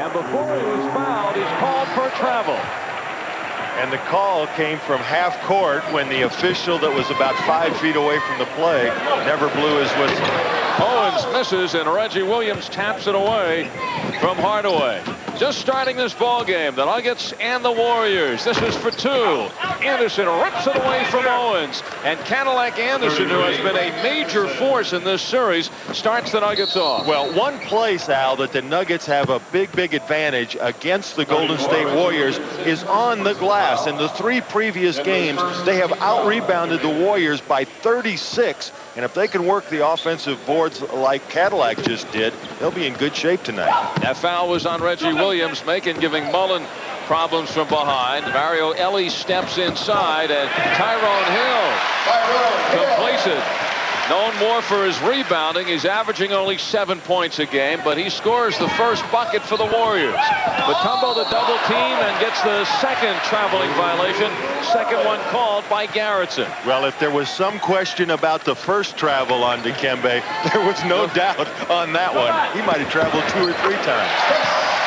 And before he was fouled, he's called for travel. And the call came from half court when the official that was about 5 feet away from the play never blew his whistle. Owens misses, and Reggie Williams taps it away from Hardaway. Just starting this ball game, the Nuggets and the Warriors. This is for two. Anderson rips it away from Owens, and Cadillac Anderson, who has been a major force in this series, starts the Nuggets off. Well, one place, Al, that the Nuggets have a big advantage against the Golden State Warriors is on the glass. In the 3 previous games, they have out-rebounded the Warriors by 36. And if they can work the offensive boards like Cadillac just did, they'll be in good shape tonight. That foul was on Reggie Williams. Macon giving Mullen problems from behind. Mario Elie steps inside, and Tyrone Hill completes it. Known more for his rebounding. He's averaging only 7 points a game, but he scores the first bucket for the Warriors. Mutombo the double team and gets the second traveling violation. Second one called by Garrettson. Well, if there was some question about the first travel on Dikembe, there was no doubt on that one. He might have traveled 2 or 3 times.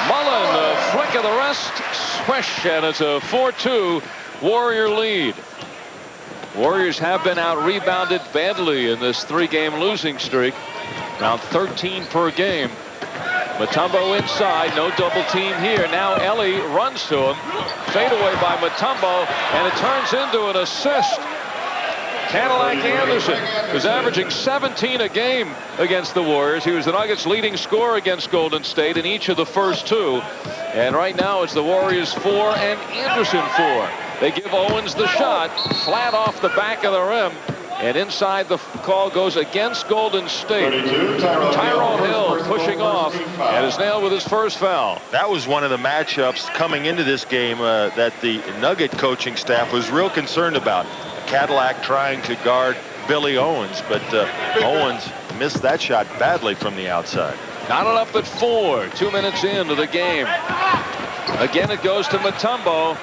Mullen, a flick of the wrist, swish, and it's a 4-2 Warrior lead. Warriors have been out-rebounded badly in this 3-game losing streak. Around 13 per game. Mutombo inside, no double team here. Now Elie runs to him. Fade away by Mutombo, and it turns into an assist. Cadillac Anderson was averaging 17 a game against the Warriors. He was the Nuggets' leading scorer against Golden State in each of the first 2. And right now it's the Warriors 4 and Anderson 4. They give Owens the shot, flat off the back of the rim, and inside the call goes against Golden State. Tyrone Hill pushing off and is nailed with his first foul. That was one of the matchups coming into this game that the Nugget coaching staff was real concerned about. Cadillac trying to guard Billy Owens, but Owens missed that shot badly from the outside. Knotted up at 4, 2 minutes into the game. Again, it goes to Mutombo.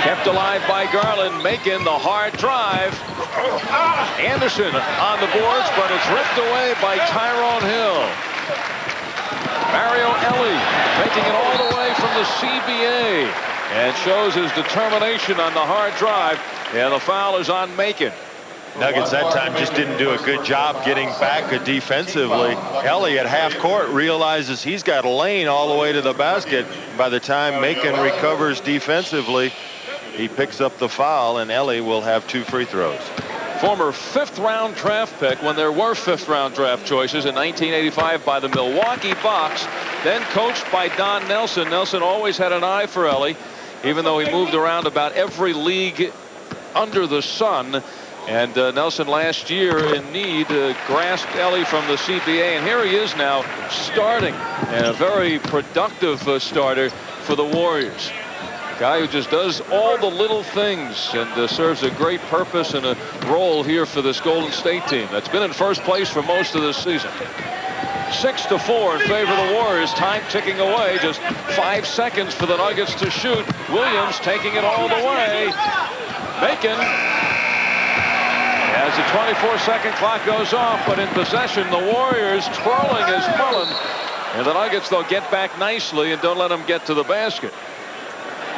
Kept alive by Garland. Macon, the hard drive. Anderson on the boards, but it's ripped away by Tyrone Hill. Mario Elie taking it all the way from the CBA and shows his determination on the hard drive. And the foul is on Macon. Nuggets that time just didn't do a good job getting back defensively. Elie at half court realizes he's got a lane all the way to the basket. By the time Macon recovers defensively, he picks up the foul, and Elie will have 2 free throws. Former 5th-round draft pick when there were 5th-round draft choices in 1985 by the Milwaukee Bucks, then coached by Don Nelson. Nelson always had an eye for Elie, even though he moved around about every league under the sun. And Nelson last year in need grasped Elie from the CBA, and here he is now starting, and a very productive starter for the Warriors. Guy who just does all the little things and serves a great purpose and a role here for this Golden State team that's been in first place for most of this season. 6-4 in favor of the Warriors. Time ticking away. Just 5 seconds for the Nuggets to shoot. Williams taking it all the way. Macon, as the 24-second clock goes off, but in possession, the Warriors twirling as Mullen. And the Nuggets, they'll get back nicely and don't let them get to the basket.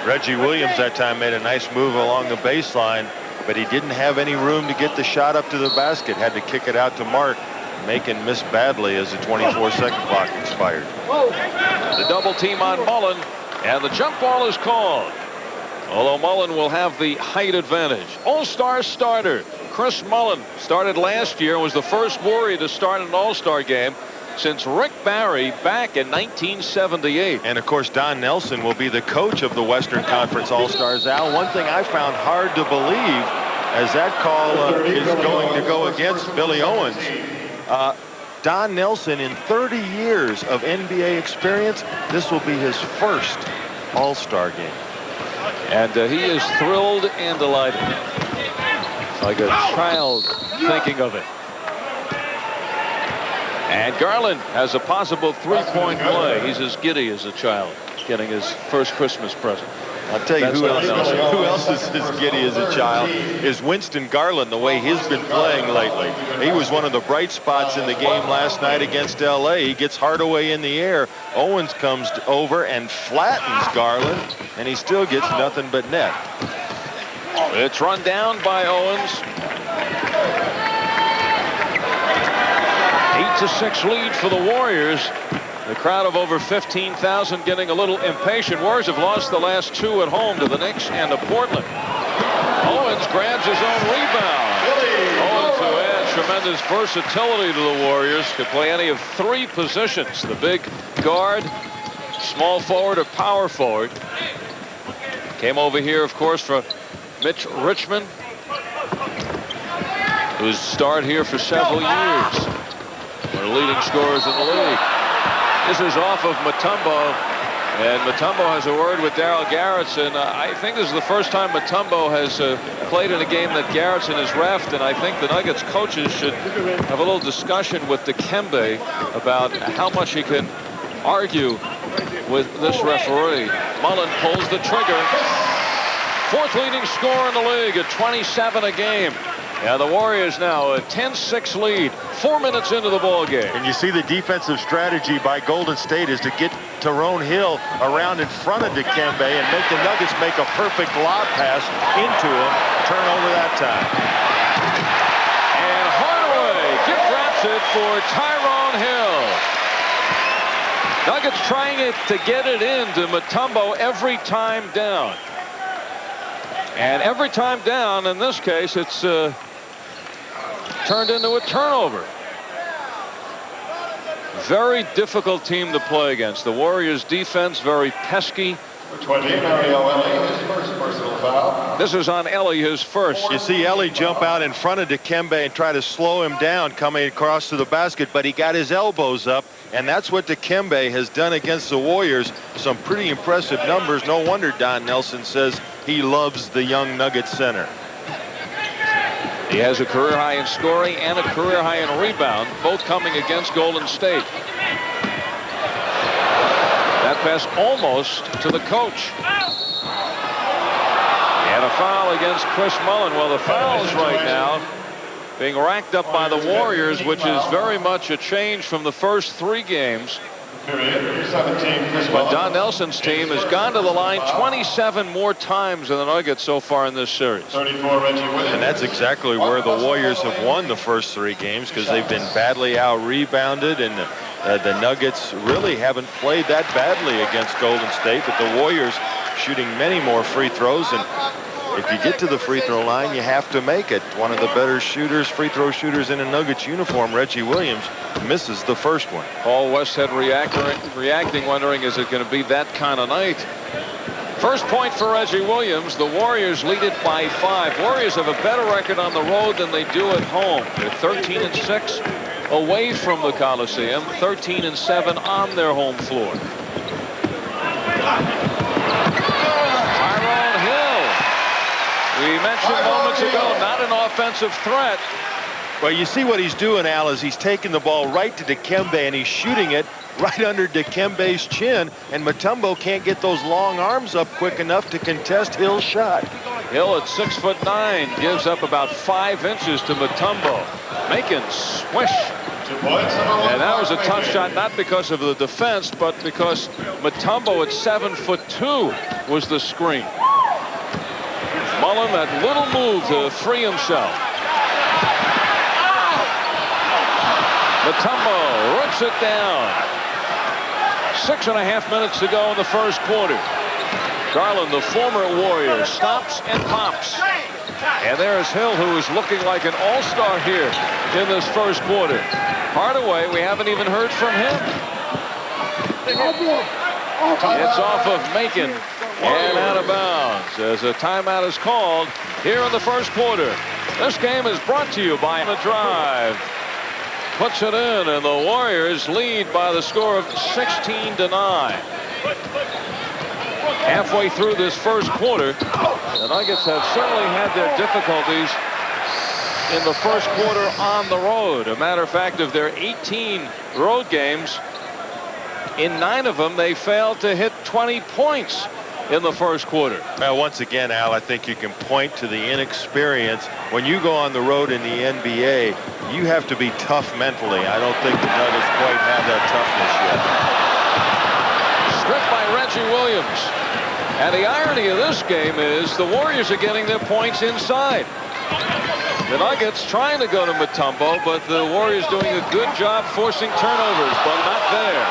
Reggie Williams that time made a nice move along the baseline, but he didn't have any room to get the shot up to the basket. Had to kick it out to Mark. Macon missed badly as the 24-second clock expired. The double team on Mullen, and the jump ball is called. Although Mullen will have the height advantage. All-Star starter Chris Mullen started last year and was the first Warrior to start an All-Star game since Rick Barry back in 1978. And of course, Don Nelson will be the coach of the Western Conference All-Stars. Al, one thing I found hard to believe as that call is going to go against Billy Owens. Don Nelson, in 30 years of NBA experience, this will be his first All-Star game. And he is thrilled and delighted. Like a child thinking of it. And Garland has a possible three-point play. He's as giddy as a child getting his first Christmas present. I'll tell you who else is as giddy as a child is Winston Garland, the way he's been playing lately. He was one of the bright spots in the game last night against L.A. He gets Hardaway in the air. Owens comes over and flattens Garland, and he still gets nothing but net. It's run down by Owens. 8-6 lead for the Warriors. The crowd of over 15,000 getting a little impatient. Warriors have lost the last two at home to the Knicks and to Portland. Owens grabs his own rebound. Owens, who adds tremendous versatility to the Warriors, could play any of three positions: the big guard, small forward, or power forward. Came over here, of course, for Mitch Richmond, who's starred here for several years. One of the leading scorers in the league. This is off of Mutombo, and Mutombo has a word with Daryl Garrettson. I think this is the first time Mutombo has played in a game that Garrettson has reffed, and I think the Nuggets coaches should have a little discussion with Dikembe about how much he can argue with this referee. Mullen pulls the trigger. Fourth leading scorer in the league at 27 a game. Yeah, the Warriors now a 10-6 lead, 4 minutes into the ball game. And you see the defensive strategy by Golden State is to get Tyrone Hill around in front of Dikembe and make the Nuggets make a perfect lob pass into him. Turnover that time. And Hardaway gift wraps it for Tyrone Hill. Nuggets trying it to get it into Mutombo every time down. And every time down, in this case, it's turned into a turnover. Very difficult team to play against. The Warriors defense very pesky. 20, Mario Ellie, his first personal foul. This is on Ellie, his first. You see Ellie jump out in front of Dikembe and try to slow him down coming across to the basket, but he got his elbows up, and that's what Dikembe has done against the Warriors. Some pretty impressive numbers. No wonder Don Nelson says he loves the young Nugget center. He has a career high in scoring and a career high in rebound, both coming against Golden State. That pass almost to the coach. And a foul against Chris Mullen. Well, the fouls right now being racked up by the Warriors, which is very much a change from the first three games. But Don Nelson's team has gone to the line 27 more times than the Nuggets so far in this series. And that's exactly where the Warriors have won the first three games, because they've been badly out-rebounded, and the Nuggets really haven't played that badly against Golden State, but the Warriors shooting many more free throws, and if you get to the free throw line, you have to make it. One of the better shooters, free throw shooters in a Nuggets uniform, Reggie Williams, misses the first one. Paul Westhead reacting, wondering, is it going to be that kind of night? First point for Reggie Williams. The Warriors lead it by 5. Warriors have a better record on the road than they do at home. They're 13-6 away from the Coliseum, 13-7 on their home floor. Tyrone Hill, we mentioned moments ago, not an offensive threat. Well, you see what he's doing, Al, is he's taking the ball right to Dikembe, and he's shooting it right under Dikembe's chin, and Mutombo can't get those long arms up quick enough to contest Hill's shot. Hill at 6'9" gives up about 5 inches to Mutombo. Making swish. And that was a tough shot, not because of the defense, but because Mutombo at 7'2" was the screen. Mullen, that little move to free himself. Mutombo rips it down. 6.5 minutes to go in the first quarter. Garland, the former Warrior, stops and pops. And there's Hill, who is looking like an all-star here in this first quarter. Hardaway, we haven't even heard from him. It's off of Macon and out of bounds as a timeout is called here in the first quarter. This game is brought to you by The Drive. Puts it in, and the Warriors lead by the score of 16-9. Halfway through this first quarter, the Nuggets have certainly had their difficulties in the first quarter on the road. A matter of fact, of their 18 road games, in 9 of them, they failed to hit 20 points in the first quarter. Well, once again, Al, I think you can point to the inexperience. When you go on the road in the NBA, you have to be tough mentally. I don't think the Nuggets quite have that toughness yet. Stripped by Reggie Williams. And the irony of this game is the Warriors are getting their points inside. The Nuggets trying to go to Mutombo, but the Warriors doing a good job forcing turnovers, but not there.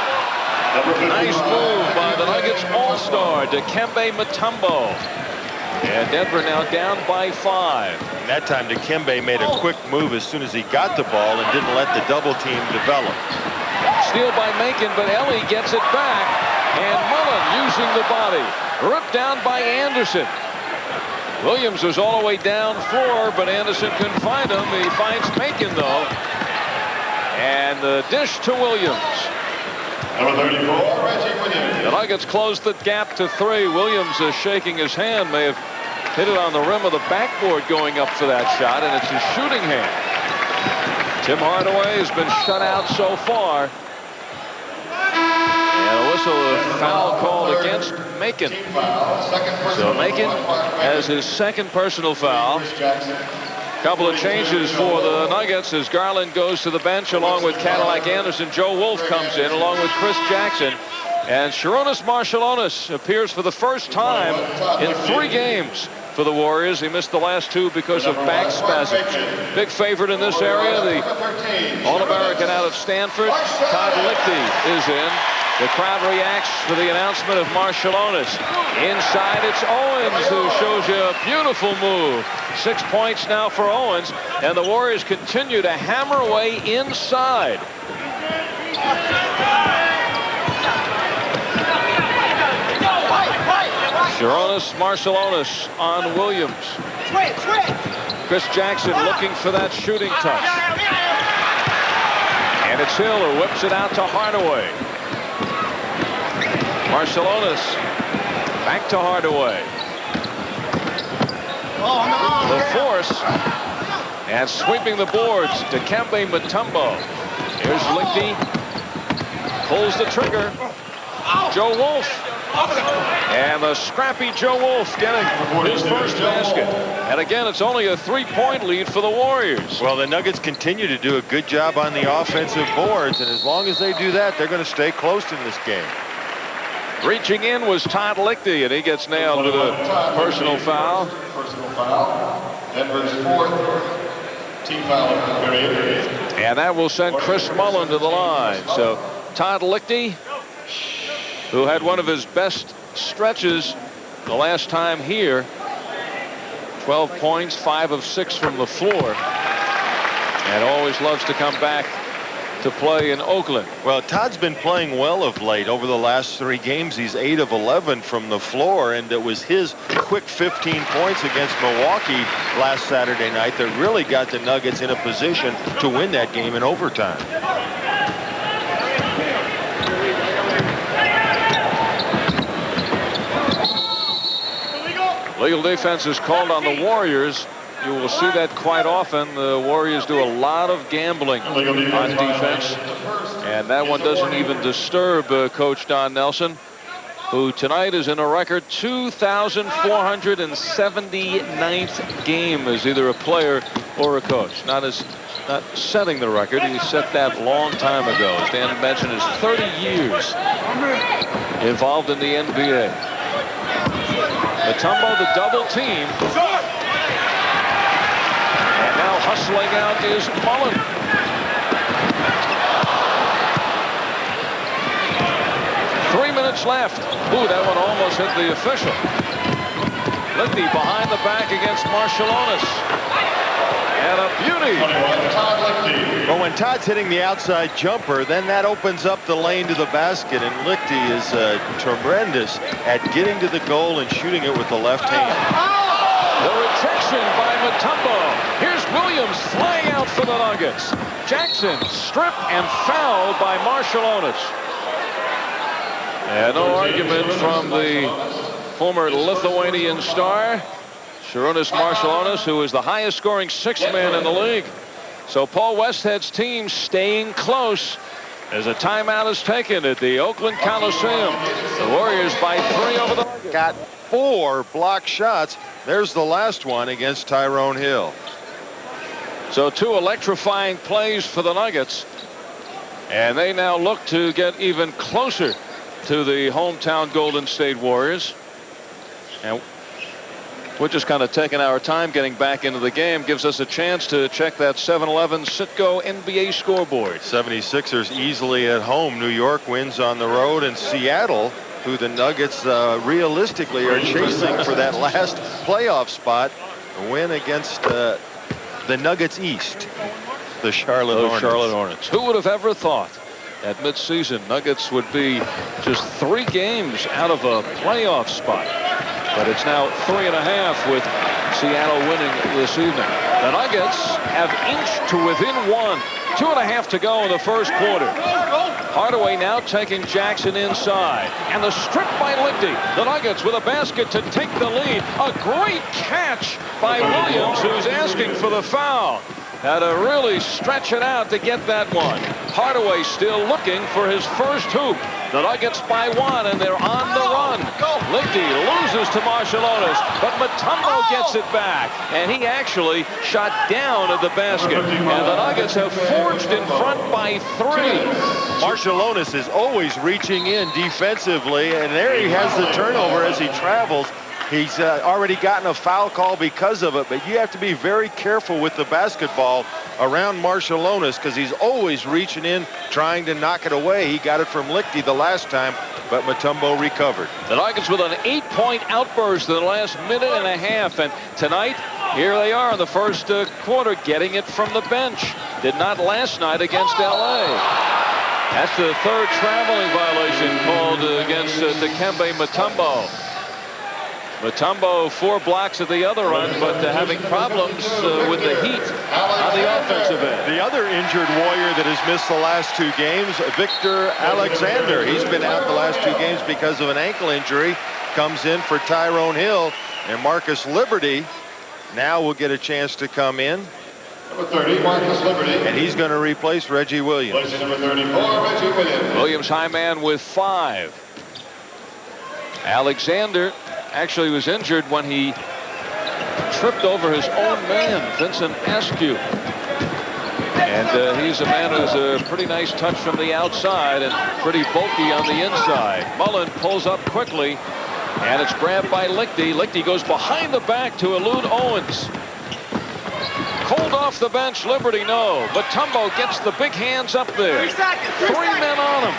Nice move by the Nuggets all-star Dikembe Mutombo. And Denver now down by 5. And that time Dikembe made a quick move as soon as he got the ball and didn't let the double team develop. Steal by Macon, but Ellie gets it back. And Mullen using the body. Ripped down by Anderson. Williams was all the way down floor, but Anderson couldn't find him. He finds Macon, though. And the dish to Williams. Number 34, Reggie Williams. The Nuggets closed the gap to 3. Williams is shaking his hand. May have hit it on the rim of the backboard going up for that shot, and it's his shooting hand. Tim Hardaway has been shut out so far. And a whistle, a foul called against Macon. So Macon has his second personal foul. Couple of changes for the Nuggets as Garland goes to the bench along with Cadillac Anderson. Joe Wolf comes in along with Chris Jackson. And Sharonis Marciulionis appears for the first time in 3 games for the Warriors. He missed the last 2 because of back spasms. Big favorite in this area, the All-American out of Stanford, Todd Lichty, is in. The crowd reacts for the announcement of Marciulionis. Inside, it's Owens who shows you a beautiful move. 6 points now for Owens, and the Warriors continue to hammer away inside. Sharonis Marciulionis on Williams. Chris Jackson looking for that shooting touch. And it's Hill who whips it out to Hardaway. Marciulionis back to Hardaway. The force and sweeping the boards. Dikembe Mutombo. Here's Lichty. Pulls the trigger. Joe Wolf. And the scrappy Joe Wolf getting his first basket. And again, it's only a 3-point lead for the Warriors. Well, the Nuggets continue to do a good job on the offensive boards, and as long as they do that, they're going to stay close in this game. Reaching in was Todd Lichty, and he gets nailed with a personal foul. Personal foul. Denver's 4th team foul of the period. And that will send Chris Mullen to the line. So Todd Lichty, who had one of his best stretches the last time here, 12 points, 5 of 6 from the floor, and always loves to come back to play in Oakland. Well, Todd's been playing well of late. Over the last 3 games, he's 8 of 11 from the floor, and it was his quick 15 points against Milwaukee last Saturday night that really got the Nuggets in a position to win that game in overtime. Legal defense is called on the Warriors. You will see that quite often. The Warriors do a lot of gambling on defense. And that one doesn't even disturb Coach Don Nelson, who tonight is in a record 2,479th game as either a player or a coach. Not setting the record. He set that long time ago. As Dan mentioned, is 30 years involved in the NBA. Mutombo, the double team. And now hustling out is Mullen. Three minutes left. Ooh, that one almost hit the official. Lichty behind the back against Marciulionis. And a beauty. Well, when Todd's hitting the outside jumper, then that opens up the lane to the basket, and Lichty is tremendous at getting to the goal and shooting it with the left hand. The rejection by Mutombo. Here's Williams flying out for the Nuggets. Jackson stripped and fouled by Marciulionis. And no argument from the former Lithuanian star. Sarunas Marciulionis, who is the highest scoring sixth man in the league. So Paul Westhead's team staying close as a timeout is taken at the Oakland Coliseum. The Warriors by 3 over the... Got 4 block shots. There's the last one against Tyrone Hill. So 2 electrifying plays for the Nuggets. And they now look to get even closer to the hometown Golden State Warriors. And we're just kind of taking our time getting back into the game. Gives us a chance to check that 7-Eleven Citgo NBA scoreboard. 76ers easily at home. New York wins on the road, and Seattle, who the Nuggets realistically are chasing for that last playoff spot, a win against the Nuggets East, the Charlotte Hornets. Who would have ever thought at midseason Nuggets would be just 3 games out of a playoff spot? But it's now 3.5 with Seattle winning this evening. The Nuggets have inched to within 1. 2.5 to go in the first quarter. Hardaway now taking Jackson inside. And the strip by Lichty. The Nuggets with a basket to take the lead. A great catch by Williams, who's asking for the foul. Had to really stretch it out to get that one. Hardaway still looking for his first hoop. The Nuggets by 1, and they're on the run. Lichty loses to Marciulionis, but Mutombo gets it back, and he actually shot down at the basket. And the Nuggets have forged in front by 3. Marciulionis is always reaching in defensively, and there he has the turnover as he travels. He's already gotten a foul call because of it, but you have to be very careful with the basketball around Marciulionis because he's always reaching in, trying to knock it away. He got it from Lichty the last time, but Mutombo recovered. The Nuggets with an 8-point outburst in the last minute and a half, and tonight, here they are in the first quarter, getting it from the bench. Did not last night against LA. That's the 3rd traveling violation called against Dikembe Mutombo. Mutombo 4 blocks at the other end, but having problems with the heat on the offensive end. The other injured Warrior that has missed the last 2 games, Victor Alexander. He's been out the last 2 games because of an ankle injury. Comes in for Tyrone Hill, and Marcus Liberty now will get a chance to come in. Number 30, Marcus Liberty. And he's going to replace Reggie Williams. Placing number 34, Reggie Williams. Williams high man with 5. Alexander actually was injured when he tripped over his own man, Vincent Askew. And he's a man who's a pretty nice touch from the outside and pretty bulky on the inside. Mullen pulls up quickly, and it's grabbed by Lichty. Lichty goes behind the back to elude Owens. Cold off the bench, Liberty no. But Mutombo gets the big hands up there. 3 seconds. 3 3 men on him.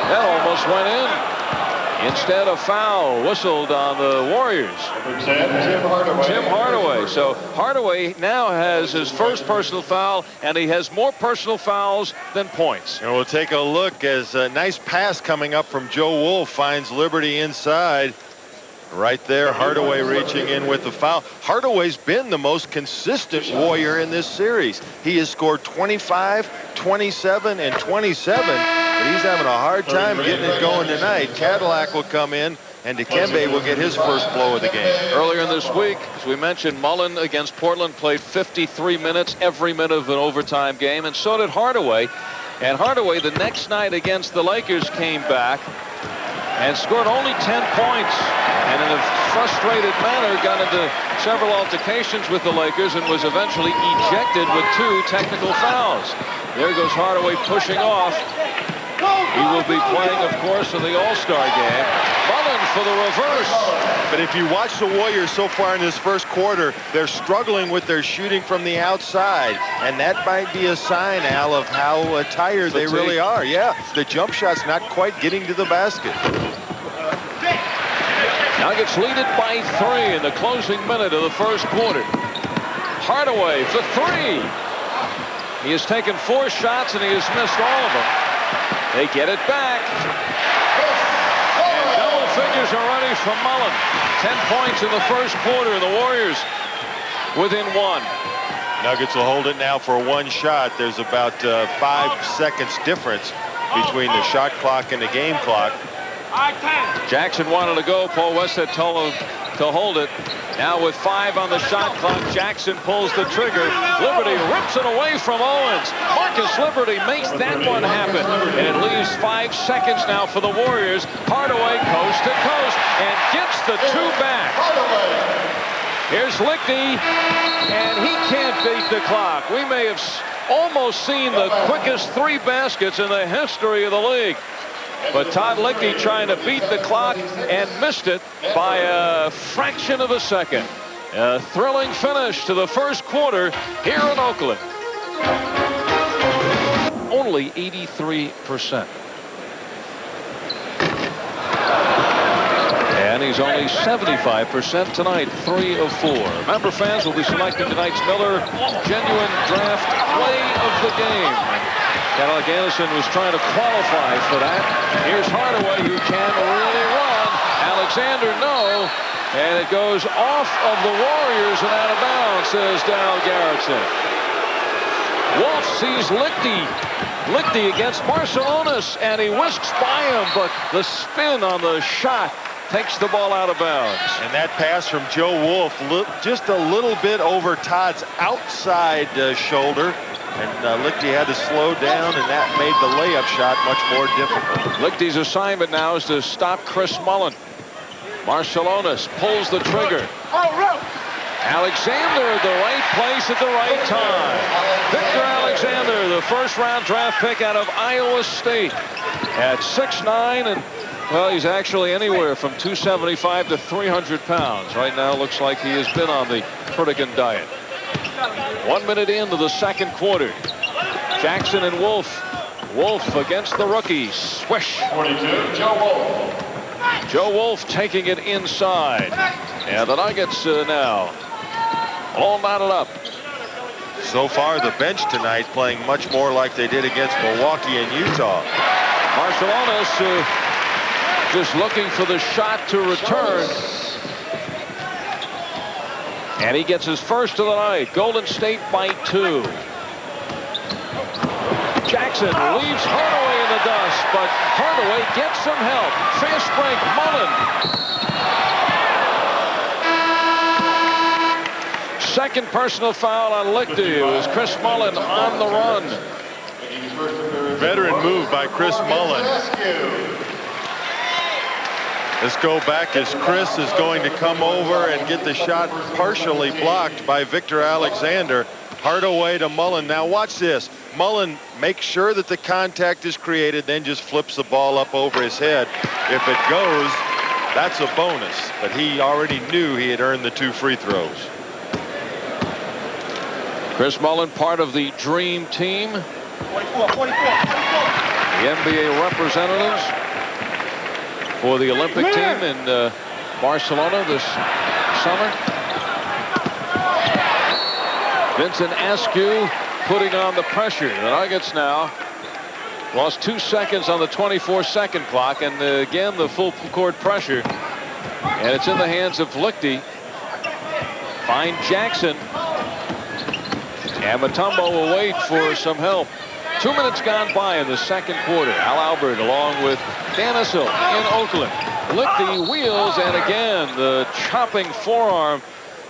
That almost went in. Instead, a foul whistled on the Warriors. Tim Hardaway. So Hardaway now has his first personal foul, and he has more personal fouls than points. And we'll take a look as a nice pass coming up from Joe Wolf finds Liberty inside. Right there, Hardaway reaching in with the foul. Hardaway's been the most consistent Warrior in this series. He has scored 25, 27, and 27, but he's having a hard time getting it going tonight. Cadillac will come in, and Dikembe will get his first blow of the game. Earlier in this week, as we mentioned, Mullen against Portland played 53 minutes, every minute of an overtime game, and so did Hardaway. And Hardaway, the next night against the Lakers, came back and scored only 10 points, and in a frustrated manner got into several altercations with the Lakers and was eventually ejected with 2 technical fouls. There goes Hardaway pushing off. He will be playing, of course, in the All-Star game. Mullen for the reverse. But if you watch the Warriors so far in this first quarter, they're struggling with their shooting from the outside. And that might be a sign, Al, of how tired they really are. Yeah, the jump shot's not quite getting to the basket. Nuggets lead it by 3 in the closing minute of the first quarter. Hardaway for 3. He has taken 4 shots, and he has missed all of them. They get it back. And double figures are ready from Mullen. 10 points in the first quarter, and the Warriors within 1. Nuggets will hold it now for 1 shot. There's about 5 seconds difference between the shot clock and the game clock. Jackson wanted to go. Paul Westhead told him to hold it. Now with 5 on the shot clock, Jackson pulls the trigger. Liberty rips it away from Owens. Marcus Liberty makes that one happen. And it leaves 5 seconds now for the Warriors. Hardaway coast to coast and gets the 2 back. Here's Lichty, and he can't beat the clock. We may have almost seen the quickest 3 baskets in the history of the league. But Todd Lichty trying to beat the clock and missed it by a fraction of a second. A thrilling finish to the first quarter here in Oakland. Only 83%. And he's only 75% tonight, 3 of 4. Member fans will be selecting tonight's Miller Genuine Draft Play of the Game. Alec Anderson was trying to qualify for that. Here's Hardaway, who can really run. Alexander, no. And it goes off of the Warriors and out of bounds, says Dal Garrettson. Wolf sees Lichty. Lichty against Marciulionis, and he whisks by him, but the spin on the shot takes the ball out of bounds. And that pass from Joe Wolf, just a little bit over Todd's outside shoulder. And Lichty had to slow down, and that made the layup shot much more difficult. Lichty's assignment now is to stop Chris Mullin. Marciulionis pulls the trigger. Alexander at the right place at the right time. Victor Alexander, the first-round draft pick out of Iowa State, at 6'9", and well, he's actually anywhere from 275 to 300 pounds. Right now, looks like he has been on the Pritikin diet. 1 minute into the second quarter. Jackson and Wolf. Wolf against the rookie. Swish. 42, Joe Wolf. Joe Wolf taking it inside. And the Nuggets now all knotted up. So far, the bench tonight playing much more like they did against Milwaukee and Utah. Marciulionis just looking for the shot to return. And he gets his first of the night. Golden State by 2. Jackson leaves Hardaway in the dust, but Hardaway gets some help. Fast break, Mullin. Second personal foul on Lichty. It was Chris Mullin on the run. Veteran move by Chris Mullin. Let's go back as Chris is going to come over and get the shot partially blocked by Victor Alexander. Hardaway to Mullin. Now watch this. Mullin makes sure that the contact is created, then just flips the ball up over his head. If it goes, that's a bonus. But he already knew he had earned the 2 free throws. Chris Mullin, part of the Dream Team. 44. The NBA representatives for the Olympic team in Barcelona this summer. Vincent Askew putting on the pressure. The Nuggets now lost 2 seconds on the 24-second clock, and again the full court pressure. And it's in the hands of Lichty. Find Jackson. And Mutombo will wait for some help. 2 minutes gone by in the second quarter. Al Albert along with Dan Issel in Oakland. Lichty wheels, and again the chopping forearm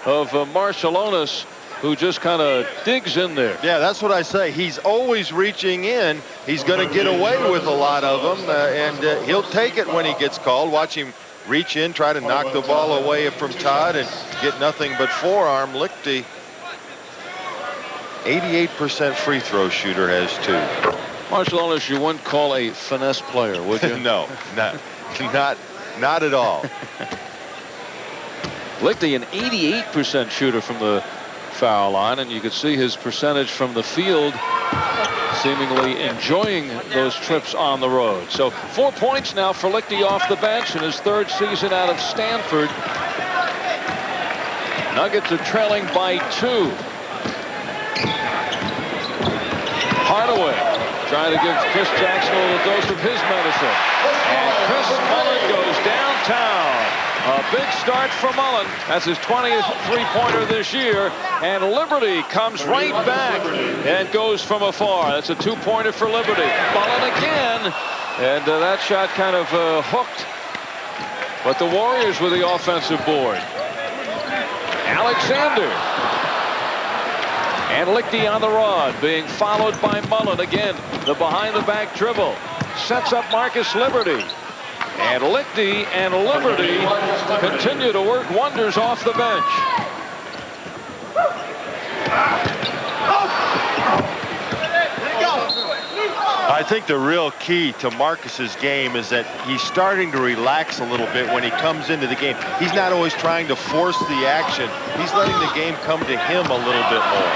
of Marciulionis, who just kind of digs in there. Yeah, that's what I say. He's always reaching in. He's going to get away with a lot of them, and he'll take it when he gets called. Watch him reach in, try to knock the ball away from Todd and get nothing but forearm. Lichty, 88% free throw shooter, has 2. Marciulionis, you wouldn't call a finesse player, would you? No, not at all. Lichty, an 88% shooter from the foul line, and you could see his percentage from the field, seemingly enjoying those trips on the road. So 4 points now for Lichty off the bench in his 3rd season out of Stanford. Nuggets are trailing by 2. Hardaway trying to give Chris Jackson a little dose of his medicine. And Chris Mullin goes downtown. A big start for Mullin. That's his 20th three-pointer this year. And Liberty comes right back and goes from afar. That's a 2-pointer for Liberty. Mullin again. And that shot kind of hooked But the Warriors with the offensive board. Alexander. And Lichty on the rod, being followed by Mullen. Again, the behind-the-back dribble. Sets up Marcus Liberty. And Lichty and Liberty continue to work wonders off the bench. I think the real key to Marcus's game is that he's starting to relax a little bit when he comes into the game. He's not always trying to force the action. He's letting the game come to him a little bit more.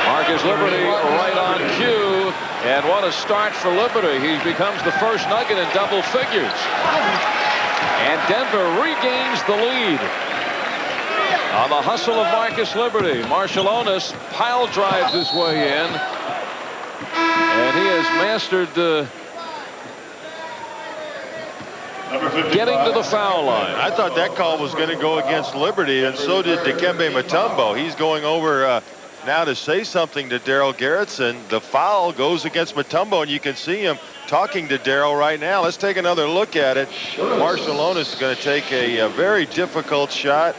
Marcus Liberty right on cue. And what a start for Liberty. He becomes the first Nugget in double figures. And Denver regains the lead. On the hustle of Marcus Liberty, Marciulionis pile drives his way in. And he has mastered getting to the foul line. I thought that call was going to go against Liberty, and so did Dikembe Mutombo. He's going over now to say something to Daryl Garretson. The foul goes against Mutombo, and you can see him talking to Daryl right now. Let's take another look at it. Marciulionis is going to take a very difficult shot.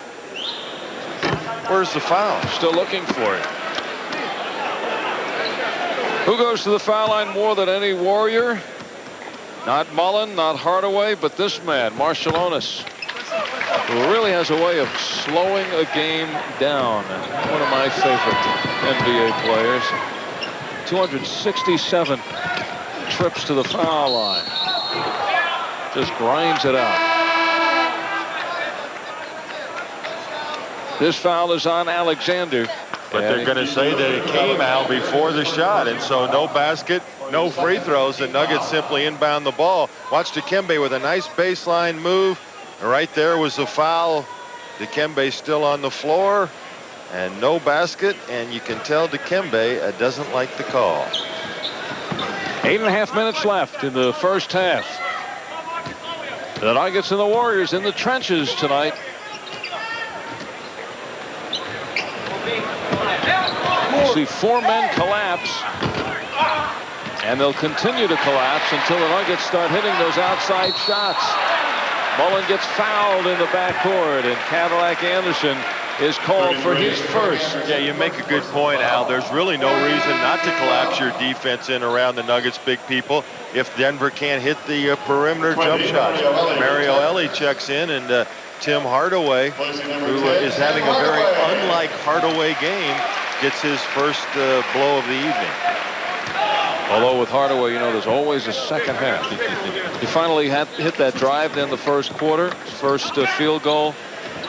Where's the foul? Still looking for it. Who goes to the foul line more than any Warrior? Not Mullen, not Hardaway, but this man, Marciulionis, who really has a way of slowing a game down. One of my favorite NBA players. 267 trips to the foul line. Just grinds it out. This foul is on Alexander. But they're going to say that it came out before the shot, and so no basket, no free throws. The Nuggets simply inbound the ball. Watch Dikembe with a nice baseline move. Right there was the foul. Dikembe still on the floor, and no basket, and you can tell Dikembe doesn't like the call. 8.5 minutes left in the first half. The Nuggets and the Warriors in the trenches tonight. See 4 men collapse, and they'll continue to collapse until the Nuggets start hitting those outside shots. Mullen gets fouled in the backcourt, and Cadillac Anderson is called for his first. Yeah, you make a good point, Al. There's really no reason not to collapse your defense in around the Nuggets' big people if Denver can't hit the perimeter jump shots. Mario Elie checks in, and Tim Hardaway, who is having a very unlike Hardaway game, gets his first blow of the evening. Although with Hardaway, you know, there's always a second half. He finally hit that drive in the first quarter. First field goal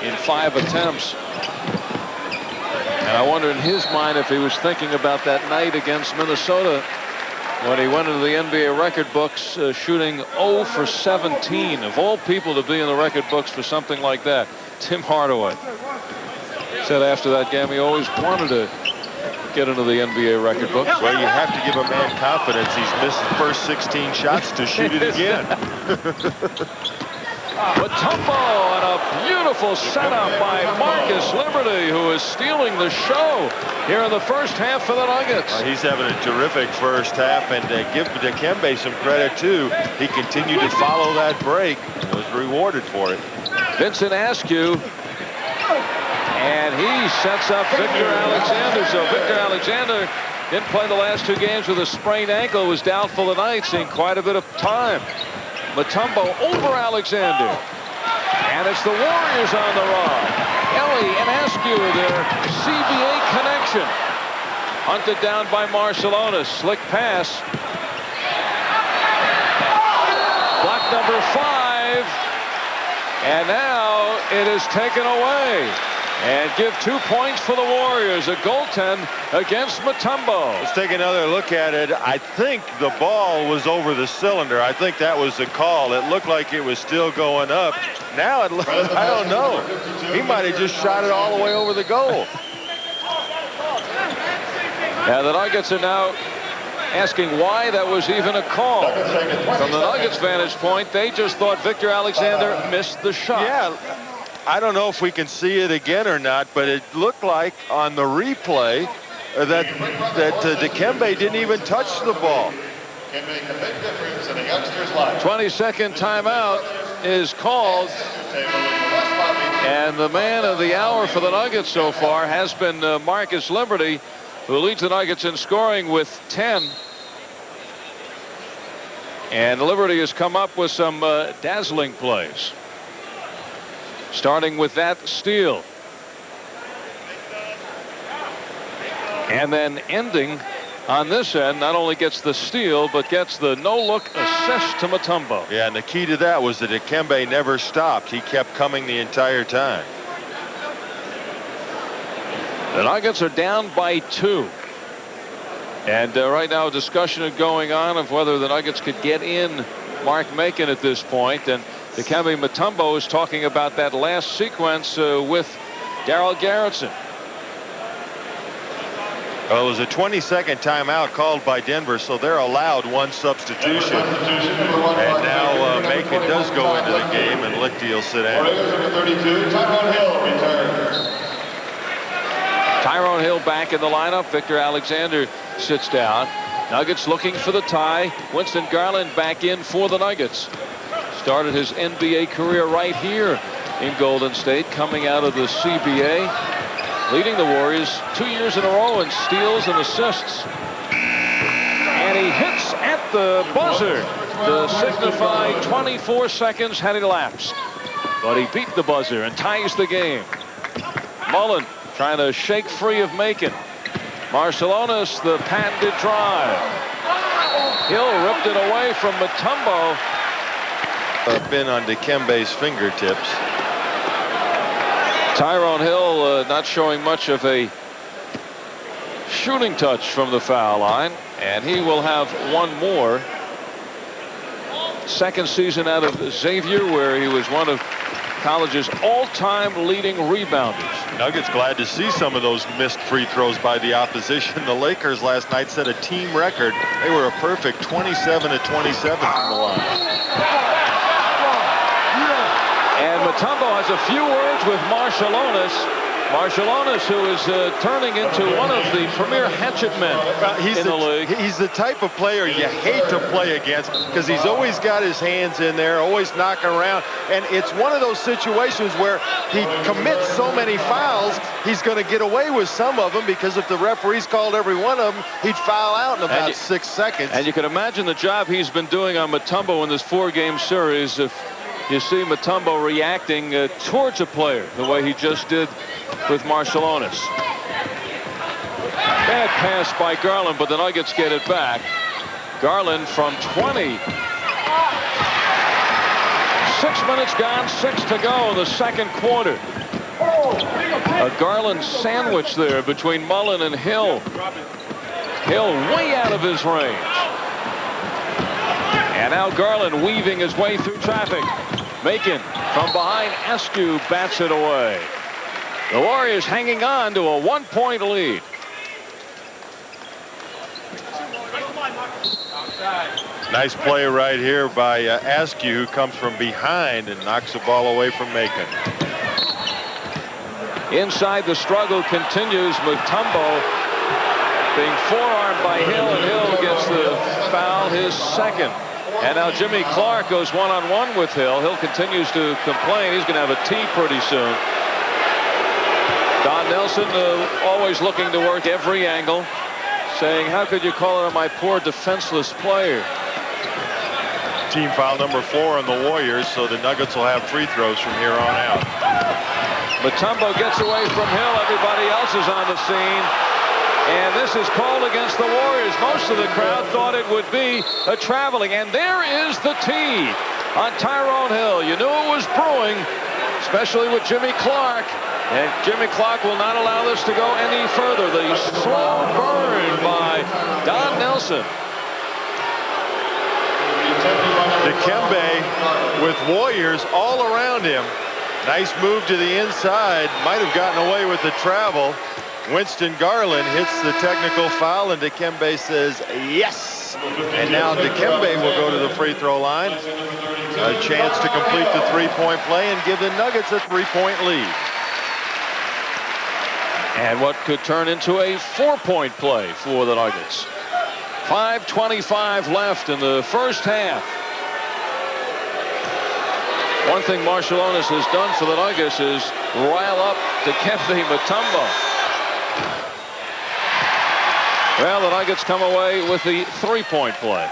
in 5 attempts. And I wonder in his mind if he was thinking about that night against Minnesota when he went into the NBA record books shooting 0 for 17. Of all people to be in the record books for something like that, Tim Hardaway said after that game he always wanted to get into the NBA record books. Well, you have to give a man confidence. He's missed the first 16 shots to shoot it again. Mutombo and a beautiful setup by Marcus Liberty, who is stealing the show here in the first half for the Nuggets. He's having a terrific first half, and give Dikembe some credit too. He continued to follow that break and was rewarded for it. Vincent Askew, and he sets up Victor Alexander. So Victor Alexander didn't play the last 2 games with a sprained ankle, was doubtful tonight, seeing quite a bit of time. Mutombo over Alexander, and it's the Warriors on the run. Elie and Askew, their CBA connection, hunted down by Marciulionis. Slick pass. Block number 5, and now it is taken away. And give 2 points for the Warriors. A goaltend against Mutombo. Let's take another look at it. I think the ball was over the cylinder. I think that was the call. It looked like it was still going up. Now it looks, I don't know. He might have just shot it all the way over the goal. Yeah, the Nuggets are now asking why that was even a call. From the Nuggets' vantage point, they just thought Victor Alexander missed the shot. Yeah. I don't know if we can see it again or not, but it looked like on the replay that Dikembe didn't even touch the ball. 20-second timeout. is called. And the man of the hour for the Nuggets so far has been Marcus Liberty, who leads the Nuggets in scoring with 10. And Liberty has come up with some dazzling plays. Starting with that steal. And then ending on this end, not only gets the steal, but gets the no-look assist to Mutombo. Yeah, and the key to that was that Dikembe never stopped. He kept coming the entire time. The Nuggets are down by 2. And right now a discussion is going on of whether the Nuggets could get in Mark Macon at this point. And Dikembe Mutombo is talking about that last sequence with Darryl Garretson. Well, it was a 20-second timeout called by Denver, so they're allowed one substitution. And now Macon does go into the game, and Lichty will sit down. Tyrone Hill back in the lineup. Victor Alexander sits down. Nuggets looking for the tie. Winston Garland back in for the Nuggets. Started his NBA career right here in Golden State, coming out of the CBA. Leading the Warriors 2 years in a row in steals and assists. And he hits at the buzzer to signify 24 seconds had elapsed. But he beat the buzzer and ties the game. Mullen trying to shake free of Macon. Marciulionis, the patented drive. Hill ripped it away from Mutombo. Been on Dikembe's fingertips. Tyrone Hill not showing much of a shooting touch from the foul line, and he will have one more. Second season out of Xavier, where he was one of college's all-time leading rebounders. Nuggets glad to see some of those missed free throws by the opposition. The Lakers last night set a team record. They were a perfect 27 of 27 from the line. And Mutombo has a few words with Marciulionis. Marciulionis, who is turning into one of the premier hatchet men in the league. He's the type of player you hate to play against because he's always got his hands in there, always knocking around. And it's one of those situations where he commits so many fouls, he's going to get away with some of them because if the referees called every one of them, he'd foul out in about 6 seconds. And you can imagine the job he's been doing on Mutombo in this 4-game series. If you see Mutombo reacting towards a player the way he just did with Marciulionis. Bad pass by Garland, but the Nuggets get it back. Garland from 20. 6 minutes gone, 6 to go in the second quarter. A Garland sandwich there between Mullen and Hill. Hill way out of his range. And now Garland weaving his way through traffic. Macon from behind, Askew bats it away. The Warriors hanging on to a 1-point lead. Nice play right here by Askew, who comes from behind and knocks the ball away from Macon. Inside, the struggle continues. Mutombo being forearmed by Hill, and Hill gets the foul, his second. And now Jimmy Clark goes one-on-one with Hill. Hill continues to complain. He's going to have a tee pretty soon. Don Nelson always looking to work every angle, saying, how could you call it on my poor defenseless player? Team foul number 4 on the Warriors, so the Nuggets will have free throws from here on out. Mutombo gets away from Hill. Everybody else is on the scene. And this is called against the Warriors. Most of the crowd thought it would be a traveling. And there is the tee on Tyrone Hill. You knew it was brewing, especially with Jimmy Clark. And Jimmy Clark will not allow this to go any further. The slow burn by Don Nelson. Dikembe with Warriors all around him. Nice move to the inside. Might have gotten away with the travel. Winston Garland hits the technical foul, and Dikembe says yes. And now Dikembe will go to the free throw line. A chance to complete the three-point play and give the Nuggets a 3-point lead. And what could turn into a 4-point play for the Nuggets. 5:25 left in the first half. One thing Marciulionis has done for the Nuggets is rile up Dikembe Mutombo. Well, the Nuggets come away with the three-point play.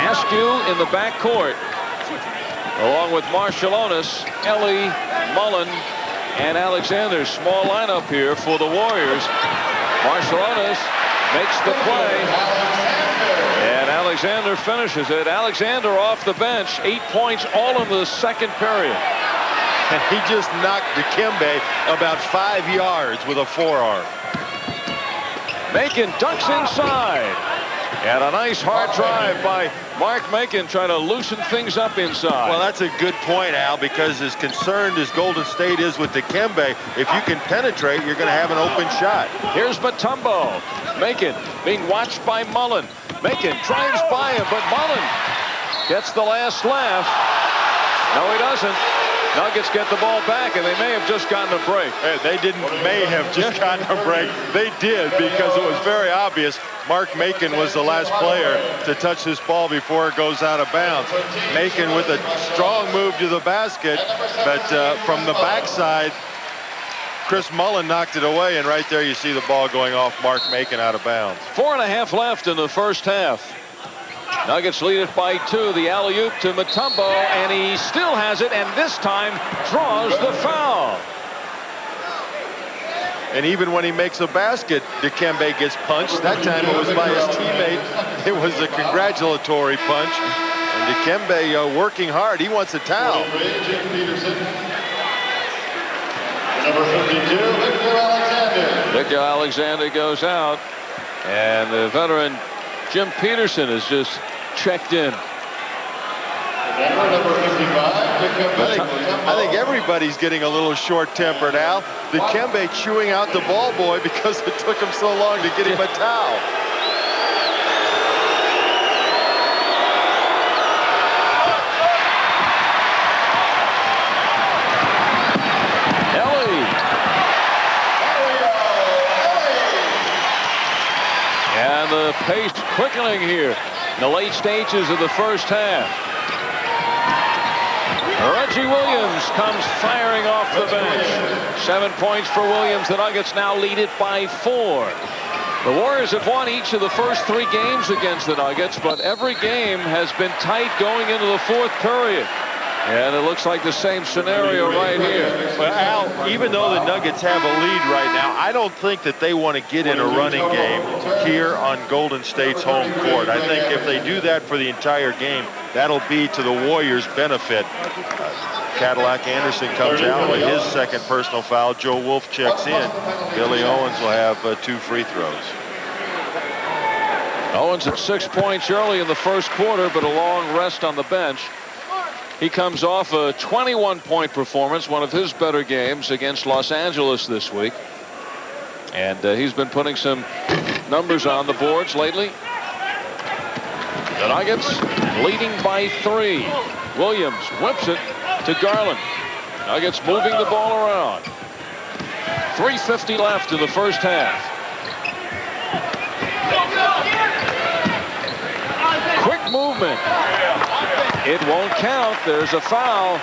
Askew in the backcourt, along with Marciulionis, Ellie, Mullen, and Alexander. Small lineup here for the Warriors. Marciulionis makes the play, and Alexander finishes it. Alexander off the bench, 8 points, all in the second period. And he just knocked Dikembe about 5 yards with a forearm. Macon dunks inside. And a nice hard drive by Mark Macon, trying to loosen things up inside. Well, that's a good point, Al, because as concerned as Golden State is with Dikembe, if you can penetrate, you're going to have an open shot. Here's Mutombo. Macon being watched by Mullen. Macon drives by him, but Mullen gets the last laugh. No, he doesn't. Nuggets get the ball back, and they may have just gotten a break. They may have just gotten a break. They did, because it was very obvious Mark Macon was the last player to touch this ball before it goes out of bounds. Macon with a strong move to the basket, but from the backside, Chris Mullen knocked it away, and right there you see the ball going off Mark Macon out of bounds. 4.5 left in the first half. Nuggets lead it by 2. The alley-oop to Mutombo, and he still has it, and this time draws the foul. And even when he makes a basket, Dikembe gets punched. That time it was by his teammate. It was a congratulatory punch. And Dikembe working hard. He wants a towel. Number 52, Victor Alexander. Victor Alexander goes out, and the veteran Jim Peterson has just checked in. Number 55, I think everybody's getting a little short-tempered, Al. Dikembe chewing out the ball boy because it took him so long to get him a towel. Ellie. And the pace quickening here in the late stages of the first half. Reggie Williams comes firing off the bench. 7 points for Williams. The Nuggets now lead it by 4. The Warriors have won each of the first 3 games against the Nuggets, but every game has been tight going into the fourth period. And it looks like the same scenario right here. But Al, even though the Nuggets have a lead right now, I don't think that they want to get in a running game here on Golden State's home court. I think if they do that for the entire game, that'll be to the Warriors' benefit. Cadillac Anderson comes out with his second personal foul. Joe Wolf checks in. Billy Owens will have 2 free throws. Owens at 6 points early in the first quarter, but a long rest on the bench. He comes off a 21-point performance, one of his better games against Los Angeles this week. And he's been putting some numbers on the boards lately. The Nuggets leading by 3. Williams whips it to Garland. Nuggets moving the ball around. 3:50 left in the first half. Quick movement. It won't count. There's a foul.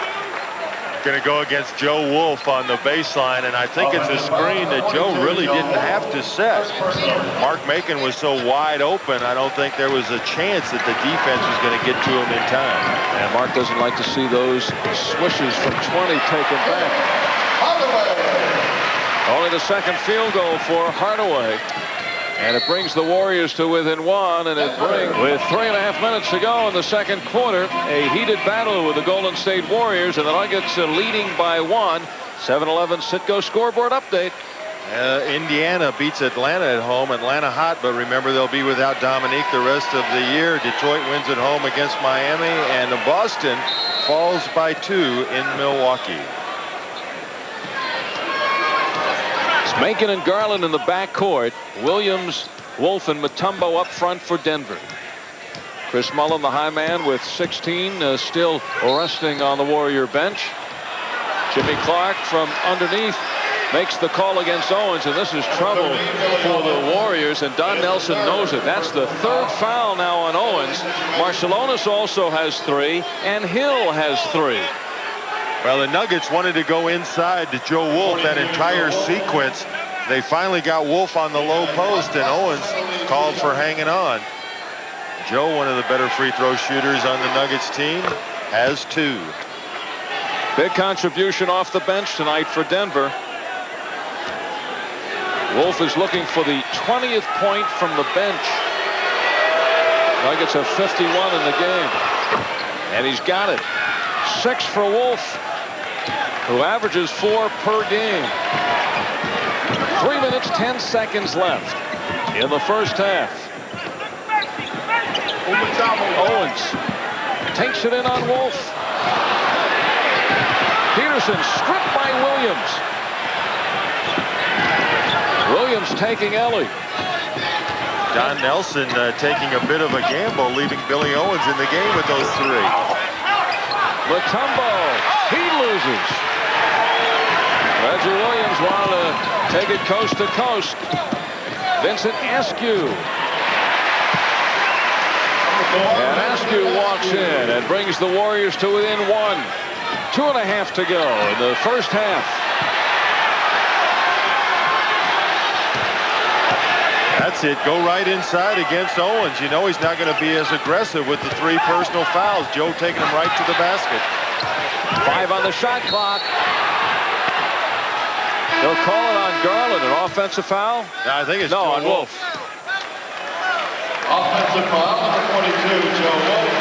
Going to go against Joe Wolf on the baseline, and I think it's a screen that Joe really didn't have to set. Mark Macon was so wide open, I don't think there was a chance that the defense was going to get to him in time. And Mark doesn't like to see those swishes from 20 taken back. Only the second field goal for Hardaway. And it brings the Warriors to within 1, and it brings, with 3.5 minutes to go in the second quarter, a heated battle with the Golden State Warriors, and the Nuggets leading by 1. 7-11 Citgo scoreboard update. Indiana beats Atlanta at home. Atlanta hot, but remember they'll be without Dominique the rest of the year. Detroit wins at home against Miami, and Boston falls by 2 in Milwaukee. Macon and Garland in the backcourt. Williams, Wolf, and Mutombo up front for Denver. Chris Mullen, the high man, with 16, still resting on the Warrior bench. Jimmy Clark from underneath makes the call against Owens, and this is trouble for the Warriors, and Don Nelson knows it. That's the third foul now on Owens. Marciulionis also has 3, and Hill has 3. Well, the Nuggets wanted to go inside to Joe Wolf that entire sequence. They finally got Wolf on the low post, and Owens called for hanging on. Joe, one of the better free throw shooters on the Nuggets team, has 2. Big contribution off the bench tonight for Denver. Wolf is looking for the 20th point from the bench. Nuggets have 51 in the game, and he's got it. 6 for Wolf, who averages 4 per game. 3 minutes, 10 seconds left in the first half. Owens takes it in on Wolf. Peterson stripped by Williams. Williams taking Ellie. Don Nelson taking a bit of a gamble, leaving Billy Owens in the game with those 3. Mutombo, he loses. Reggie Williams wanted to take it coast to coast. Vincent Askew. And Askew walks in and brings the Warriors to within 1. 2.5 to go in the first half. That's it. Go right inside against Owens. You know he's not going to be as aggressive with the 3 personal fouls. Joe taking him right to the basket. 5 on the shot clock. They'll call it on Garland. An offensive foul? I think it's no, Joe on Wolf. Offensive foul, number 22, Joe Wolf.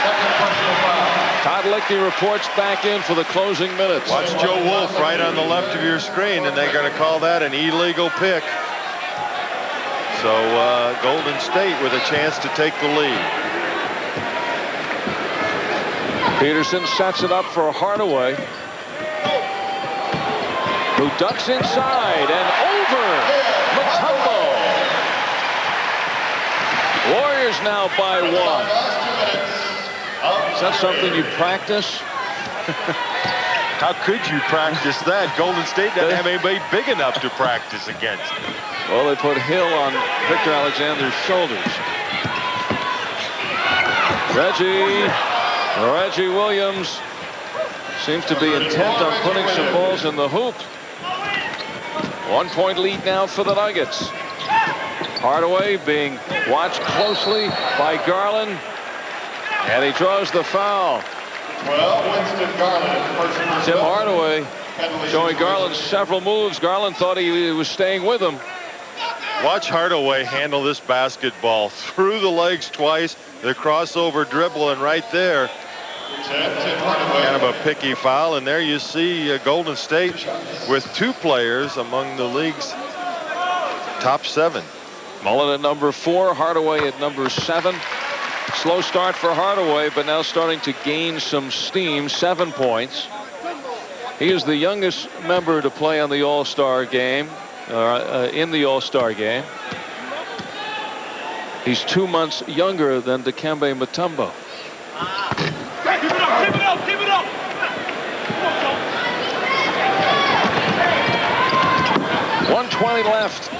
Second personal foul. Todd Lickney reports back in for the closing minutes. Watch Joe Wolf right on the left of your screen, and they're going to call that an illegal pick. So Golden State with a chance to take the lead. Peterson sets it up for Hardaway, who ducks inside and over Mutombo. Warriors now by 1. Is that something you practice? How could you practice that? Golden State doesn't have anybody big enough to practice against. Well, they put Hill on Victor Alexander's shoulders. Reggie Williams seems to be intent on putting some balls in the hoop. 1 point lead now for the Nuggets. Hardaway being watched closely by Garland, and he draws the foul. Well, Winston Garland, Tim Hardaway showing Garland several moves. Garland thought he was staying with him. Watch Hardaway handle this basketball through the legs twice, the crossover dribble, and right there, kind of a picky foul. And there you see Golden State with 2 players among the league's top 7. Mullen at number 4, Hardaway at number 7. Slow start for Hardaway, but now starting to gain some steam. 7 points. He is the youngest member to play on the All-Star game. In the All-Star game. He's 2 months younger than Dikembe Mutombo. Keep it up, keep it up. 1:20 left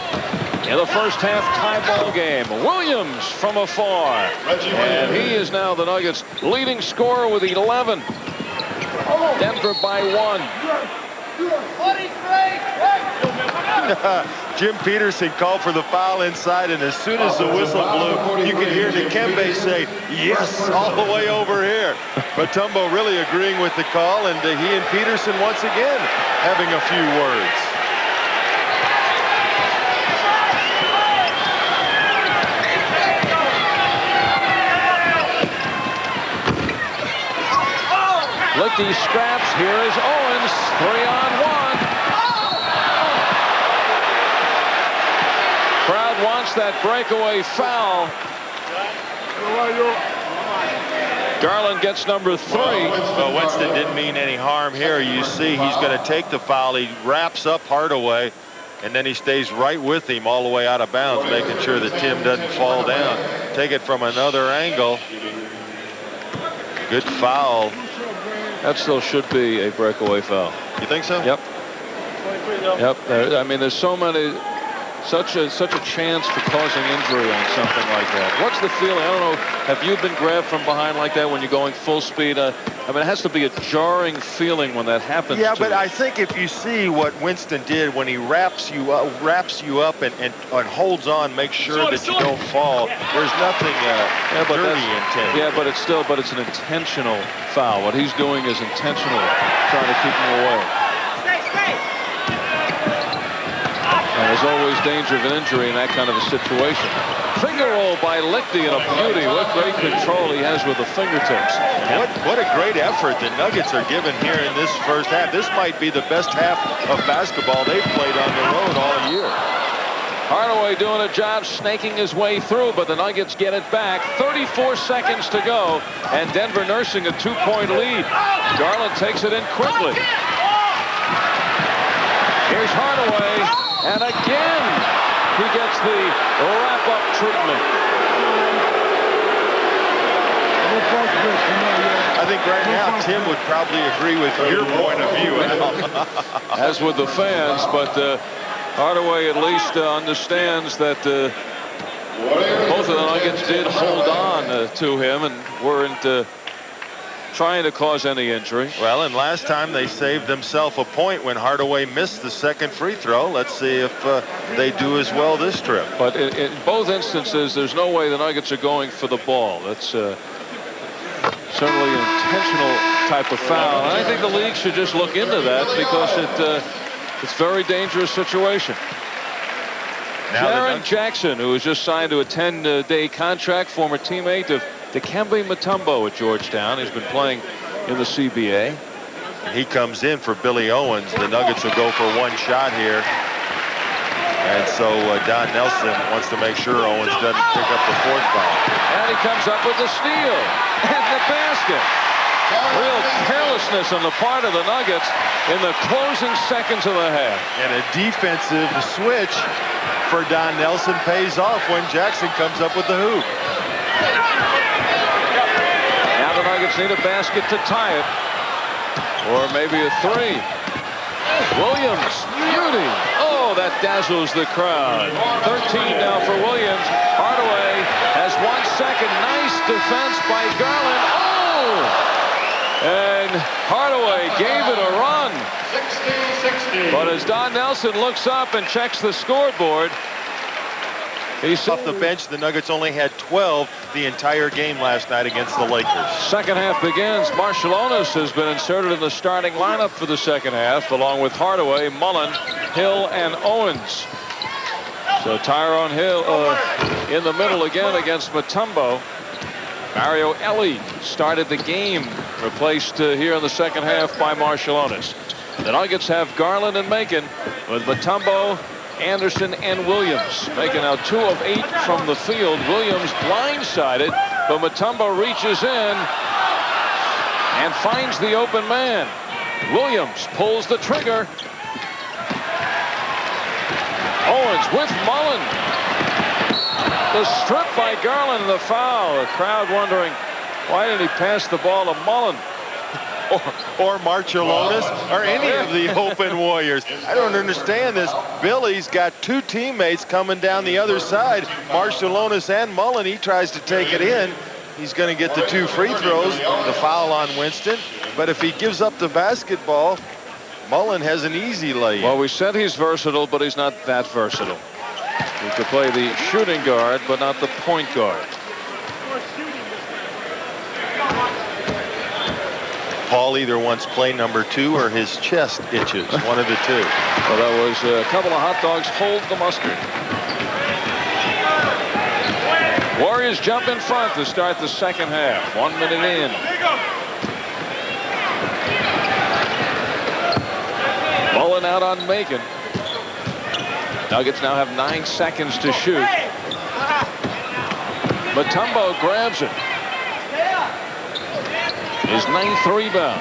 in the first half, tie ball game. Williams from afar, and he is now the Nuggets' leading scorer with 11. Denver by 1. Jim Peterson called for the foul inside, and as soon as the whistle blew, you could hear Dikembe say, yes, all the way over here. Mutombo really agreeing with the call, and he and Peterson once again having a few words. Lickney scraps. Here is Owens. 3-on-1. Crowd wants that breakaway foul. Garland gets number 3. Well, Winston didn't mean any harm here. You see he's going to take the foul. He wraps up Hardaway, and then he stays right with him all the way out of bounds, making sure that Tim doesn't fall down. Take it from another angle. Good foul. That still should be a breakaway foul. You think so? Yep. Yep. I mean, there's so many. Such a chance for causing injury on something like that. What's the feeling? I don't know. Have you been grabbed from behind like that when you're going full speed? I mean, it has to be a jarring feeling when that happens. Yeah, but I think if you see what Winston did when he wraps you up and holds on, make sure that you don't fall. There's nothing dirty intent. Yeah, but it's an intentional foul. What he's doing is intentional, trying to keep him away. And there's always danger of an injury in that kind of a situation. Finger roll by Lichty, and a beauty. What great control he has with the fingertips. What a great effort the Nuggets are giving here in this first half. This might be the best half of basketball they've played on the road all year. Hardaway doing a job snaking his way through, but the Nuggets get it back. 34 seconds to go, and Denver nursing a 2-point lead. Garland takes it in quickly. Here's Hardaway, and again he gets the wrap-up treatment. I think right now Tim would probably agree with your point of view. As with the fans, but Hardaway at least understands that both of the Nuggets did hold on to him and weren't trying to cause any injury. Well, and last time they saved themselves a point when Hardaway missed the second free throw. Let's see if they do as well this trip. But in both instances, there's no way the Nuggets are going for the ball. That's certainly an intentional type of foul. And I think the league should just look into that because it's a very dangerous situation. Jaren Jackson, who was just signed to a 10-day contract, former teammate of Dikembe Mutombo at Georgetown. He's been playing in the CBA. He comes in for Billy Owens. The Nuggets will go for one shot here. And so Don Nelson wants to make sure Owens doesn't pick up the fourth foul. And he comes up with the steal and the basket. Real carelessness on the part of the Nuggets in the closing seconds of the half. And a defensive switch for Don Nelson pays off when Jackson comes up with the hoop. Now the Nuggets need a basket to tie it, or maybe a three. Williams, beauty. Oh, that dazzles the crowd. 13 now for Williams. Hardaway has 1 second. Nice defense by Garland. Oh! And Hardaway gave it a run. 60-60. But as Don Nelson looks up and checks the scoreboard, he's off the bench. The Nuggets only had 12 the entire game last night against the Lakers. Second half begins. Marciulionis has been inserted in the starting lineup for the second half, along with Hardaway, Mullen, Hill, and Owens. So Tyrone Hill in the middle again against Mutombo. Mario Elie started the game, replaced here in the second half by Marciulionis. The Nuggets have Garland and Macon with Mutombo, Anderson, and Williams. Macon now 2 of 8 from the field. Williams blindsided, but Mutombo reaches in and finds the open man. Williams pulls the trigger. Owens with Mullen. The strip by Garland and the foul. The crowd wondering, why didn't he pass the ball to Mullen? Or Marciulionis, or any of the open Warriors. I don't understand this. Billy's got 2 teammates coming down the other side. Marciulionis and Mullen. He tries to take it in. He's going to get the 2 free throws, the foul on Winston. But if he gives up the basketball, Mullen has an easy lay. Well, we said he's versatile, but he's not that versatile. He could play the shooting guard, but not the point guard. Paul either wants play number 2 or his chest itches. One of the 2. Well, that was a couple of hot dogs. Hold the mustard. Warriors jump in front to start the second half. 1 minute in. Mullen out on Macon. Nuggets now have 9 seconds to shoot. Mutombo grabs it. His 9th rebound.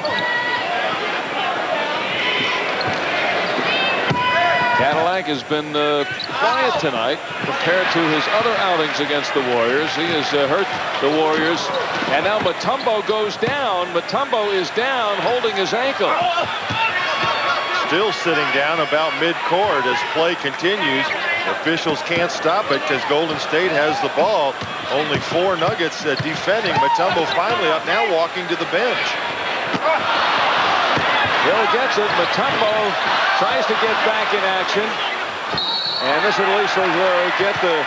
Cadillac has been quiet tonight compared to his other outings against the Warriors. He has hurt the Warriors. And now Mutombo goes down. Mutombo is down, holding his ankle. still sitting down about midcourt as play continues. Officials can't stop it because Golden State has the ball. Only 4 Nuggets defending. Mutombo finally up, now walking to the bench. Hill gets it. Mutombo tries to get back in action. And this at least will get the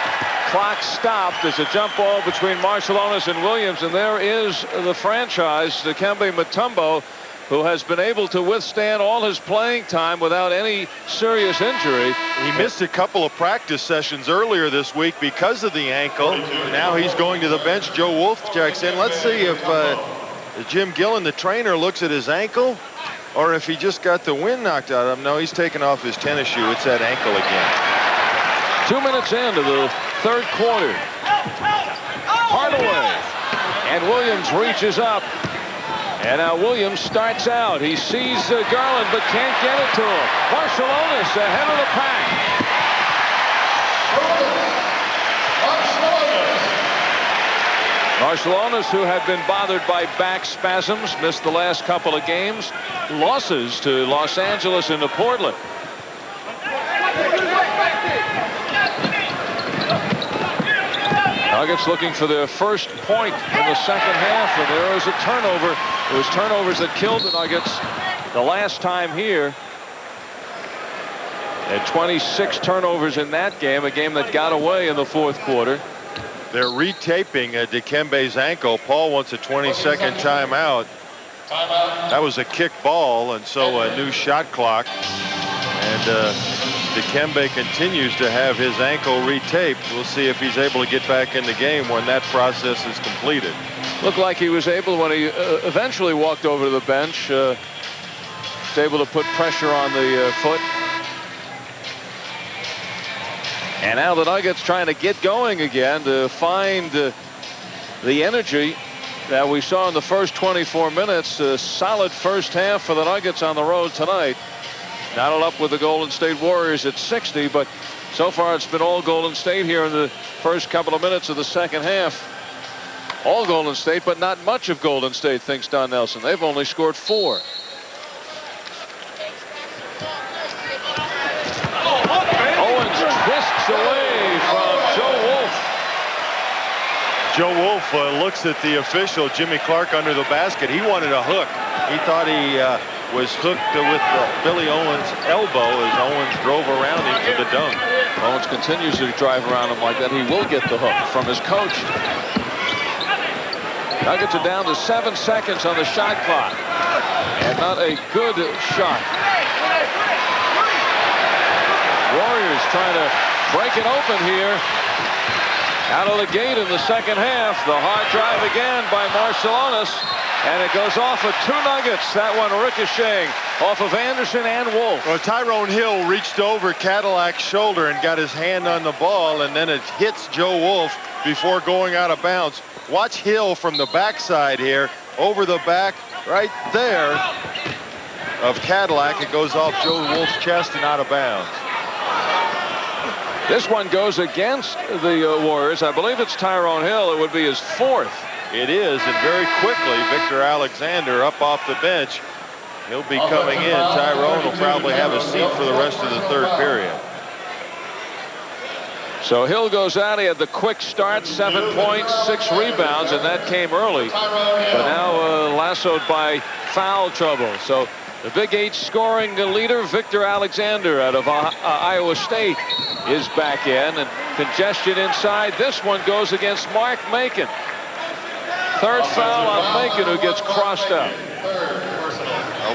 clock stopped. There's a jump ball between Marciulionis and Williams, and there is the franchise, Dikembe Mutombo, who has been able to withstand all his playing time without any serious injury. He missed a couple of practice sessions earlier this week because of the ankle. Now he's going to the bench. Joe Wolf checks in. Let's see if Jim Gillen, the trainer, looks at his ankle or if he just got the wind knocked out of him. No, he's taking off his tennis shoe. It's that ankle again. 2 minutes into the third quarter. Hardaway. And Williams reaches up. And now Williams starts out. He sees Garland but can't get it to him. Marciulionis ahead of the pack. Marciulionis, who had been bothered by back spasms, missed the last couple of games. Losses to Los Angeles and to Portland. Nuggets looking for their first point in the second half, and there is a turnover. It was turnovers that killed the Nuggets the last time here. They had 26 turnovers in that game, a game that got away in the fourth quarter. They're retaping Dikembe's ankle. Paul wants a 20-second timeout. That was a kick ball, and so a new shot clock. And Dikembe continues to have his ankle retaped. We'll see if he's able to get back in the game when that process is completed. Looked like he was able, when he eventually walked over to the bench, was able to put pressure on the foot. And now the Nuggets trying to get going again to find the energy that we saw in the first 24 minutes. A solid first half for the Nuggets on the road tonight. Knotted up with the Golden State Warriors at 60, but so far it's been all Golden State here in the first couple of minutes of the second half. All Golden State, but not much of Golden State, thinks Don Nelson. They've only scored 4. Owens twists away from Joe Wolf. Joe Wolf looks at the official, Jimmy Clark, under the basket. He wanted a hook. He thought he was hooked with Billy Owens' elbow as Owens drove around him for the dunk. Owens continues to drive around him like that. He will get the hook from his coach. Nuggets are down to 7 seconds on the shot clock. And not a good shot. Warriors trying to break it open here. Out of the gate in the second half. The hard drive again by Marciulionis. And it goes off of 2 Nuggets. That one ricocheting off of Anderson and Wolf. Well, Tyrone Hill reached over Cadillac's shoulder and got his hand on the ball, and then it hits Joe Wolf before going out of bounds. Watch Hill from the backside here, over the back, right there of Cadillac. It goes off Joe Wolf's chest and out of bounds. This one goes against the Warriors. I believe it's Tyrone Hill. It would be his 4th. It is, and very quickly, Victor Alexander up off the bench. He'll be coming in. Tyrone will probably have a seat for the rest of the third period. So Hill goes out. He had the quick start, 7 points, 6 rebounds, and that came early. But now lassoed by foul trouble. So the Big 8 scoring leader, Victor Alexander out of Iowa State, is back in. And congestion inside. This one goes against Mark Macon. 3rd foul on Macon, who gets crossed out.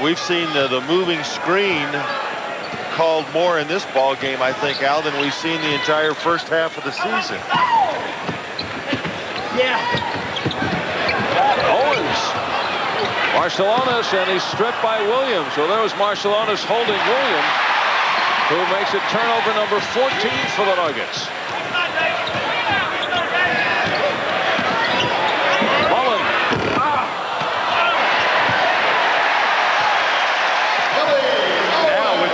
We've seen the moving screen called more in this ball game, I think, Al, than we've seen the entire first half of the season. Yeah. Owens. Marciulionis, and he's stripped by Williams. Well, there was Marciulionis holding Williams, who makes it turnover number 14 for the Nuggets.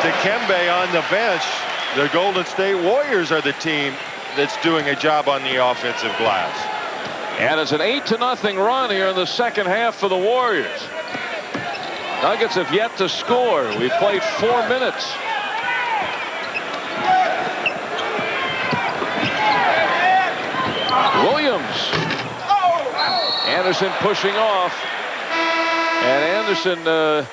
Dikembe on the bench. The Golden State Warriors are the team that's doing a job on the offensive glass. And it's an 8-0 run here in the second half for the Warriors. Nuggets have yet to score. We've played 4 minutes. Williams. Anderson pushing off. And Anderson a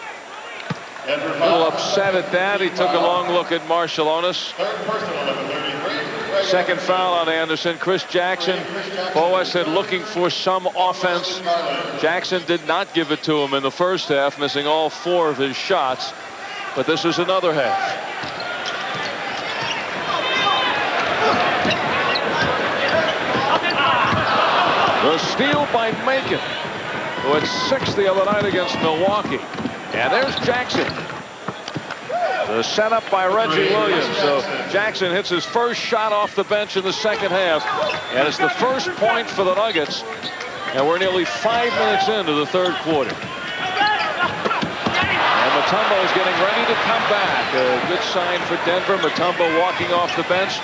little upset at that. He took a long look at Marciulionis. Second foul on Anderson. Chris Jackson, Boas said looking for some offense. Jackson did not give it to him in the first half, missing all 4 of his shots. But this is another half. The steal by Macon, who had 6 the other night against Milwaukee. And there's Jackson. The setup by Reggie Williams. So Jackson hits his first shot off the bench in the second half. And it's the first point for the Nuggets. And we're nearly 5 minutes into the third quarter. And Mutombo is getting ready to come back. A good sign for Denver. Mutombo walking off the bench,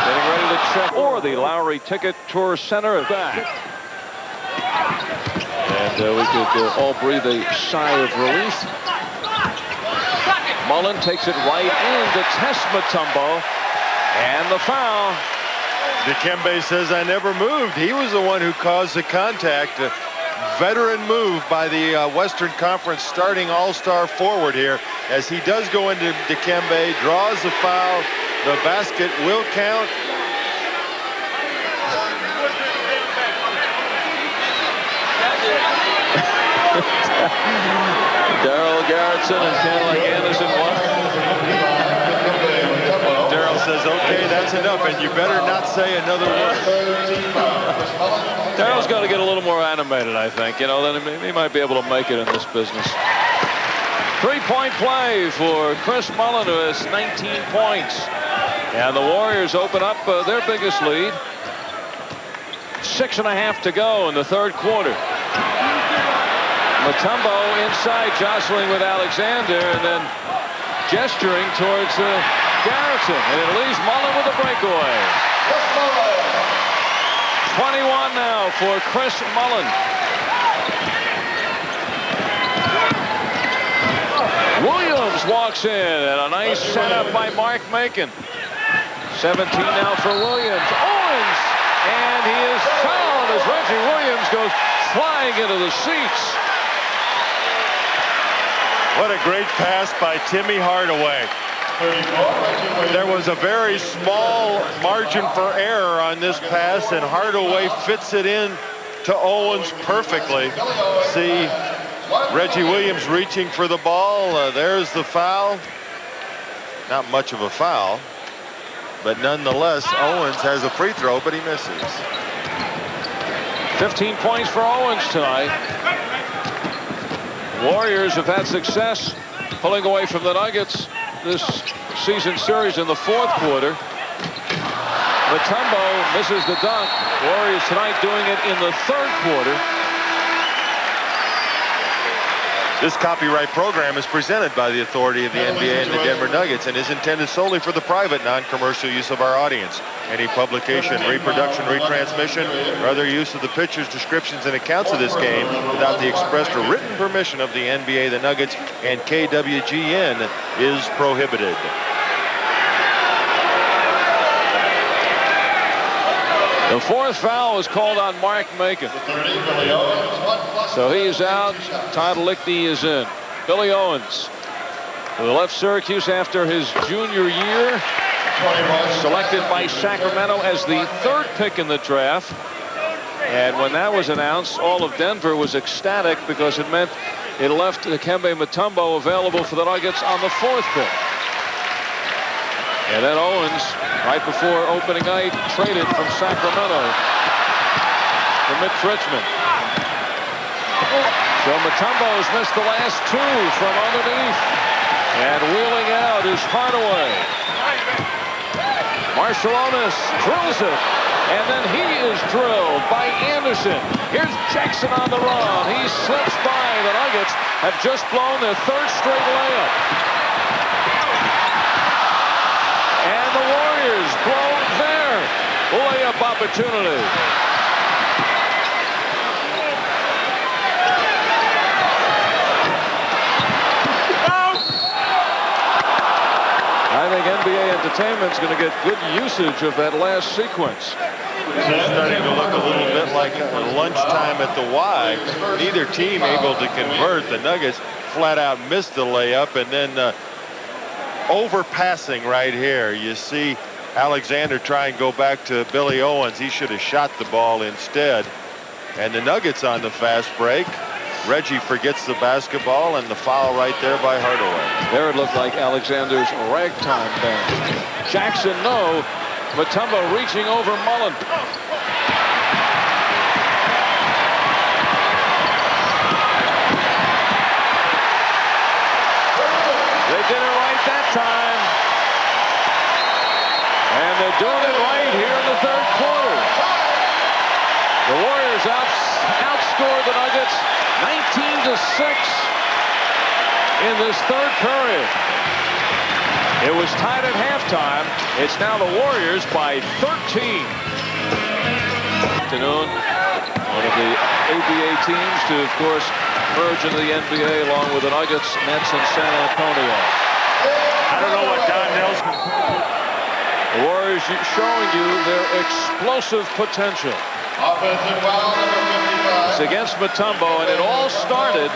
getting ready to check. Or the Lowry Ticket Tour Center is back. And we could all breathe a sigh of relief. Mullen takes it right in to test Mutombo. And the foul. Dikembe says, I never moved. He was the one who caused the contact. A veteran move by the Western Conference starting all-star forward here, as he does go into Dikembe, draws the foul. The basket will count. Daryl Garrettson and Cadillac Anderson. Daryl says, okay, that's enough, and you better not say another word. Daryl's got to get a little more animated, I think. You know, then he might be able to make it in this business. 3-point play for Chris Mullen, who has 19 points. And the Warriors open up their biggest lead. 6.5 to go in the third quarter. Mutombo inside, jostling with Alexander, and then gesturing towards Garrettson, and it leaves Mullen with a breakaway. 21 now for Chris Mullen. Williams walks in, and a nice setup by Mark Macon. 17 now for Williams. Owens, and he is fouled as Reggie Williams goes flying into the seats. What a great pass by Timmy Hardaway. There was a very small margin for error on this pass, and Hardaway fits it in to Owens perfectly. See Reggie Williams reaching for the ball. There's the foul. Not much of a foul, but nonetheless, Owens has a free throw, but he misses. 15 points for Owens tonight. Warriors have had success pulling away from the Nuggets this season series in the fourth quarter. Mutombo misses the dunk. Warriors tonight doing it in the third quarter. This copyright program is presented by the authority of the NBA and the Denver Nuggets and is intended solely for the private, non-commercial use of our audience. Any publication, reproduction, retransmission, or other use of the pictures, descriptions, and accounts of this game without the expressed or written permission of the NBA, the Nuggets, and KWGN is prohibited. The fourth foul was called on Mark Macon. So he's out. Todd Lickney is in. Billy Owens, who left Syracuse after his junior year, selected by Sacramento as the third pick in the draft. And when that was announced, all of Denver was ecstatic because it meant it left Dikembe Mutombo available for the Nuggets on the fourth pick. And then Owens, right before opening night, traded from Sacramento to Mitch Richmond. So Mutombo's missed the last 2 from underneath. And wheeling out is Hardaway. Marciulionis drills it. And then he is drilled by Anderson. Here's Jackson on the run. He slips by. The Nuggets have just blown their third straight layup. And the Warriors blow their layup opportunity. Entertainment's going to get good usage of that last sequence. It's starting to look a little bit like lunchtime at the Y. Neither team able to convert. The Nuggets flat out missed the layup, and then overpassing right here. You see Alexander try and go back to Billy Owens. He should have shot the ball instead. And the Nuggets on the fast break. Reggie forgets the basketball, and the foul right there by Hardaway. There it looked like Alexander's ragtime band. Jackson, no. Mutombo reaching over Mullen. They did it right that time. And they're doing it right here in the third quarter. The Warriors outscored the Nuggets 19-6 in this third period. It was tied at halftime. It's now the Warriors by 13. Afternoon. One of the ABA teams to, of course, merge into the NBA along with the Nuggets, Nets, and San Antonio. I don't know what Don Nelson. The Warriors showing you their explosive potential. Offensive foul number 55. It's against Mutombo, and it all started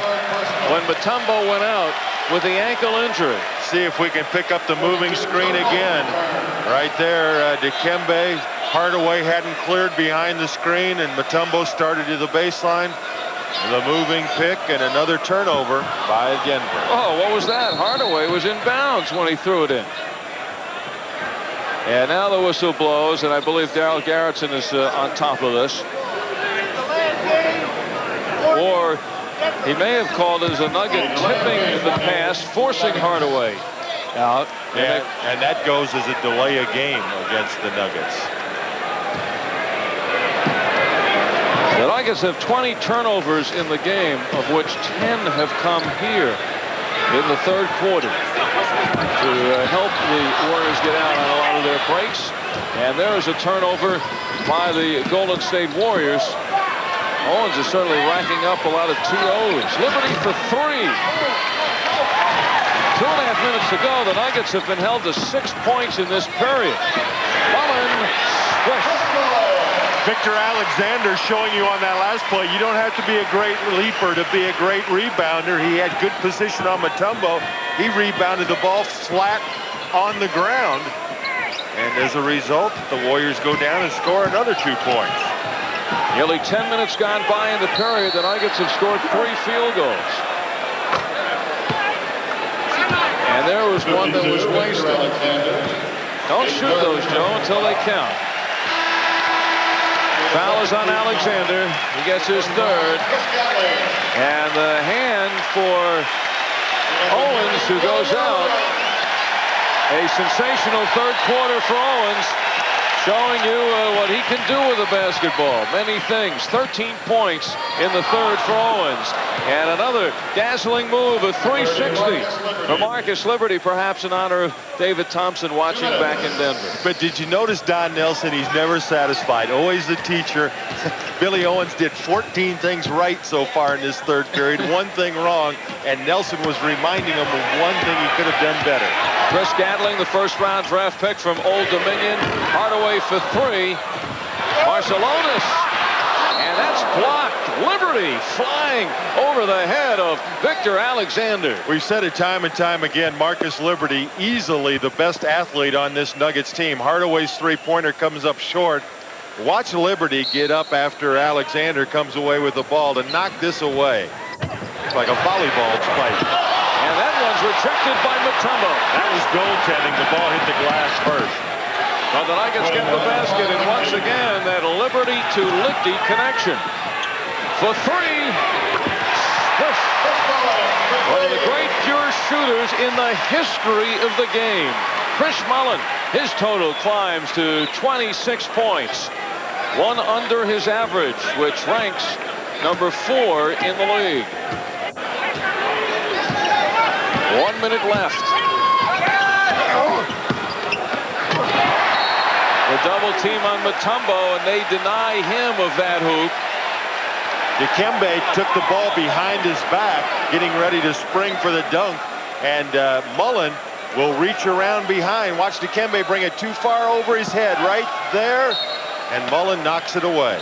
when Mutombo went out with the ankle injury. See if we can pick up the moving screen again. Right there, Dikembe. Hardaway hadn't cleared behind the screen, and Mutombo started to the baseline. The moving pick and another turnover by Denver. Oh, what was that? Hardaway was in bounds when he threw it in. And now the whistle blows, and I believe Darryl Garrettson is on top of this. Or he may have called it as a Nugget tipping the pass, forcing Hardaway out. And that goes as a delay of game against the Nuggets. The Nuggets have 20 turnovers in the game, of which 10 have come here in the third quarter to help the Warriors get out on a lot of their breaks. And there is a turnover by the Golden State Warriors. Owens is certainly racking up a lot of 2-0s. Liberty for three. 2.5 minutes to go. The Nuggets have been held to 6 points in this period. Mullen, swish. Victor Alexander showing you on that last play, you don't have to be a great leaper to be a great rebounder. He had good position on Mutombo. He rebounded the ball flat on the ground. And as a result, the Warriors go down and score another 2 points. Nearly 10 minutes gone by in the period. The Nuggets have scored 3 field goals. And there was one that was wasted. Don't shoot those, Joe, until they count. Foul is on Alexander. He gets his third. And the hand for Owens, who goes out. A sensational third quarter for Owens, showing you what he can do with a basketball. Many things. 13 points in the third for Owens. And another dazzling move, a 360 for Marcus Liberty, perhaps in honor of David Thompson watching back in Denver. But did you notice Don Nelson? He's never satisfied. Always the teacher. Billy Owens did 14 things right so far in this third period, 1 thing wrong, and Nelson was reminding him of 1 thing he could have done better. Chris Gatling, the first-round draft pick from Old Dominion. Hardaway for 3. Barcelonas. And that's blocked. Liberty flying over the head of Victor Alexander. We've said it time and time again, Marcus Liberty, easily the best athlete on this Nuggets team. Hardaway's 3-pointer comes up short. Watch Liberty get up after Alexander comes away with the ball to knock this away. It's like a volleyball spike. And that one's rejected by Mutombo. That was goaltending. The ball hit the glass first. But the Nuggets get the basket, and once again, that Liberty to Lichty connection. For 3. One of the great pure shooters in the history of the game. Chris Mullen, his total climbs to 26 points. 1 under his average, which ranks number 4 in the league. 1 minute left. The double team on Mutombo, and they deny him of that hoop. Dikembe took the ball behind his back, getting ready to spring for the dunk, and Mullen will reach around behind. Watch Dikembe bring it too far over his head right there, and Mullen knocks it away.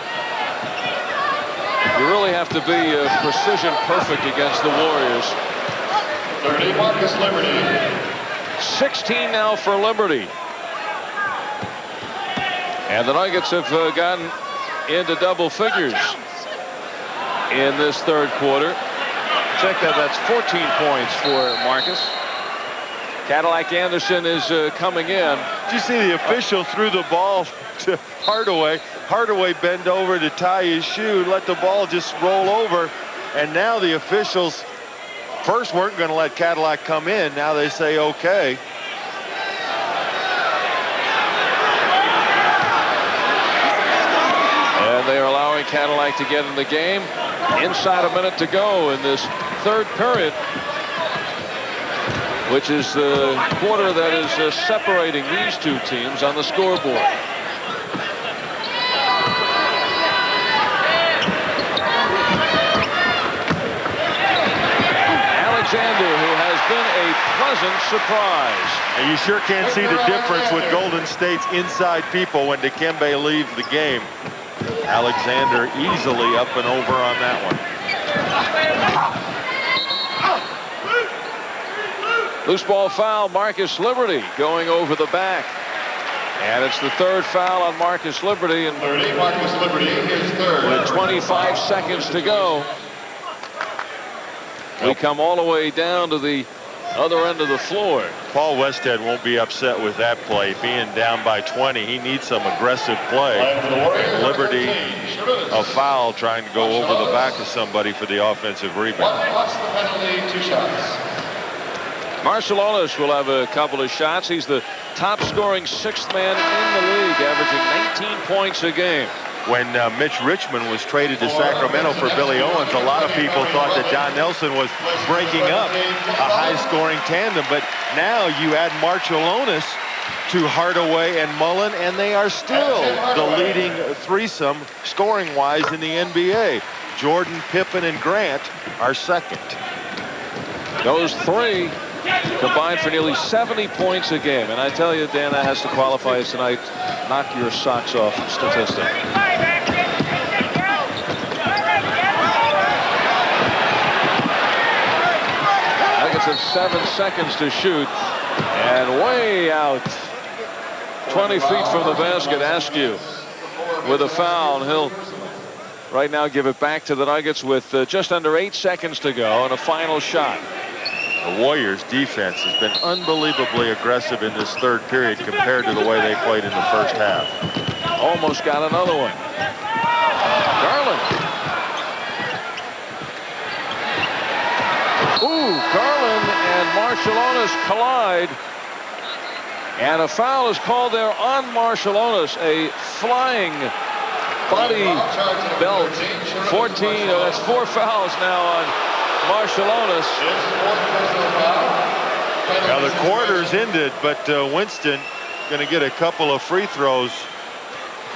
You really have to be precision perfect against the Warriors. 30, Marcus Liberty. 16 now for Liberty. And the Nuggets have gotten into double figures in this third quarter. Check that. That's 14 points for Marcus. Cadillac Anderson is coming in. Did you see the official threw the ball to Hardaway? Hardaway bent over to tie his shoe, let the ball just roll over, and now the officials first weren't going to let Cadillac come in. Now they say okay. And they are allowing Cadillac to get in the game. Inside a minute to go in this third period, which is the quarter that is separating these two teams on the scoreboard. Alexander, who has been a pleasant surprise. And you sure can't see the difference with Golden State's inside people when Dikembe leaves the game. Alexander easily up and over on that one. Loose ball foul, Marcus Liberty going over the back. And it's the third foul on Marcus Liberty. And 30, Marcus Liberty, his third. with 25 seconds to go, we come all the way down to the other end of the floor. Paul Westhead won't be upset with that play. Being down by 20, he needs some aggressive play. Liberty, a foul trying to go over the back of somebody for the offensive rebound. What's the penalty? 2 shots. Marciulionis will have a couple of shots. He's the top scoring sixth man in the league, averaging 19 points a game. When Mitch Richmond was traded to Sacramento for Billy Owens, a lot of people thought that Don Nelson was breaking up a high-scoring tandem. But now you add Marciulionis to Hardaway and Mullen, and they are still the leading threesome scoring-wise in the NBA. Jordan, Pippen, and Grant are second. Those three combined for nearly 70 points a game. And I tell you, Dan, that has to qualify as tonight. Knock your socks off statistic. Nuggets have 7 seconds to shoot. And way out. 20 feet from the basket, Askew with a foul. And he'll right now give it back to the Nuggets with just under 8 seconds to go and a final shot. The Warriors defense has been unbelievably aggressive in this third period compared to the way they played in the first half. Almost got another one. Garland. Ooh, Garland and Marciulionis collide. And a foul is called there on Marciulionis. A flying body belt. 14, that's 4 fouls now on Marciulionis. Now the quarter's ended, but Winston going to get a couple of free throws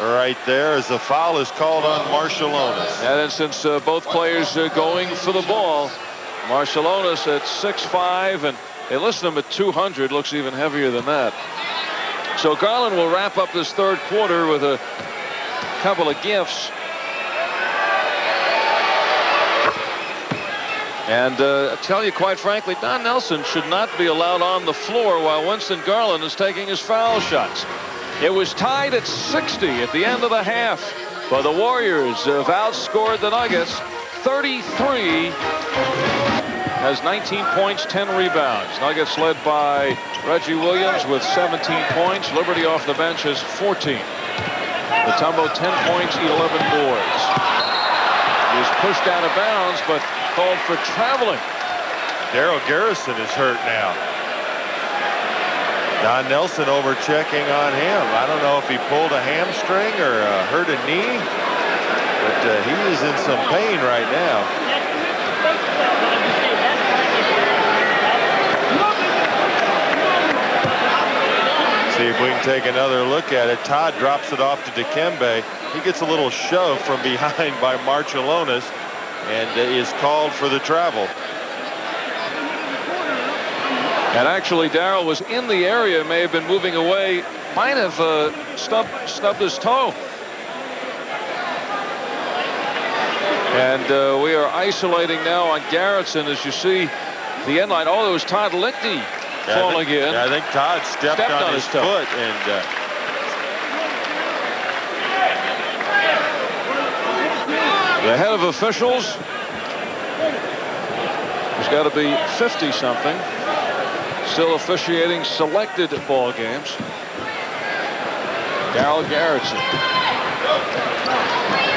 right there as the foul is called on Marciulionis. And then since both players are going for the ball, Marciulionis at 6'5", and they list him at 200, looks even heavier than that. So Garland will wrap up this third quarter with a couple of gifts. And I tell you, quite frankly, Don Nelson should not be allowed on the floor while Winston Garland is taking his foul shots. It was tied at 60 at the end of the half, but the Warriors have outscored the Nuggets 33. Has 19 points, 10 rebounds. Nuggets led by Reggie Williams with 17 points. Liberty off the bench has 14. Mutombo 10 points, 11 boards. He was pushed out of bounds, but called for traveling. Daryl Garrison is hurt now. Don Nelson over checking on him. I don't know if he pulled a hamstring or hurt a knee, but he is in some pain right now. See if we can take another look at it. Todd drops it off to Dikembe. He gets a little shove from behind by Marciulionis and is called for the travel. And actually, Darrell was in the area, may have been moving away, might have stubbed his toe. And we are isolating now on Garrettson, as you see the end line. Oh, it was Todd Lichty falling in. Yeah, I think Todd stepped on his toe. foot. And the head of officials has got to be 50-something. Still officiating selected ball games. Darrell Garrettson.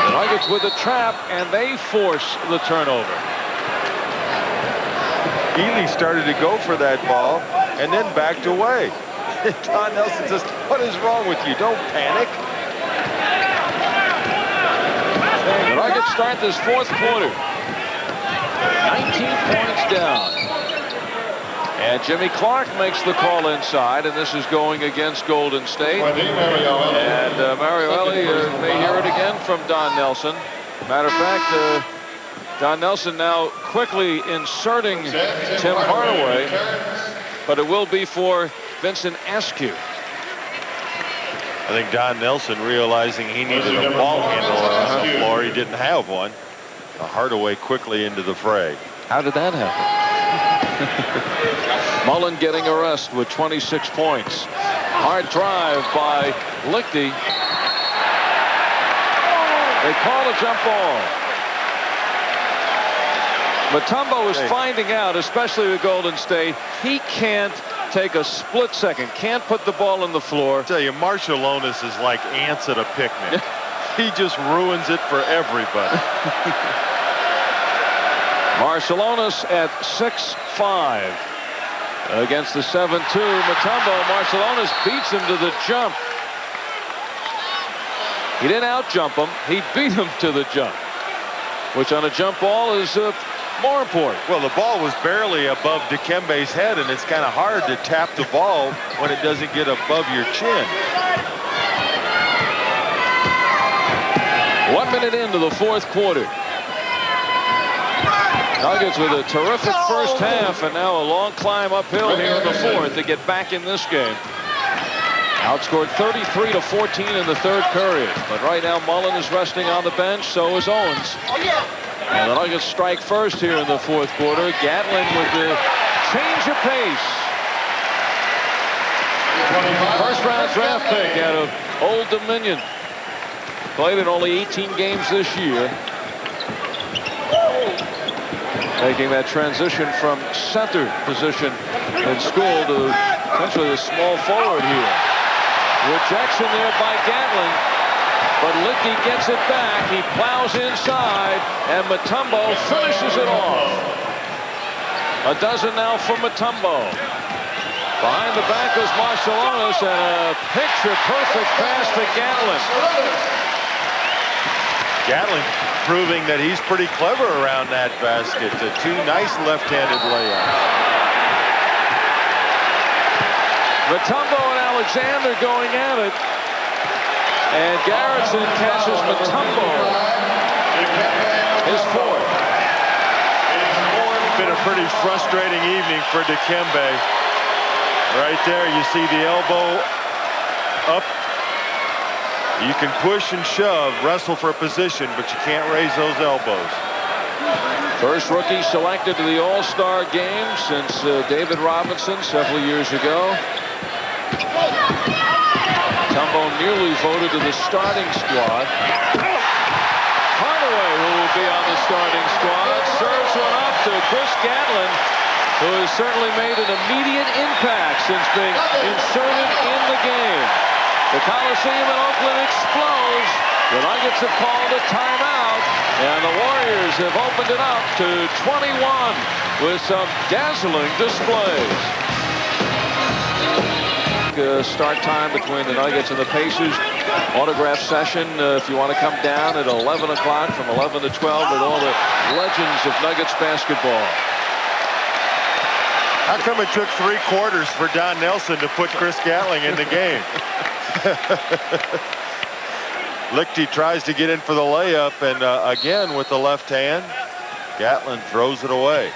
The Nuggets with a trap, and they force the turnover. Ely started to go for that ball and then backed away. Don Nelson says, "What is wrong with you? Don't panic." The Nuggets start this fourth quarter. 19 points down. And Jimmy Clark makes the call inside, and this is going against Golden State. And Mario Elie may hear it again from Don Nelson. Matter of fact, Don Nelson now quickly inserting Tim Hardaway, but it will be for Vincent Askew. I think Don Nelson, realizing he needed a ball handler on the floor, he didn't have one. Hardaway quickly into the fray. How did that happen? Mullen getting a rest with 26 points. Hard drive by Lichty. They call a jump ball. Mutombo is finding out, especially with Golden State, he can't take a split second, can't put the ball on the floor. I tell you, Marciulionis is like ants at a picnic. He just ruins it for everybody. Marciulionis at 6'5" against the 7'2". Mutombo. Marciulionis beats him to the jump. He didn't out-jump him. He beat him to the jump, which on a jump ball is more important. Well, the ball was barely above Dikembe's head, and it's kind of hard to tap the ball when it doesn't get above your chin. 1 minute into the fourth quarter. Nuggets with a terrific first half, and now a long climb uphill here in the fourth to get back in this game. Outscored 33-14 in the third period. But right now Mullen is resting on the bench, so is Owens. And the Nuggets strike first here in the fourth quarter. Gatlin with the change of pace. First round draft pick out of Old Dominion. Played in only 18 games this year. Making that transition from center position in school to essentially a small forward here. Rejection there by Gatlin, but Lichty gets it back. He plows inside, and Mutombo finishes it off. A dozen now for Mutombo. Behind the back goes Marciulionis, and a picture-perfect pass to Gatlin. Gatlin Proving that he's pretty clever around that basket. Two nice left-handed layups. Mutombo and Alexander going at it. And Garrettson catches Mutombo. His fourth. Been a pretty frustrating evening for Dikembe. Right there, you see the elbow up. You can push and shove, wrestle for a position, but you can't raise those elbows. First rookie selected to the All-Star game since David Robinson several years ago. Mutombo nearly voted to the starting squad. Hardaway, who will be on the starting squad, serves one up to Chris Gatlin, who has certainly made an immediate impact since being inserted in the game. The Coliseum in Oakland explodes. The Nuggets have called a timeout, and the Warriors have opened it up to 21 with some dazzling displays. Start time between the Nuggets and the Pacers. Autograph session if you want to come down at 11 o'clock from 11 to 12 with all the legends of Nuggets basketball. How come it took 3 quarters for Don Nelson to put Chris Gatling in the game? Lichty tries to get in for the layup, and again with the left hand, Gatlin throws it away.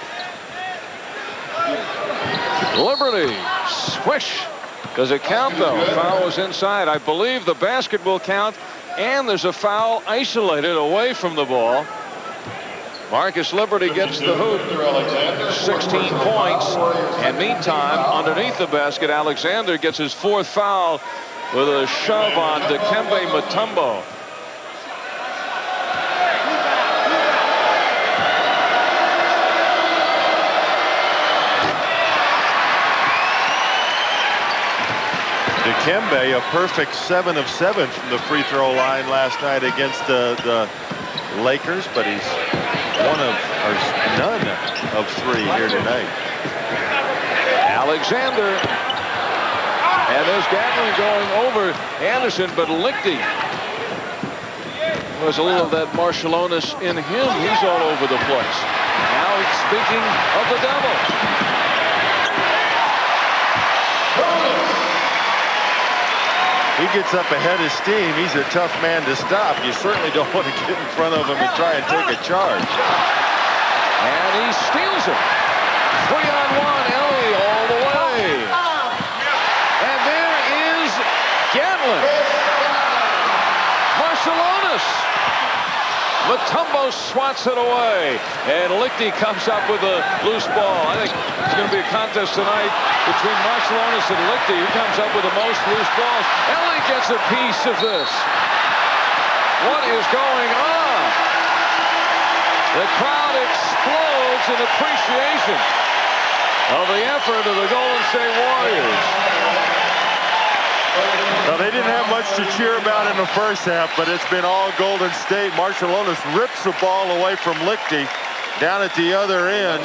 Liberty, swish. Does it count though? Foul was inside. I believe the basket will count, and there's a foul isolated away from the ball. Marcus Liberty gets the hoop. 16 points. And meantime, underneath the basket, Alexander gets his 4th foul with a shove on Dikembe Mutombo. Dikembe, a perfect 7 of 7 from the free throw line last night against the Lakers, but he's none of 3 here tonight. Alexander, and there's Gatlin going over Anderson, but Lichty, there's a little of that Marshallonis in him. He's all over the place. Now speaking of the Devils. He gets up ahead of steam. He's a tough man to stop. You certainly don't want to get in front of him and try and take a charge. And he steals it. 3-on-1, Ellie all the way. And there is Gatlin. Marshallonis. Mutombo swats it away. And Lichty comes up with a loose ball. I think it's going to be a contest tonight between Marshallonis and Lichty. Who comes up with the most loose balls? Ellie gets a piece of this. What is going on? The crowd explodes in appreciation of the effort of the Golden State Warriors. Now, they didn't have much to cheer about in the first half, but it's been all Golden State. Marshallonis rips the ball away from Lichty. Down at the other end,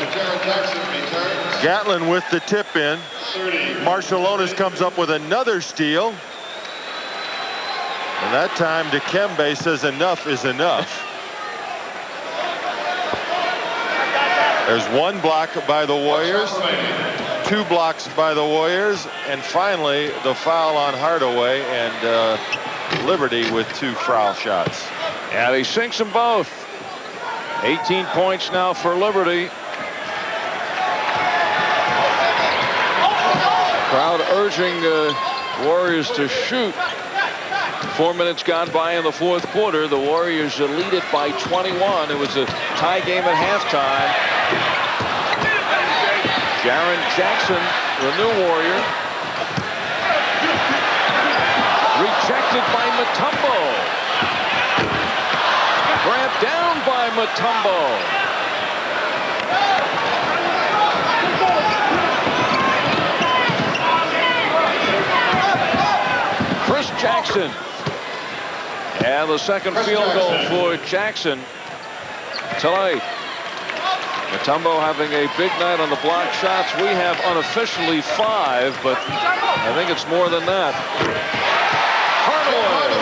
Gatlin with the tip in. Marshallonis comes up with another steal. And that time Dikembe says enough is enough. There's 1 block by the Warriors, 2 blocks by the Warriors, and finally the foul on Hardaway, and Liberty with 2 foul shots. And he sinks them both. 18 points now for Liberty. Crowd urging Warriors to shoot. 4 minutes gone by in the 4th quarter. The Warriors lead it by 21. It was a tie game at halftime. Jaren Jackson, the new Warrior. Rejected by Mutombo. Grabbed down by Mutombo. Chris Jackson. And the second field goal for Jackson tonight. Mutombo having a big night on the block shots. We have unofficially 5, but I think it's more than that. Hardaway.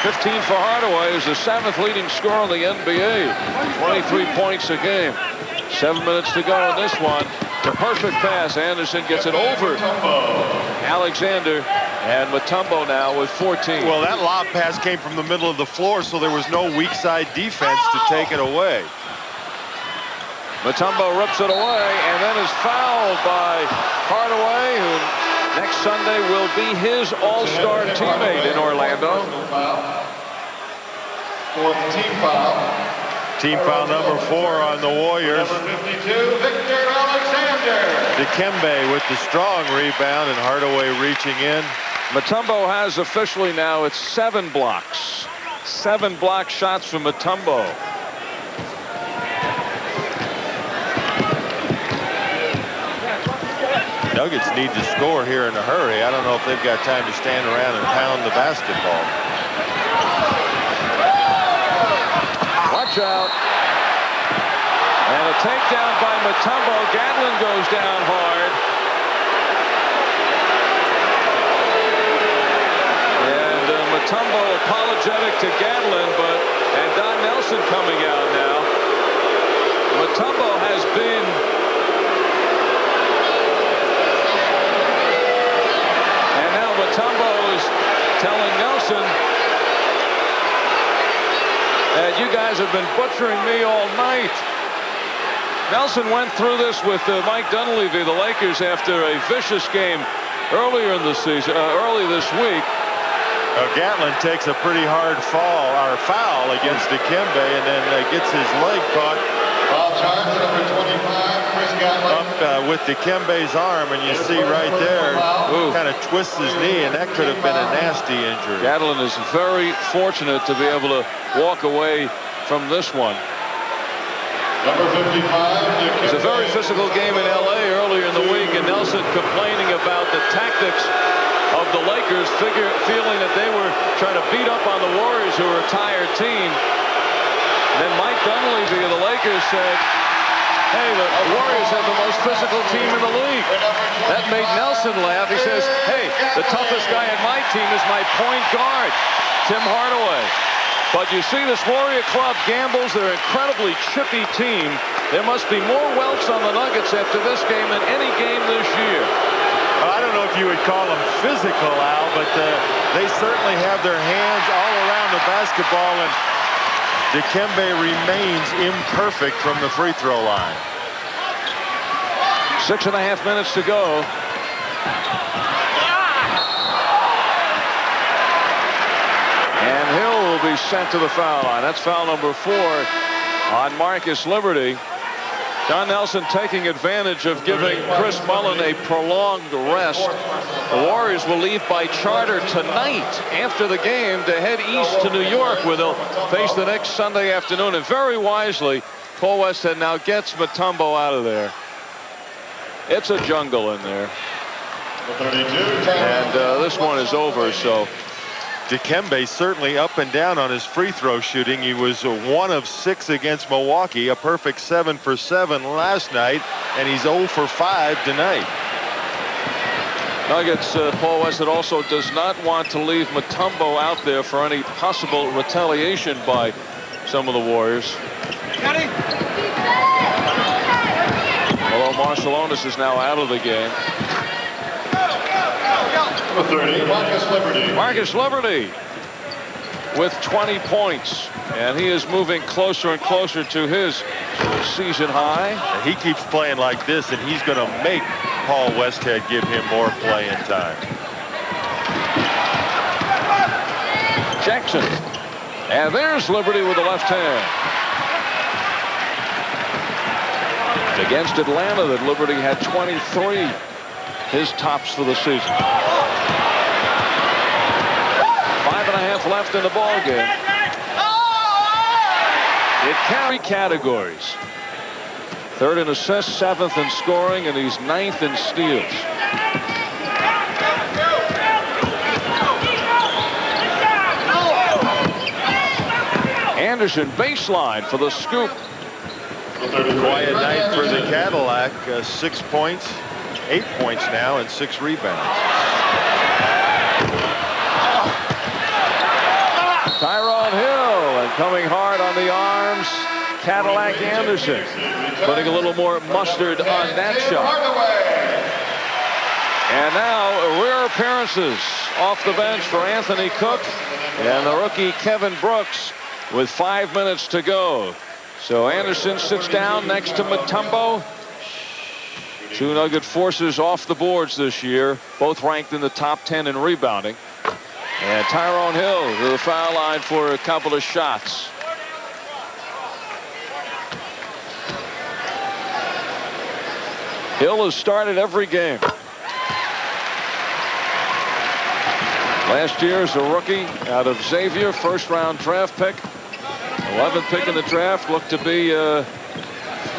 15 for Hardaway, is the 7th leading scorer in the NBA. 23 points a game. 7 minutes to go in this one. The perfect pass. Anderson gets it over Alexander, and Mutombo now with 14. Well, that lob pass came from the middle of the floor, so there was no weak side defense to take it away. Mutombo rips it away and then is fouled by Hardaway, who next Sunday will be his all-star teammate in Orlando. 4th team foul. Team foul number 4 on the Warriors. Number 52, Victor Alexander. Dikembe with the strong rebound and Hardaway reaching in. Mutombo has officially now, it's 7 blocks. 7 block shots from Mutombo. Nuggets need to score here in a hurry. I don't know if they've got time to stand around and pound the basketball. Watch out. And a takedown by Mutombo. Gatlin goes down hard. And Mutombo apologetic to Gatlin, and Don Nelson coming out now. Mutombo has been Mutombo is telling Nelson that you guys have been butchering me all night. Nelson went through this with Mike Dunleavy, the Lakers, after a vicious game earlier in the season, early this week. Gatlin takes a pretty hard foul against Dikembe, and then gets his leg caught Foul charge, number 25, Chris Gatlin. up with Dikembe's arm, and you see right there, kind of twists his knee, and that could have been a nasty injury. Gatlin is very fortunate to be able to walk away from this one. Number 55, It's a very physical game in LA earlier in the week, and Nelson complaining about the tactics of the Lakers, feeling that they were trying to beat up on the Warriors, who are a tired team. And then Mike Dunleavy of the Lakers said, hey, the Warriors have the most physical team in the league. That made Nelson laugh. He says, hey, the toughest guy on my team is my point guard, Tim Hardaway. But you see, this Warrior club gambles. They're an incredibly chippy team. There must be more welts on the Nuggets after this game than any game this year. I don't know if you would call them physical, Al, but they certainly have their hands all around the basketball, and Dikembe remains imperfect from the free throw line. 6.5 minutes to go. And Hill will be sent to the foul line. That's foul number 4 on Marcus Liberty. John Nelson taking advantage of giving Chris Mullin a prolonged rest. The Warriors will leave by charter tonight after the game to head east to New York, where they'll face the Knicks Sunday afternoon. And very wisely, Paul Westhead now gets Mutombo out of there. It's a jungle in there. And this one is over, so. Dikembe certainly up and down on his free throw shooting. He was 1 of 6 against Milwaukee, a perfect 7 for 7 last night, and he's 0 for 5 tonight. Nuggets, Paul Westhead also does not want to leave Mutombo out there for any possible retaliation by some of the Warriors. Although Marciulionis is now out of the game. number 30, Marcus Liberty. Marcus Liberty with 20 points, and he is moving closer and closer to his season high. And he keeps playing like this, and he's going to make Paul Westhead give him more playing time. Jackson, and there's Liberty with the left hand. Against Atlanta, that Liberty had 23, his tops for the season. 5.5 left in the ball game. It carry categories. 3rd in assists, 7th in scoring, and he's 9th in steals. Anderson baseline for the scoop. Quiet night for the Cadillac. 6 points, 8 points now, and 6 rebounds. Tyrone Hill, and coming hard on the arms, Cadillac Anderson, putting a little more mustard on that shot. And now rare appearances off the bench for Anthony Cook and the rookie Kevin Brooks with 5 minutes to go. So Anderson sits down next to Mutombo. 2 Nugget forces off the boards this year, both ranked in the top 10 in rebounding. And Tyrone Hill to the foul line for a couple of shots. Hill has started every game. Last year as a rookie out of Xavier, 1st round draft pick. 11th pick in the draft, looked to be a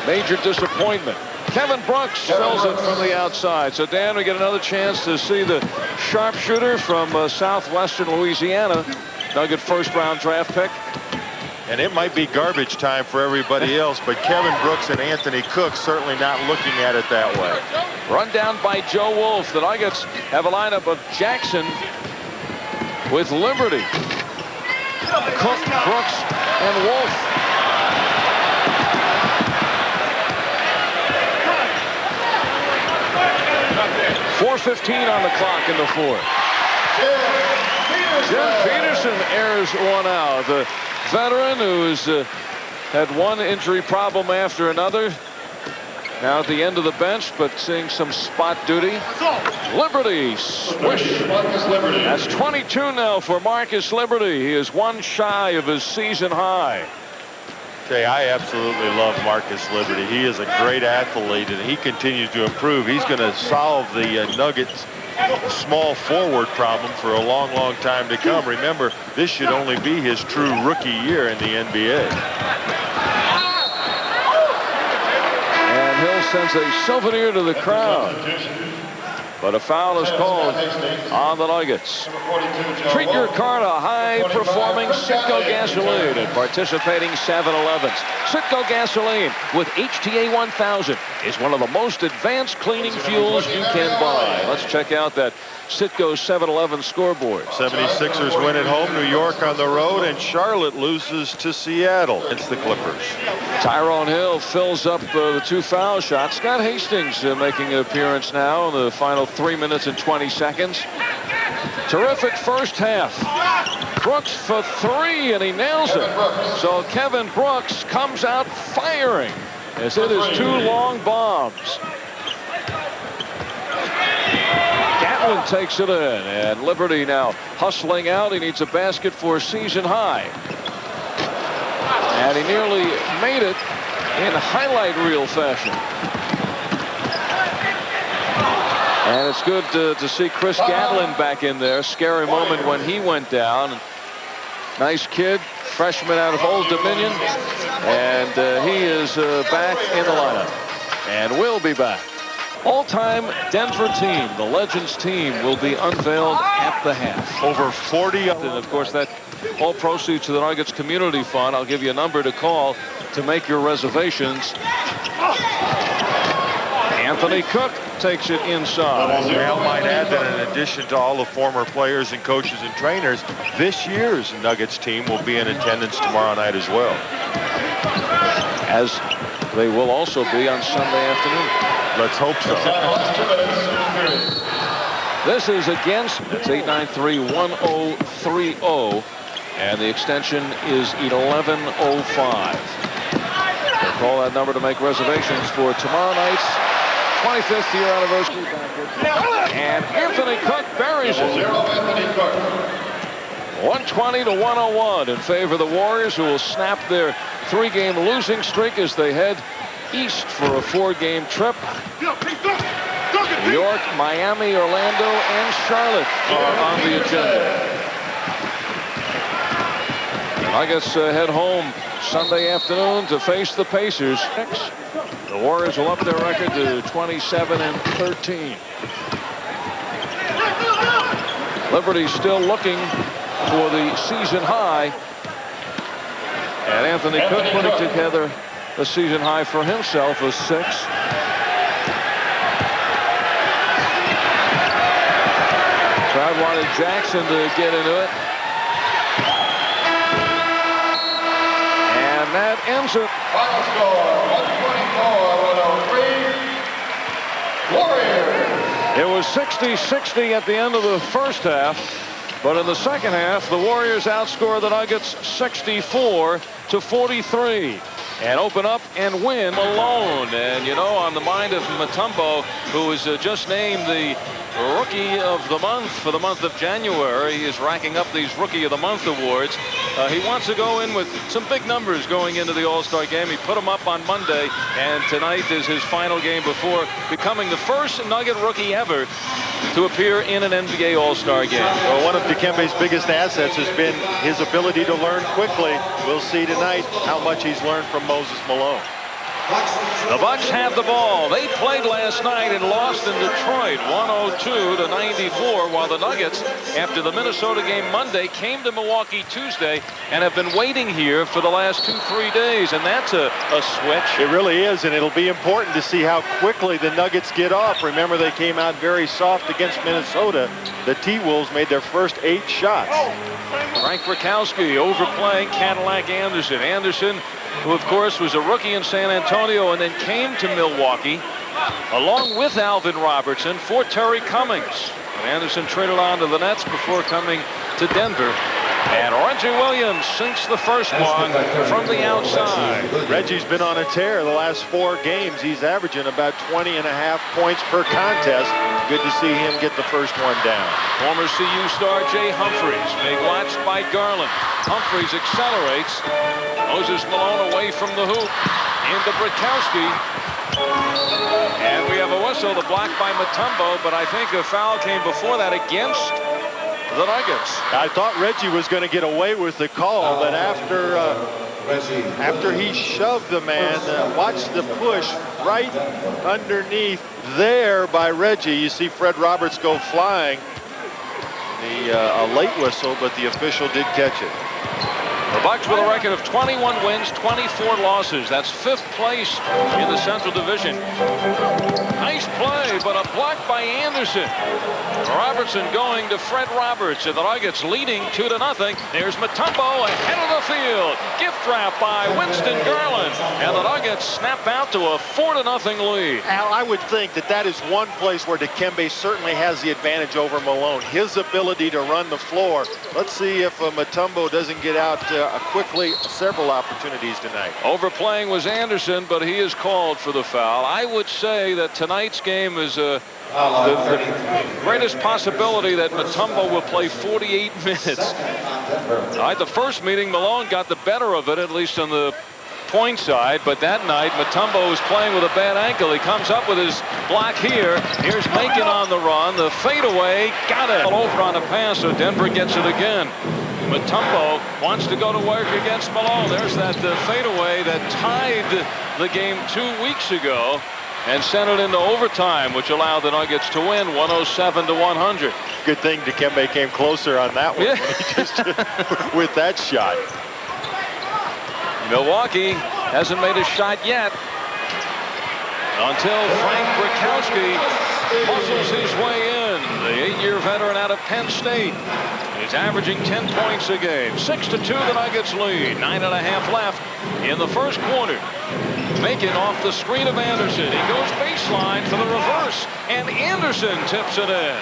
major disappointment. Kevin Brooks fills it from the outside. So Dan, we get another chance to see the sharpshooter from southwestern Louisiana. Nugget 1st round draft pick. And it might be garbage time for everybody else, but Kevin Brooks and Anthony Cook certainly not looking at it that way. Run down by Joe Wolf. The Nuggets have a lineup of Jackson with Liberty, Cook, Brooks, and Wolf. .4:15 on the clock in the 4th. Jim Peterson airs one out. The veteran who's had one injury problem after another. Now at the end of the bench, but seeing some spot duty. Liberty swish. That's 22 now for Marcus Liberty. He is one shy of his season high. Okay, I absolutely love Marcus Liberty. He is a great athlete, and he continues to improve. He's going to solve the Nuggets' small forward problem for a long, long time to come. Remember, this should only be his true rookie year in the NBA. And Hill sends a souvenir to the crowd. But a foul is called on the Nuggets. Treat your car to high-performing Citgo gasoline at participating 7-Elevens. Citgo gasoline with HTA 1000 is one of the most advanced cleaning fuels you can buy. Let's check out that Citgo 7-Eleven scoreboard. 76ers win at home, New York on the road, and Charlotte loses to Seattle. It's the Clippers. Tyrone Hill fills up the 2 foul shots. Scott Hastings making an appearance now in the final 3 minutes and 20 seconds. Terrific first half. Brooks for 3, and he nails it. So Kevin Brooks comes out firing as it is 2 long bombs. Gatlin takes it in, and Liberty now hustling out. He needs a basket for season high. And he nearly made it in highlight reel fashion. And it's good to see Chris Gatlin back in there. Scary moment when he went down. Nice kid, freshman out of Old Dominion. And he is back in the lineup. And will be back. All-time Denver team, the Legends team, will be unveiled at the half. Over 40. And of course, that all proceeds to the Nuggets Community Fund. I'll give you a number to call to make your reservations. Anthony Cook takes it inside. I might add that in addition to all the former players and coaches and trainers, this year's Nuggets team will be in attendance tomorrow night as well. As they will also be on Sunday afternoon. Let's hope so. This is against, it's 893-1030, and the extension is 1105. So call that number to make reservations for tomorrow night's 25th year anniversary banquet. And Anthony Cook buries it. 120 to 101 in favor of the Warriors, who will snap their 3-game losing streak as they head east for a 4-game trip. New York, Miami, Orlando, and Charlotte are on the agenda. Nuggets head home Sunday afternoon to face the Pacers. The Warriors will up their record to 27-13. Liberty still looking for the season high. And Anthony Cook putting together a season high for himself of 6. Crowd wanted Jackson to get into it. And that ends it. Final score, 123, Warriors. It was 60-60 at the end of the first half. But in the second half, the Warriors outscore the Nuggets 64-43. And open up and win alone. And, you know, on the mind of Mutombo, who was just named the Rookie of the Month for the month of January. He is racking up these Rookie of the Month awards. He wants to go in with some big numbers going into the All-Star game. He put them up on Monday, and tonight is his final game before becoming the first Nugget rookie ever to appear in an NBA All-Star game. Well, one of Dikembe's biggest assets has been his ability to learn quickly. We'll see tonight how much he's learned from Moses Malone. The Bucks have the ball. They played last night and lost in Detroit 102-94, while the Nuggets, after the Minnesota game Monday, came to Milwaukee Tuesday and have been waiting here for the last 2-3 days, and that's a switch. It really is, and it'll be important to see how quickly the Nuggets get off. Remember, they came out very soft against Minnesota. The T-Wolves made their first 8 shots. Frank Rakowski overplaying Cadillac Anderson. Anderson, who of course was a rookie in San Antonio and then came to Milwaukee along with Alvin Robertson for Terry Cummings. And Anderson traded on to the Nets before coming to Denver. And Reggie Williams sinks the first one from the outside. Reggie's been on a tear the last 4 games. He's averaging about 20.5 points per contest. Good to see him get the first one down. Former CU star Jay Humphries being watched by Garland. Humphries accelerates. Moses Malone away from the hoop. Into Britkowski. And we have a whistle, the block by Mutombo, but I think a foul came before that against the Nuggets. I thought Reggie was going to get away with the call, but after he shoved the man, watch the push right underneath there by Reggie. You see Fred Roberts go flying. A late whistle, but the official did catch it. The Bucks with a record of 21 wins, 24 losses. That's 5th place in the Central Division. Nice play, but a block by Anderson. Robertson going to Fred Roberts, and the Nuggets leading 2-0. There's Mutombo ahead of the field. Gift wrap by Winston Garland, and the Nuggets snap out to a 4-0 lead. Al, I would think that is one place where Dikembe certainly has the advantage over Malone. His ability to run the floor. Let's see if Mutombo doesn't get out quickly. Several opportunities tonight. Overplaying was Anderson, but he is called for the foul. I would say that tonight's game is the greatest possibility that Mutombo will play 48 minutes. The first meeting, Malone got the better of it, at least on the point side, but that night Mutombo was playing with a bad ankle. He comes up with his block here. Here's Macon on the run. The fadeaway, got it. Over on a pass, so Denver gets it again. Mutombo wants to go to work against Malone. There's that fadeaway that tied the game 2 weeks ago and sent it into overtime, which allowed the Nuggets to win 107-100. Good thing Dikembe came closer on that one. Yeah. Just with that shot. Milwaukee hasn't made a shot yet until Frank Britkowski muscles his way in. The 8-year veteran out of Penn State. He's averaging 10 points a game. 6-2 the Nuggets lead. 9.5 left in the first quarter. Macon off the screen of Anderson. He goes baseline for the reverse, and Anderson tips it in.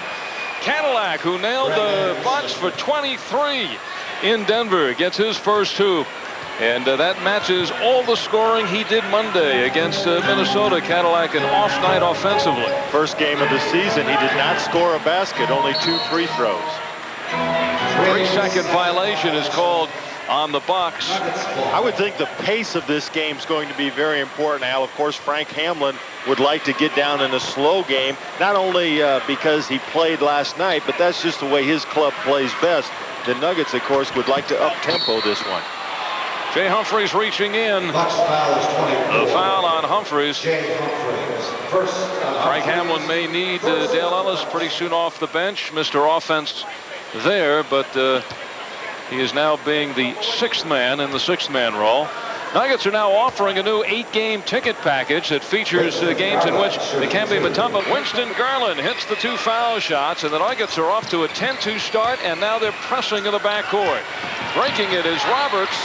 Cadillac, who nailed the Bucks for 23 in Denver, gets his first 2. And that matches all the scoring he did Monday against Minnesota. Cadillac, an off night offensively. First game of the season, he did not score a basket, only 2 free throws. 3-second violation is called on the Bucks. I would think the pace of this game is going to be very important, Al. Of course, Frank Hamlin would like to get down in a slow game, not only because he played last night, but that's just the way his club plays best. The Nuggets, of course, would like to up-tempo this one. Jay Humphries reaching in. The foul on Humphries. Frank Hamlin may need Dale Ellis pretty soon off the bench. Mr. Offense there, but he is now being the 6th man in the 6-man role. Nuggets are now offering a new 8-game ticket package that features games in which Dikembe Mutombo. Winston Garland hits the 2 foul shots, and the Nuggets are off to a 10-2 start, and now they're pressing in the backcourt. Breaking it is Roberts.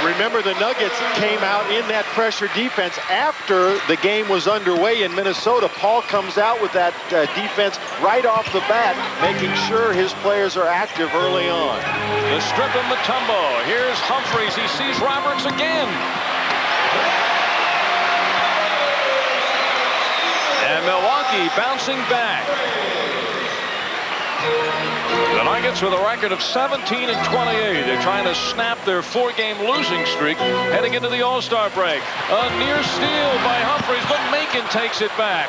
Remember, the Nuggets came out in that pressure defense after the game was underway in Minnesota. Paul comes out with that defense right off the bat, making sure his players are active early on. The strip of Mutombo. Here's Humphries. He sees Roberts again. And Milwaukee bouncing back. The Nuggets with a record of 17-28. They're trying to snap their 4-game losing streak heading into the All-Star break. A near steal by Humphries, but Macon takes it back.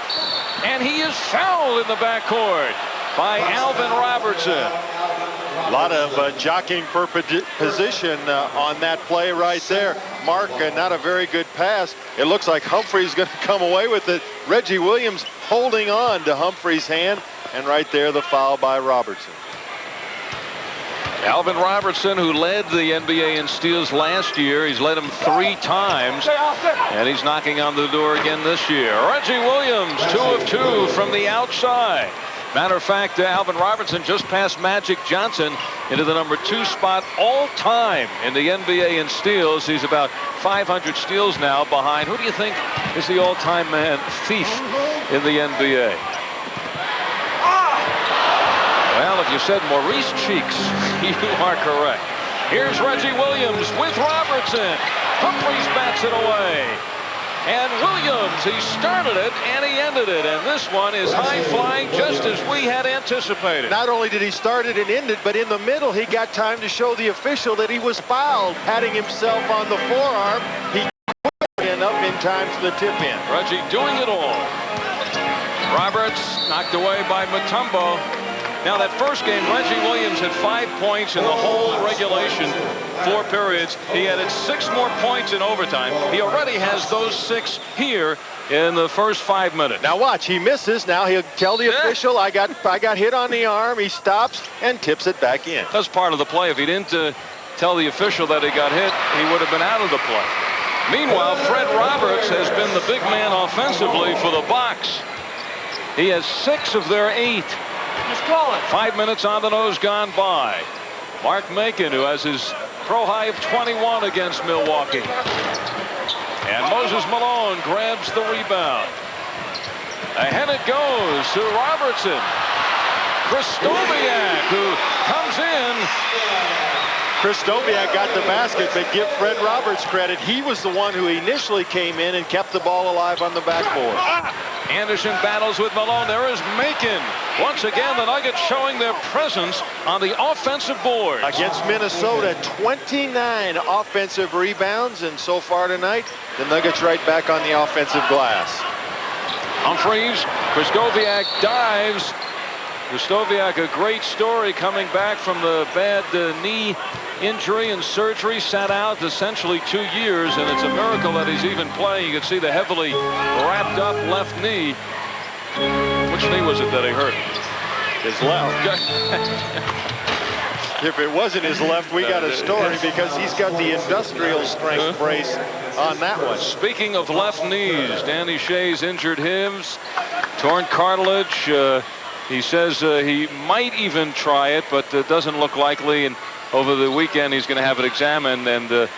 And he is fouled in the backcourt by Alvin Robertson. A lot of jockeying for position on that play right there. Mark, not a very good pass. It looks like Humphries going to come away with it. Reggie Williams holding on to Humphries' hand. And right there, the foul by Robertson. Alvin Robertson, who led the NBA in steals last year. He's led him 3 times, and he's knocking on the door again this year. Reggie Williams, 2 of 2 from the outside. Matter of fact, Alvin Robertson just passed Magic Johnson into the number 2 spot all time in the NBA in steals. He's about 500 steals now behind. Who do you think is the all-time man thief in the NBA? Well, if you said Maurice Cheeks, you are correct. Here's Reggie Williams with Robertson. Humphries bats it away. And Williams, he started it and he ended it. And this one is high flying just as we had anticipated. Not only did he start it and end it, but in the middle he got time to show the official that he was fouled, patting himself on the forearm. He up in time for the tip in. Reggie doing it all. Roberts knocked away by Mutombo. Now that first game, Reggie Williams had 5 points in the whole regulation, 4 periods. He added 6 more points in overtime. He already has those 6 here in the first 5 minutes. Now watch, he misses. Now he'll tell the official, I got hit on the arm. He stops and tips it back in. That's part of the play. If he didn't tell the official that he got hit, he would have been out of the play. Meanwhile, Fred Roberts has been the big man offensively for the Bucks. He has 6 of their 8. Just call it. 5 minutes on the nose gone by. Mark Macon, who has his pro high of 21 against Milwaukee. And Moses Malone grabs the rebound. Ahead it goes to Robertson. Kristoviak, who comes in. Kristoviak got the basket, but give Fred Roberts credit. He was the one who initially came in and kept the ball alive on the backboard. Anderson battles with Malone. There is Macon. Once again, the Nuggets showing their presence on the offensive boards. Against Minnesota, 29 offensive rebounds, and so far tonight, the Nuggets right back on the offensive glass. Humphries, Kristoviak dives. Kristoviak, a great story coming back from the bad knee injury and surgery, sat out essentially 2 years, and it's a miracle that he's even playing. You can see the heavily wrapped up left knee. Which knee was it that he hurt? His left. If it wasn't his left, we got a story, because he's got the industrial strength brace on that one. Speaking of left knees, Danny Shea's injured hips, torn cartilage. He says he might even try it, but it doesn't look likely. And over the weekend, he's going to have it examined, and the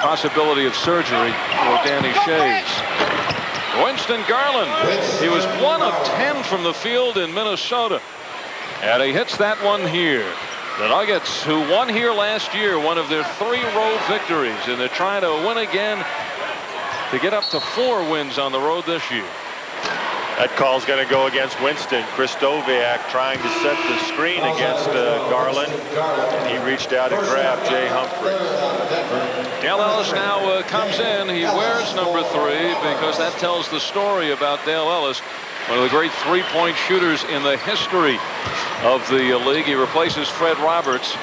possibility of surgery for Danny Shea's. Winston Garland, he was 1 of 10 from the field in Minnesota, and he hits that one here. The Nuggets, who won here last year, one of their 3 road victories, and they're trying to win again to get up to 4 wins on the road this year. That call's going to go against Winston. Kristoviak trying to set the screen against Garland. And he reached out and grabbed Jay Humphries. Dale Ellis now comes in. He wears number 3 because that tells the story about Dale Ellis, one of the great three-point shooters in the history of the league. He replaces Fred Roberts.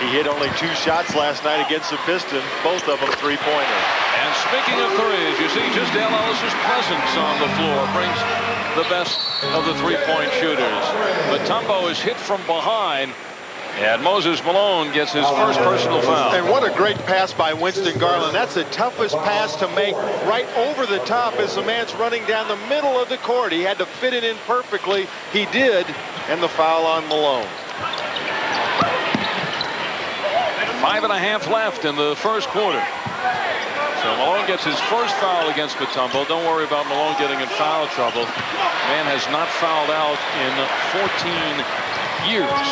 He hit only 2 shots last night against the Pistons, both of them three-pointers. And speaking of threes, you see just Dale Ellis's presence on the floor brings the best of the three-point shooters. Mutombo is hit from behind, and Moses Malone gets his first personal foul. And what a great pass by Winston Garland. That's the toughest pass to make, right over the top as the man's running down the middle of the court. He had to fit it in perfectly. He did, and the foul on Malone. 5.5 left in the first quarter. So Malone gets his first foul against Mutombo. Don't worry about Malone getting in foul trouble. Man has not fouled out in 14 years.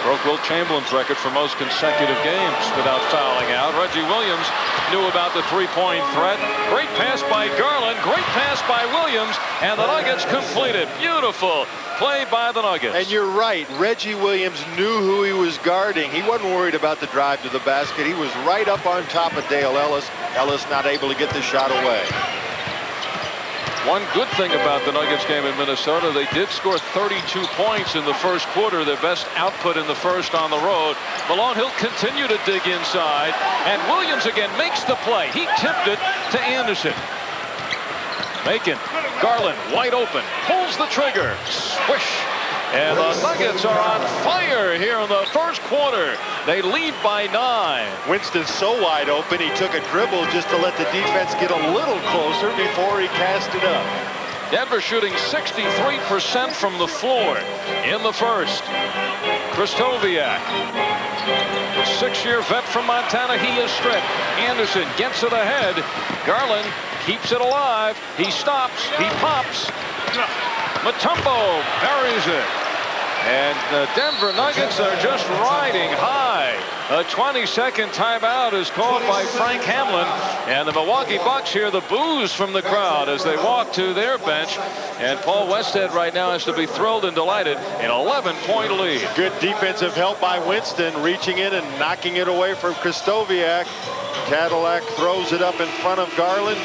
Broke Wilt Chamberlain's record for most consecutive games without fouling out. Reggie Williams knew about the three-point threat. Great pass by Garland. Great pass by Williams. And the Nuggets completed. Beautiful play by the Nuggets. And you're right. Reggie Williams knew who he was guarding. He wasn't worried about the drive to the basket. He was right up on top of Dale Ellis. Ellis not able to get the shot away. One good thing about the Nuggets game in Minnesota, they did score 32 points in the first quarter, their best output in the first on the road. Malone, he'll continue to dig inside, and Williams again makes the play. He tipped it to Anderson. Macon, Garland wide open, pulls the trigger, swish. And the Nuggets are on fire here in the first quarter. They lead by 9. Winston's so wide open, he took a dribble just to let the defense get a little closer before he cast it up. Denver shooting 63% from the floor in the first. Kristoviak, 6-year vet from Montana, he is stripped. Anderson gets it ahead. Garland keeps it alive. He stops. He pops. Mutombo buries it. And the Denver Nuggets are just riding high. A 20-second timeout is called by Frank Hamlin. And the Milwaukee Bucks hear the boos from the crowd as they walk to their bench. And Paul Westhead right now has to be thrilled and delighted. An 11-point lead. Good defensive help by Winston, reaching in and knocking it away from Krzysztofiak. Cadillac throws it up in front of Garland.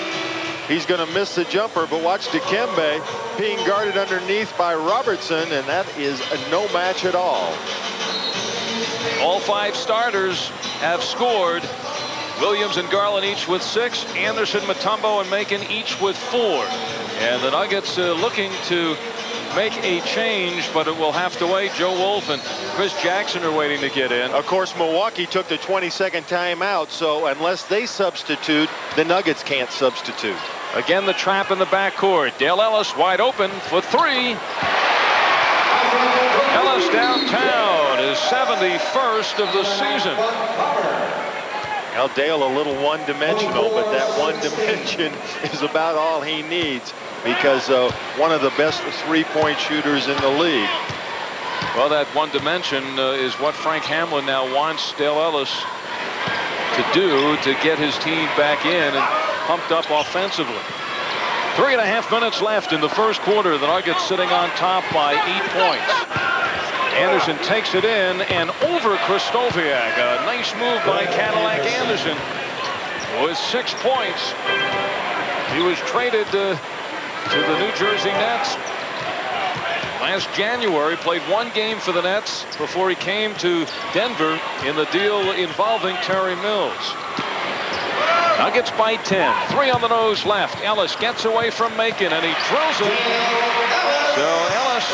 He's going to miss the jumper, but watch Dikembe being guarded underneath by Robertson, and that is a no match at all. All 5 starters have scored. Williams and Garland each with 6. Anderson, Mutombo, and Macon each with 4. And the Nuggets looking to make a change, but it will have to wait. Joe Wolf and Chris Jackson are waiting to get in. Of course, Milwaukee took the 22nd timeout, so unless they substitute, the Nuggets can't substitute. Again, the trap in the backcourt. Dale Ellis wide open for 3. Ellis downtown is 71st of the season. Now Dale a little one-dimensional, but that one dimension is about all he needs, because one of the best 3-point shooters in the league. Well, that one dimension is what Frank Hamlin now wants Dale Ellis to do to get his team back in and pumped up offensively. 3.5 minutes left in the first quarter. The Nuggets sitting on top by 8 points. Anderson takes it in and over Krzysztofiak. A nice move by Cadillac Anderson with 6 points. He was traded to the New Jersey Nets last January, played 1 game for the Nets before he came to Denver in the deal involving Terry Mills. Nuggets by 10. 3 on the nose left. Ellis gets away from Macon and he drills it. So Ellis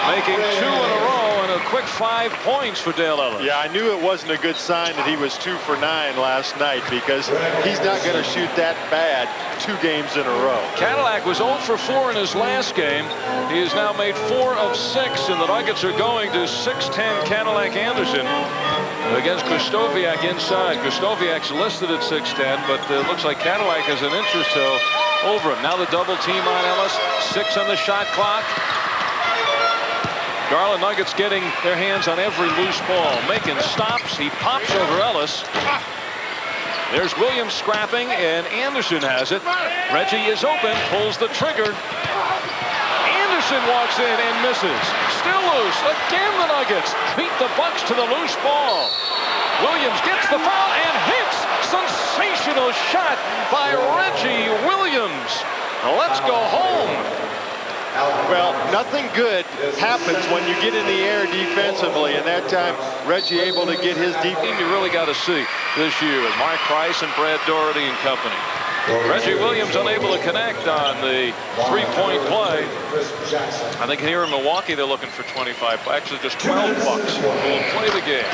making 2 in a row and a quick 5 points for Dale Ellis. Yeah, I knew it wasn't a good sign that he was 2 for 9 last night, because he's not going to shoot that bad 2 games in a row. Cadillac was 0 for 4 in his last game. He has now made 4 of 6, and the Nuggets are going to 6'10" Cadillac Anderson against Krzysztofiak inside. Krzysztofiak's listed at 6'10", but it looks like Cadillac has an inch or so over him. Now the double team on Ellis. 6 on the shot clock. Garland Nuggets getting their hands on every loose ball. Macon stops. He pops over Ellis. There's Williams scrapping, and Anderson has it. Reggie is open, pulls the trigger. Anderson walks in and misses. Still loose. Again the Nuggets beat the Bucks to the loose ball. Williams gets the foul and hits. Sensational shot by Reggie Williams. Now let's go home. Well, nothing good happens when you get in the air defensively, and that time Reggie able to get his deep. You really got to see this year with Mark Price and Brad Doherty and company. Reggie Williams unable to connect on the 3-point play. I think here in Milwaukee they're looking for 25, actually just 12 Bucks who will play the game.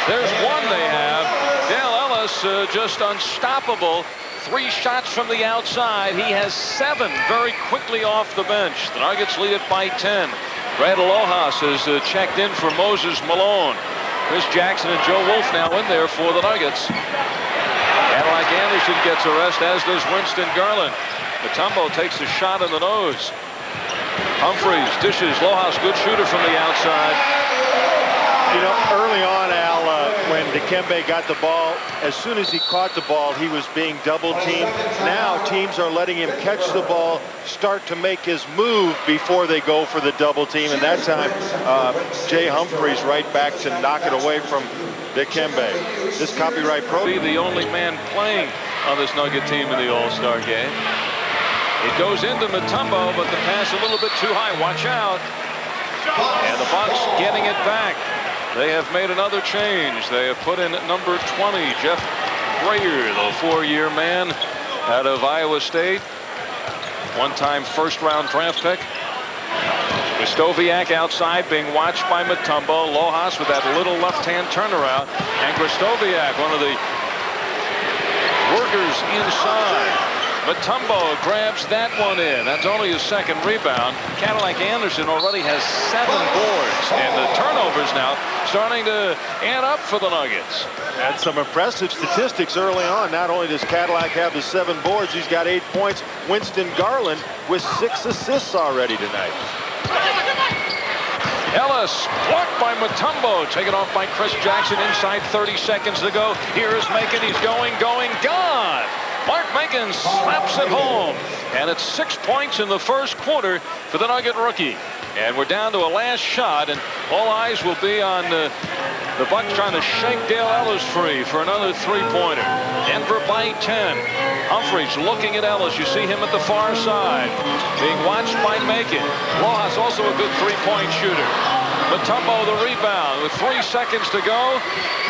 There's one they have. Dale Ellis just unstoppable. 3 shots from the outside. He has 7 very quickly off the bench. The Nuggets lead it by 10. Brad Alojas has checked in for Moses Malone. Chris Jackson and Joe Wolf now in there for the Nuggets. Cadillac Anderson gets a rest, as does Winston Garland. Mutombo takes a shot in the nose. Humphreys dishes. Alojas, good shooter from the outside. You know, early on, Al, when Dikembe got the ball, as soon as he caught the ball, he was being double teamed. Now teams are letting him catch the ball, start to make his move before they go for the double team. And that time, Jay Humphreys right back to knock it away from Dikembe. This copyright pro. Be the only man playing on this Nugget team in the All-Star game. It goes into Mutombo, but the pass a little bit too high. Watch out. And the Bucks getting it back. They have made another change. They have put in number 20, Jeff Brayer, the 4-year man out of Iowa State. One-time first-round draft pick. Krzysztofiak outside being watched by Mutombo. Alojas with that little left-hand turnaround. And Krzysztofiak, one of the workers inside. Mutombo grabs that one in. That's only his 2nd rebound. Cadillac Anderson already has 7 boards. And the turnovers now starting to add up for the Nuggets. And some impressive statistics early on. Not only does Cadillac have the 7 boards, he's got 8 points. Winston Garland with 6 assists already tonight. Ellis blocked by Mutombo. Taken off by Chris Jackson. Inside 30 seconds to go. Here's Macon. He's going, gone. Mark Macon slaps it home. And it's 6 points in the first quarter for the Nugget rookie. And we're down to a last shot, and all eyes will be on the Bucks trying to shake Dale Ellis free for another three-pointer. Denver by 10. Humphries looking at Ellis. You see him at the far side, being watched by Macon. Rojas also a good three-point shooter. Mutombo the rebound with 3 seconds to go.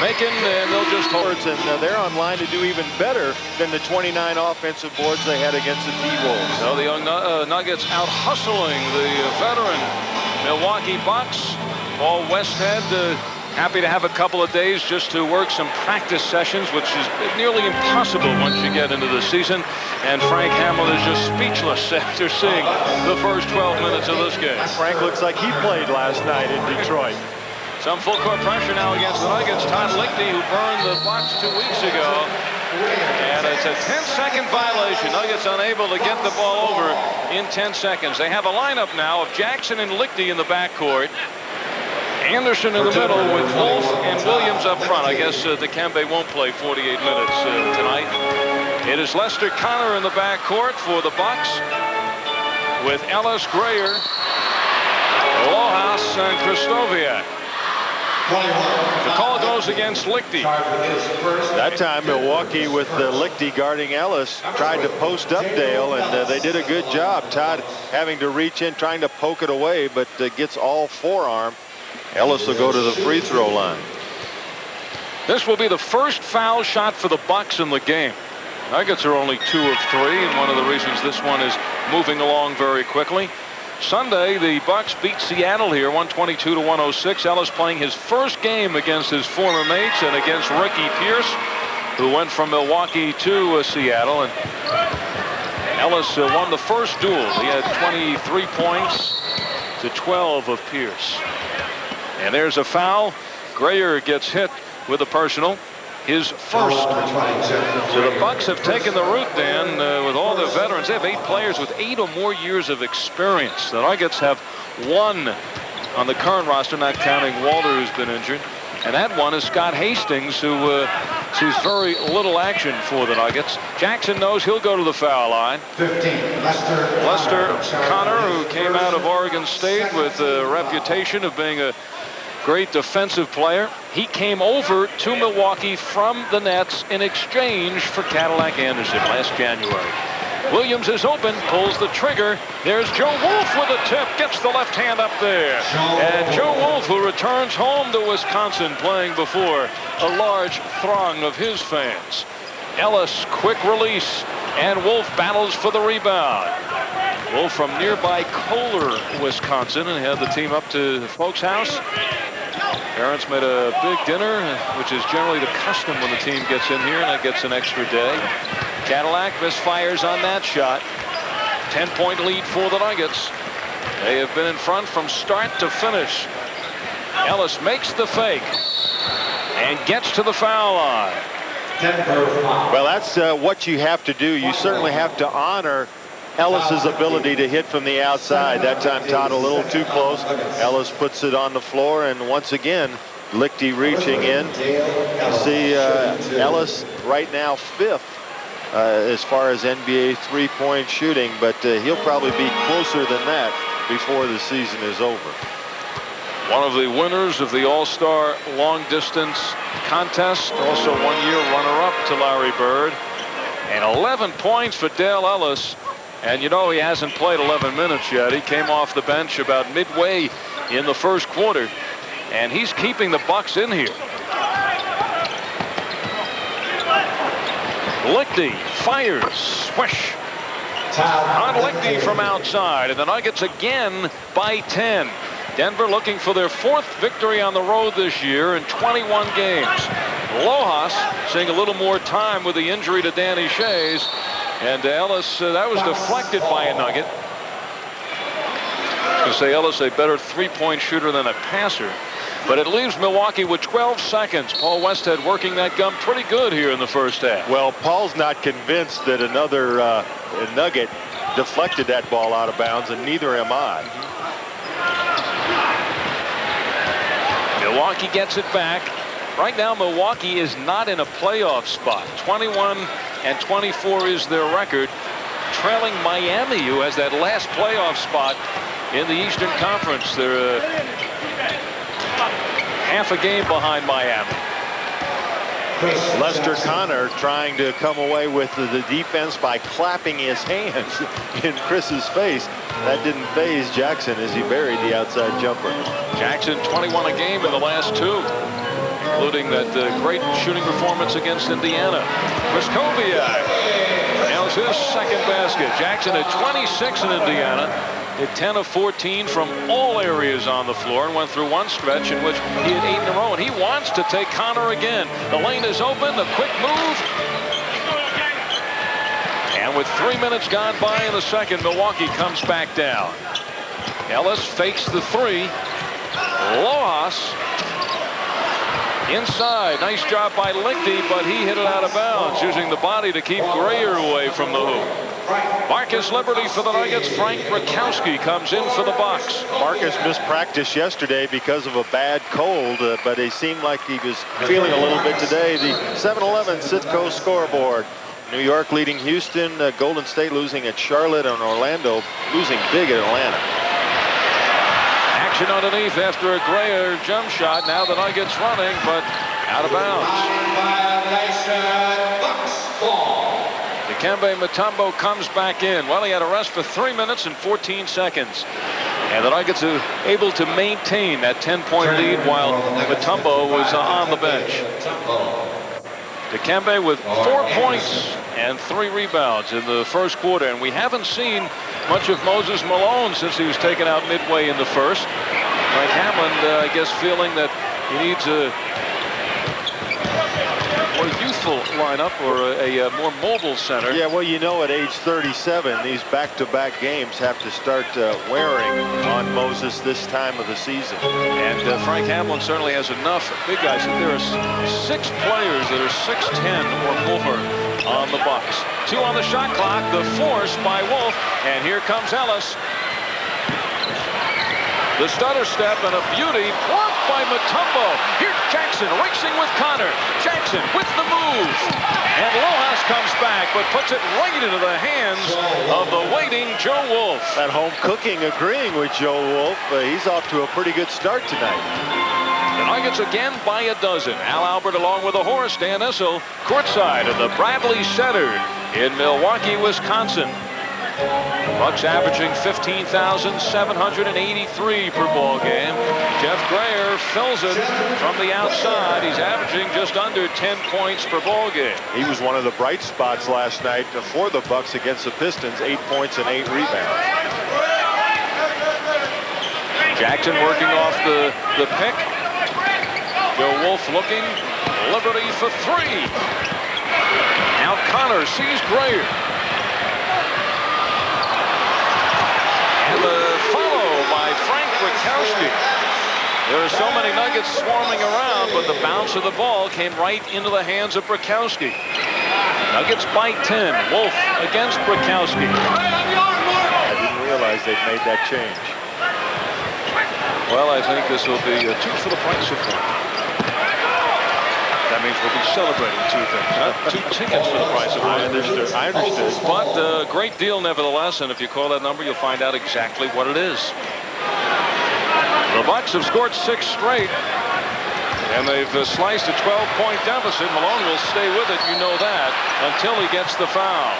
Macon, and they'll just hold. And they're on line to do even better than the 29 offensive boards they had against the T-Wolves. So the young Nuggets out hustling the veteran Milwaukee Bucks. Paul Westhead happy to have a couple of days just to work some practice sessions, which is nearly impossible once you get into the season. And Frank Hamill is just speechless after seeing the first 12 minutes of this game. Frank looks like he played last night in Detroit. Some full court pressure now against the Nuggets. Todd Lichty, who burned the Bucks 2 weeks ago. And it's a 10-second violation. Nuggets unable to get the ball over in 10 seconds. They have a lineup now of Jackson and Lichty in the backcourt. Anderson in the middle with Wolf and Williams up front. I guess Dikembe won't play 48 minutes tonight. It is Lester Connor in the backcourt for the Bucks with Ellis, Grayer, Rojas, and Kristoviak. The call goes against Lichty. That time Milwaukee with Lichty guarding Ellis tried to post up Dale, and they did a good job. Todd having to reach in, trying to poke it away, but gets all forearm. Ellis will go to the free throw line. This will be the first foul shot for the Bucks in the game. Nuggets are only 2 of 3, and one of the reasons this one is moving along very quickly. Sunday, the Bucks beat Seattle here 122-106. Ellis playing his first game against his former mates and against Ricky Pierce, who went from Milwaukee to Seattle. And Ellis won the first duel. He had 23 points to 12 of Pierce. And there's a foul. Grayer gets hit with a personal, his first. So the Bucks have taken the route, Dan, with all the veterans. They have 8 players with 8 or more years of experience. The Nuggets have 1 on the current roster, not counting Walter, who's been injured. And that one is Scott Hastings, who sees very little action for the Nuggets. Jackson knows he'll go to the foul line. 15, Lester Connor, who came out of Oregon State with a reputation of being a great defensive player. He came over to Milwaukee from the Nets in exchange for Cadillac Anderson last January. Williams is open, pulls the trigger. There's Joe Wolf with a tip, gets the left hand up there. And Joe Wolf, who returns home to Wisconsin, playing before a large throng of his fans. Ellis, quick release, and Wolf battles for the rebound. Wolf from nearby Kohler, Wisconsin, and had the team up to the folks' house. Parents made a big dinner, which is generally the custom when the team gets in here, and that gets an extra day. Cadillac misfires on that shot. 10-point lead for the Nuggets. They have been in front from start to finish. Ellis makes the fake and gets to the foul line. Well, that's what you have to do. You certainly have to honor Ellis's ability to hit from the outside. That time Todd a little too close. Ellis puts it on the floor, and once again Lichty reaching in. You see Ellis right now 5th as far as NBA three-point shooting, but he'll probably be closer than that before the season is over. One of the winners of the All-Star long distance contest, also one-year runner-up to Larry Bird. And 11 points for Dale Ellis. And you know he hasn't played 11 minutes yet. He came off the bench about midway in the first quarter. And he's keeping the Bucks in here. Lichty fires. Swish. On Lichty from outside. And the Nuggets again by 10. Denver looking for their 4th victory on the road this year in 21 games. Rojas seeing a little more time with the injury to Danny Shays. And Ellis, that was deflected by a Nugget. I was going to say Ellis a better three-point shooter than a passer. But it leaves Milwaukee with 12 seconds. Paul Westhead working that gun pretty good here in the first half. Well, Paul's not convinced that another Nugget deflected that ball out of bounds, and neither am I. Milwaukee gets it back. Right now, Milwaukee is not in a playoff spot. 21-24 is their record, trailing Miami, who has that last playoff spot in the Eastern Conference. They're half a game behind Miami. Lester Connor trying to come away with the defense by clapping his hands in Chris's face. That didn't faze Jackson as he buried the outside jumper. Jackson 21 a game in the last two, including that great shooting performance against Indiana. Krzyzkowiak nails his second basket. Jackson at 26 in Indiana. Hit 10 of 14 from all areas on the floor and went through one stretch in which he had 8 in a row. And he wants to take Connor again. The lane is open. The quick move. And with 3 minutes gone by in the second, Milwaukee comes back down. Ellis fakes the three. Lojas inside. Nice job by Lichty, but he hit it out of bounds, using the body to keep Grayer away from the hoop. Marcus Liberty for the Nuggets. Frank Rakowski comes in for the Bucks. Marcus missed practice yesterday because of a bad cold, but he seemed like he was feeling a little bit today. The 7-Eleven Citco scoreboard. New York leading Houston, Golden State losing at Charlotte, and Orlando losing big at Atlanta. Action underneath after a Grayer jump shot. Now the Nuggets running, but out of bounds. Dikembe Mutombo comes back in. Well, he had a rest for 3 minutes and 14 seconds. And the Nuggets are able to maintain that 10-point lead while Mutombo was on the bench. Dikembe with 4 points and 3 rebounds in the first quarter. And we haven't seen much of Moses Malone since he was taken out midway in the first. Mike Hamlin, I guess, feeling that he needs a more youthful lineup or a more mobile center. Yeah, well, you know, at age 37, these back-to-back games have to start wearing on Moses this time of the season. And Frank Hamlin certainly has enough big guys. There are 6 players that are 6'10" or more on the Bucks. 2 on the shot clock. The force by Wolf, and here comes Ellis. The stutter step and a beauty blocked by Mutombo. Here's Jackson racing with Connor. Jackson with the move. And Lojas comes back, but puts it right into the hands of the waiting Joe Wolf. At home cooking, agreeing with Joe Wolf. He's off to a pretty good start tonight. The Nuggets again by a dozen. Al Albert along with a horse, Dan Issel, courtside at the Bradley Center in Milwaukee, Wisconsin. Bucks averaging 15,783 per ball game. Jeff Grayer fills it from the outside. He's averaging just under 10 points per ball game. He was one of the bright spots last night for the Bucks against the Pistons. 8 points and 8 rebounds. Jackson working off the pick. Joe Wolf looking. Liberty for 3. Now Connor sees Grayer. The follow by Frank Rakowski. There are so many Nuggets swarming around, but the bounce of the ball came right into the hands of Rakowski. Nuggets by 10. Wolf against Rakowski. I didn't realize they'd made that change. Well, I think this will be a 2 for the price of 1. That means we'll be celebrating 2 things, not 2 tickets for the price of 1. I understood. But a great deal nevertheless, and if you call that number, you'll find out exactly what it is. The Bucks have scored 6 straight, and they've sliced a 12-point deficit. Malone will stay with it, you know that, until he gets the foul.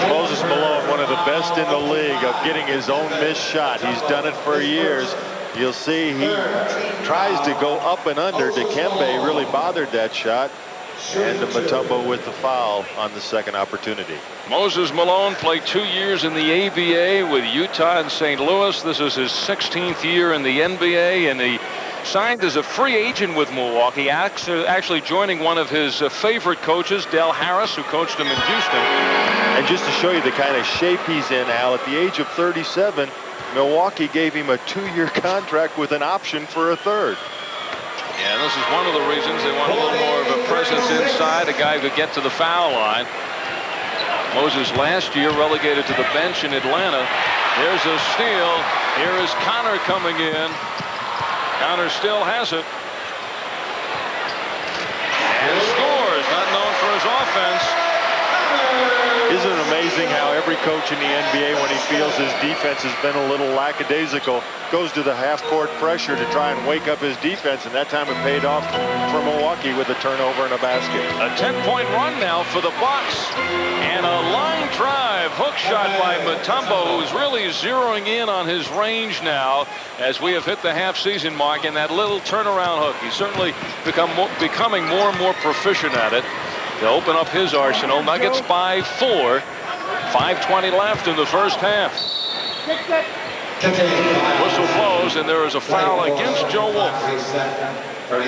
Moses Malone, one of the best in the league of getting his own missed shot. He's done it for years. You'll see he tries to go up and under. Dikembe really bothered that shot. And Mutombo with the foul on the second opportunity. Moses Malone played 2 years in the ABA with Utah and St. Louis. This is his 16th year in the NBA, and he signed as a free agent with Milwaukee, actually joining one of his favorite coaches, Del Harris, who coached him in Houston. And just to show you the kind of shape he's in, Al, at the age of 37, Milwaukee gave him a 2-year contract with an option for a 3rd. Yeah, this is one of the reasons they want a little more of a presence inside, a guy who could get to the foul line. Moses last year relegated to the bench in Atlanta. There's a steal. Here is Connor coming in. Connor still has it. And scores. Not known for his offense. Isn't it amazing how every coach in the NBA, when he feels his defense has been a little lackadaisical, goes to the half-court pressure to try and wake up his defense, and that time it paid off for Milwaukee with a turnover and a basket. A 10-point run now for the Bucks, and a line drive hook shot by Mutombo, who's really zeroing in on his range now as we have hit the half-season mark, and that little turnaround hook. He's certainly becoming more and more proficient at it to open up his arsenal. Nuggets by 4. 5:20 left in the first half. Whistle blows, and there is a foul against Joe Wolf.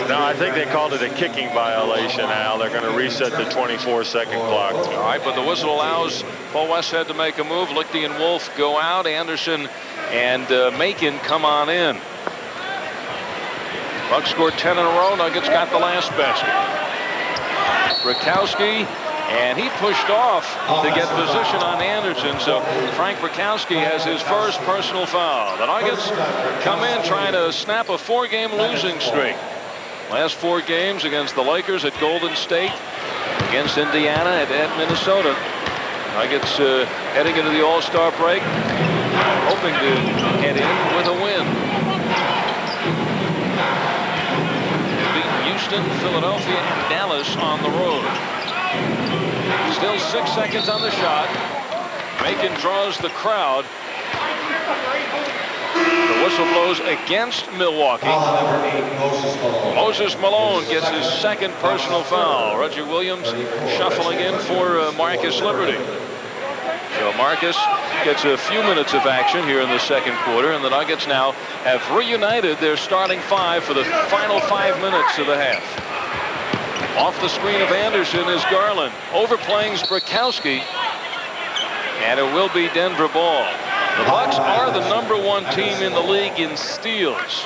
No, I think they called it a kicking violation, Al. They're going to reset the 24-second clock. All right, but the whistle allows Paul Westhead to make a move. Lichty and Wolf go out. Anderson and Macon come on in. Bucks scored 10 in a row. Nuggets got the last basket. Brakowski, and he pushed off to get position on Anderson, so Frank Brakowski has his first personal foul. The Nuggets come in trying to snap a 4-game losing streak. Last 4 games against the Lakers at Golden State, against Indiana at Minnesota. Nuggets heading into the All-Star break, hoping to head in with a win. Houston, Philadelphia, and Dallas on the road. Still 6 seconds on the shot. Macon draws the crowd. The whistle blows against Milwaukee. Moses Malone gets his second personal foul. Reggie Williams shuffling in for Marcus Liberty. So Marcus gets a few minutes of action here in the second quarter, and the Nuggets now have reunited their starting 5 for the final 5 minutes of the half. Off the screen of Anderson is Garland. Overplaying Brakowski, and it will be Denver ball. The Bucks are the #1 team in the league in steals.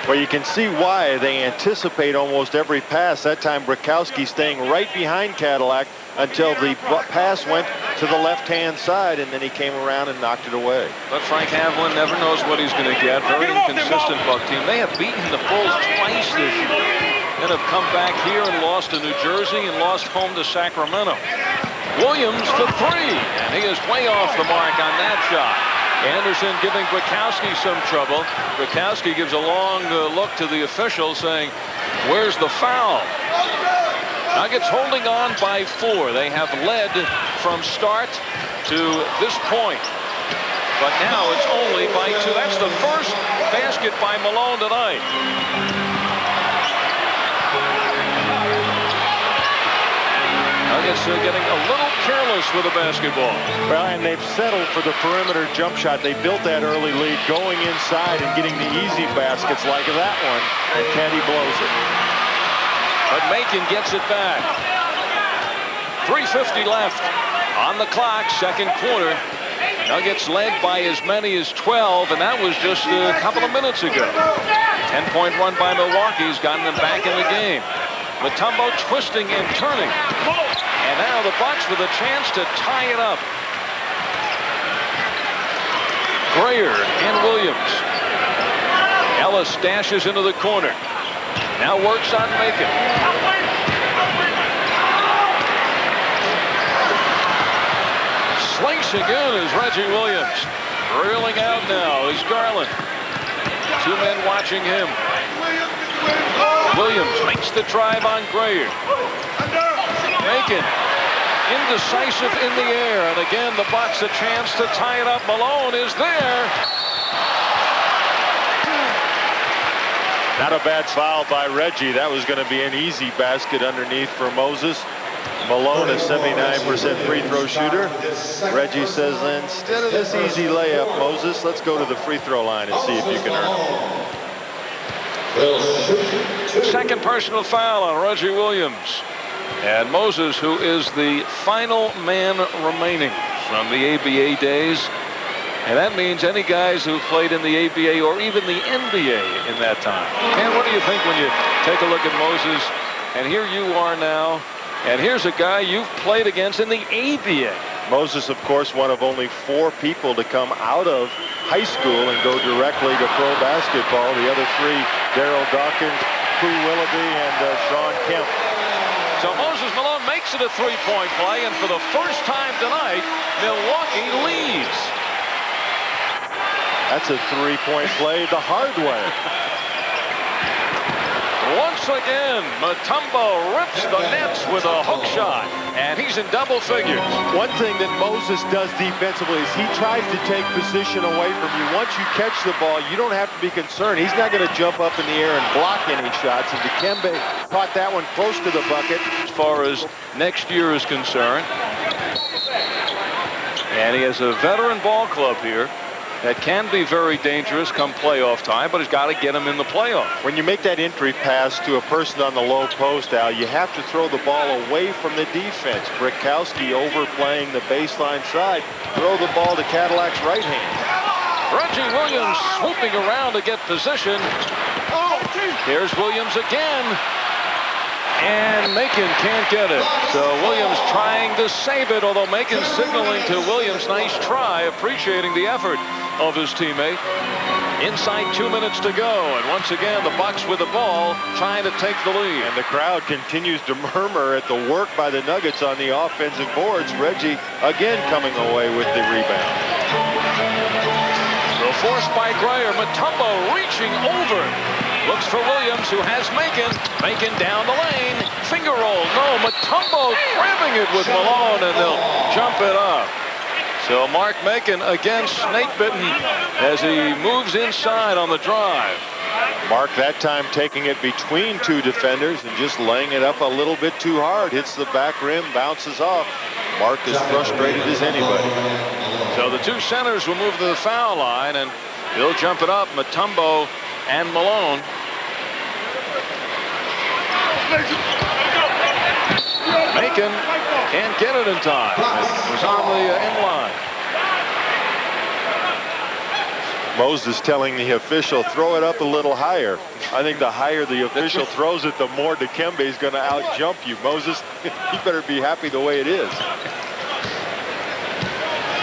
Well, you can see why they anticipate almost every pass. That time Brakowski staying right behind Cadillac until the pass went to the left-hand side, and then he came around and knocked it away. But Frank Havlin never knows what he's going to get. Very inconsistent Buck team. They have beaten the Bulls twice this year, then have come back here and lost to New Jersey and lost home to Sacramento. Williams for 3, and he is way off the mark on that shot. Anderson giving Brakowski some trouble. Brakowski gives a long look to the official saying, where's the foul? Nuggets holding on by 4. They have led from start to this point. But now it's only by 2. That's the first basket by Malone tonight. Nuggets are getting a little careless with the basketball. Well, and they've settled for the perimeter jump shot. They built that early lead going inside and getting the easy baskets like that one, and Caddy blows it. But Macon gets it back. 3:50 left on the clock, second quarter. Nuggets led by as many as 12, and that was just a couple of minutes ago. 10-point run by Milwaukee's gotten them back in the game. Mutombo twisting and turning. And now the Bucks with a chance to tie it up. Grayer and Williams. Ellis dashes into the corner. Now works on Macon. Slicing in is Reggie Williams. Reeling out now is Garland. 2 men watching him. Williams makes the drive on Grayer. Macon indecisive in the air, and again the Bucks a chance to tie it up. Malone is there. Not a bad foul by Reggie. That was going to be an easy basket underneath for Moses. Malone, a 79% free throw shooter. Reggie says, instead of this easy layup, Moses, let's go to the free throw line and see if you can earn it. Second personal foul on Reggie Williams. And Moses, who is the final man remaining from the ABA days. And that means any guys who played in the ABA or even the NBA in that time. And what do you think when you take a look at Moses? And here you are now. And here's a guy you've played against in the ABA. Moses, of course, one of only 4 people to come out of high school and go directly to pro basketball. The other 3 Daryl Dawkins, Prue Willoughby, and Sean Kemp. So Moses Malone makes it a three-point play, and for the first time tonight, Milwaukee leads. That's a three-point play the hard way. Once again, Mutombo rips the nets with a hook shot, and he's in double figures. One thing that Moses does defensively is he tries to take position away from you. Once you catch the ball, you don't have to be concerned. He's not going to jump up in the air and block any shots. And Dikembe caught that one close to the bucket. As far as next year is concerned. And he has a veteran ball club here that can be very dangerous come playoff time, but he's got to get him in the playoff. When you make that entry pass to a person on the low post, Al, you have to throw the ball away from the defense. Brickowski overplaying the baseline side. Throw the ball to Cadillac's right hand. Reggie Williams swooping around to get position. Here's Williams again. And Macon can't get it. So Williams trying to save it, although Macon signaling to Williams, nice try, appreciating the effort of his teammate. Inside 2 minutes to go, and once again the Bucks with the ball trying to take the lead. And the crowd continues to murmur at the work by the Nuggets on the offensive boards. Reggie again coming away with the rebound. The force by Greyer. Mutombo reaching over. Looks for Williams, who has Macon. Macon down the lane. Finger roll. No, Mutombo grabbing it with Malone, and they'll jump it up. So Mark Macon again snake bitten as he moves inside on the drive. Mark that time taking it between two defenders and just laying it up a little bit too hard. Hits the back rim, bounces off. Mark is frustrated as anybody. So the two centers will move to the foul line, and they'll jump it up. Mutombo and Malone. Macon can't get it in time. It was on the end line. Moses telling the official, throw it up a little higher. I think the higher the official throws it, the more Dikembe is going to out-jump you. Moses, you better be happy the way it is.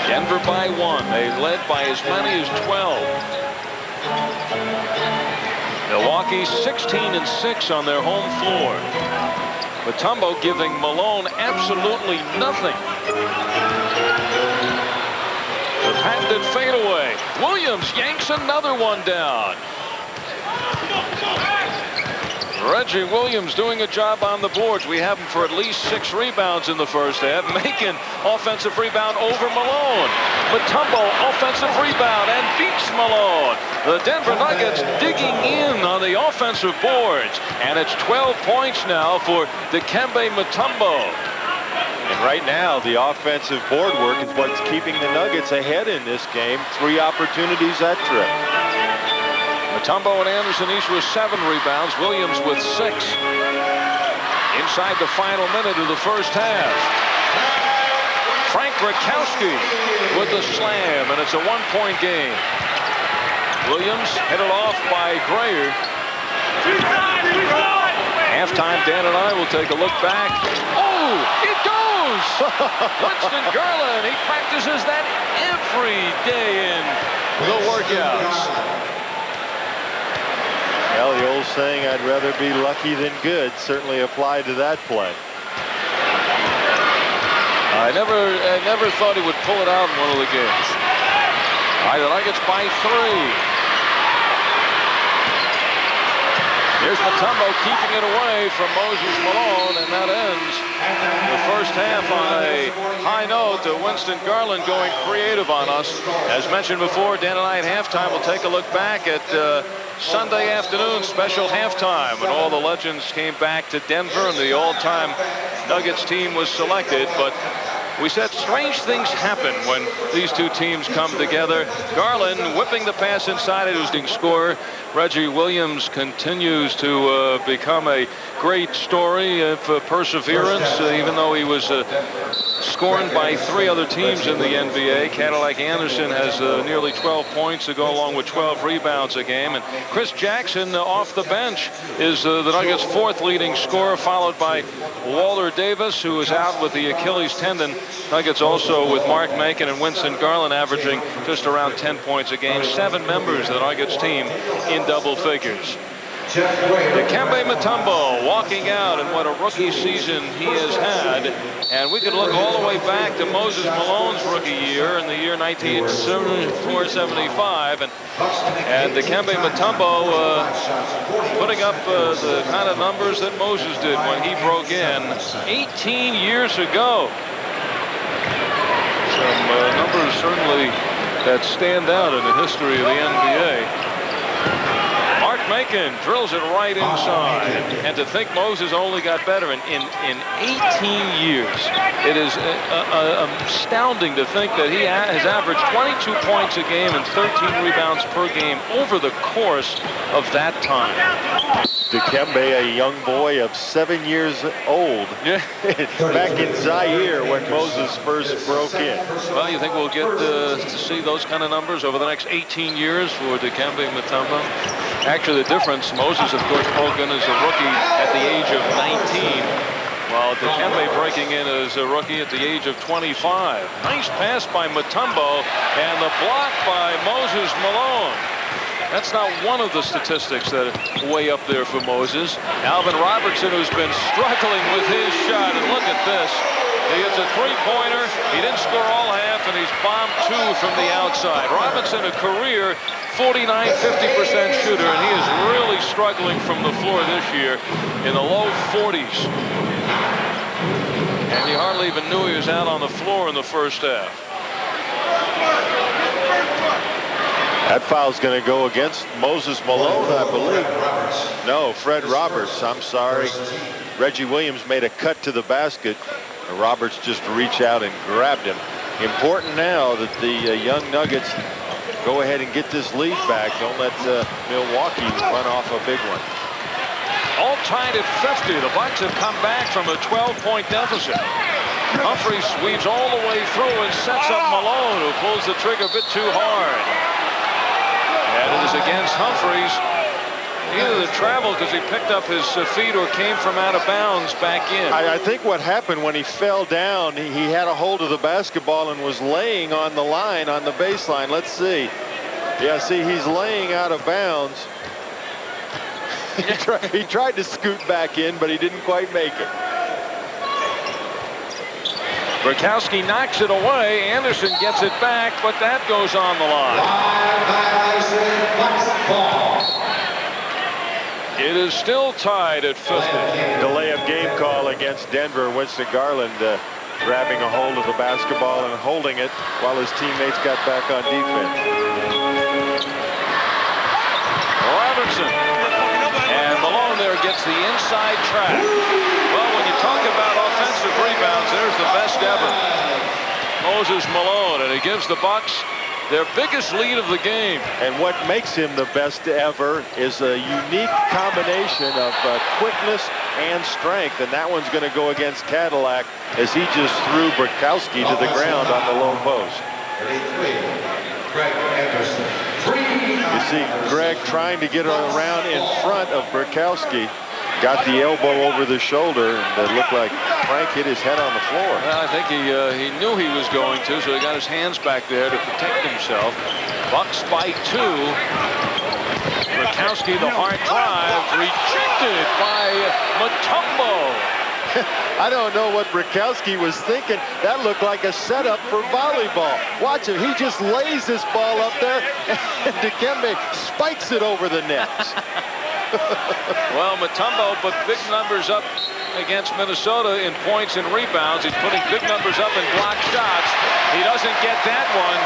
Denver by 1. They led by as many as 12. Milwaukee 16-6 on their home floor. Mutombo giving Malone absolutely nothing. The patented fadeaway. Williams yanks another one down. Reggie Williams doing a job on the boards. We have him for at least 6 rebounds in the first half. Macon offensive rebound over Malone. Mutombo offensive rebound and beats Malone. The Denver Nuggets digging in on the offensive boards. And it's 12 points now for Dikembe Mutombo. And right now, the offensive board work is what's keeping the Nuggets ahead in this game. 3 opportunities that trip. Mutombo and Anderson each with 7 rebounds. Williams with 6. Inside the final minute of the first half. Frank Brickowski with the slam, and it's a 1-point game. Williams headed off by Greyer. Halftime, Dan and I will take a look back. Oh, it goes! Winston Garland, he practices that every day in the workouts. Well, the old saying, I'd rather be lucky than good, certainly applied to that play. I never thought he would pull it out in one of the games. The Nuggets by 3. Here's Mutombo keeping it away from Moses Malone, and that ends the first half on a high note. Winston Garland going creative on us. As mentioned before, Dan and I at halftime will take a look back at Sunday afternoon special halftime when all the legends came back to Denver and the all-time Nuggets team was selected. But we said strange things happen when these two teams come together. Garland whipping the pass inside, it was the scorer. Reggie Williams continues to become a great story of perseverance, even though he was scorned by 3 other teams in the NBA. Cadillac Anderson has nearly 12 points to go along with 12 rebounds a game. And Chris Jackson off the bench is the Nuggets' 4th leading scorer, followed by Walter Davis, who is out with the Achilles tendon. Nuggets also with Mark Macon and Winston Garland averaging just around 10 points a game. 7 members of the Nuggets team in double figures. Dikembe Mutombo walking out, and what a rookie season he has had. And we could look all the way back to Moses Malone's rookie year in the year 1974-75, and Dikembe Mutombo putting up the kind of numbers that Moses did when he broke in 18 years ago. Some numbers certainly that stand out in the history of the NBA. Mark Macon drills it right inside. And to think Moses only got better in 18 years. It is astounding to think that he has averaged 22 points a game and 13 rebounds per game over the course of that time. Dikembe, a young boy of 7 years old. Yeah. Back in Zaire when Moses first broke in. Well, you think we'll get to see those kind of numbers over the next 18 years for Dikembe Mutombo? Actually, the difference, Moses, of course, broke in as a rookie at the age of 19, while Dikembe breaking in as a rookie at the age of 25. Nice pass by Mutombo, and the block by Moses Malone. That's not one of the statistics that are way up there for Moses. Alvin Robertson, who's been struggling with his shot, and look at this. He hits a three-pointer. He didn't score all half, and he's bombed 2 from the outside. Robinson, a career 49-50% shooter, and he is really struggling from the floor this year in the low 40s. And you hardly even knew he was out on the floor in the first half. That foul's going to go against Moses Malone, I believe. No, Fred Roberts. I'm sorry. Reggie Williams made a cut to the basket. Roberts just reached out and grabbed him. Important now that the young Nuggets go ahead and get this lead back. Don't let Milwaukee run off a big one. All tied at 50. The Bucks have come back from a 12-point deficit. Humphrey sweeps all the way through and sets up Malone, who pulls the trigger a bit too hard. And it is against Humphreys. Either the travel because he picked up his feet or came from out of bounds back in. I think what happened when he fell down, he had a hold of the basketball and was laying on the line, on the baseline. Let's see. Yeah, see, he's laying out of bounds. He tried to scoot back in, but he didn't quite make it. Burkowski knocks it away. Anderson gets it back, but that goes on the line. It is still tied at 50. Delay of game call against Denver. Winston Garland grabbing a hold of the basketball and holding it while his teammates got back on defense. Robertson. And Malone there gets the inside track. Well, when you talk about offensive rebounds, there's the best ever. Moses Malone, and he gives the Bucks their biggest lead of the game. And what makes him the best ever is a unique combination of quickness and strength, and that one's going to go against Cadillac as he just threw Burkowski to the ground on the low post. You see Greg trying to get around in front of Burkowski. Got the elbow over the shoulder, and it looked like Frank hit his head on the floor. Well, I think he knew he was going to, so he got his hands back there to protect himself. Bucks by 2. Burkowski, the hard drive, rejected by Mutombo. I don't know what Burkowski was thinking. That looked like a setup for volleyball. Watch him. He just lays this ball up there, and Dikembe spikes it over the net. Well, Mutombo put big numbers up against Minnesota in points and rebounds. He's putting big numbers up in block shots. He doesn't get that one.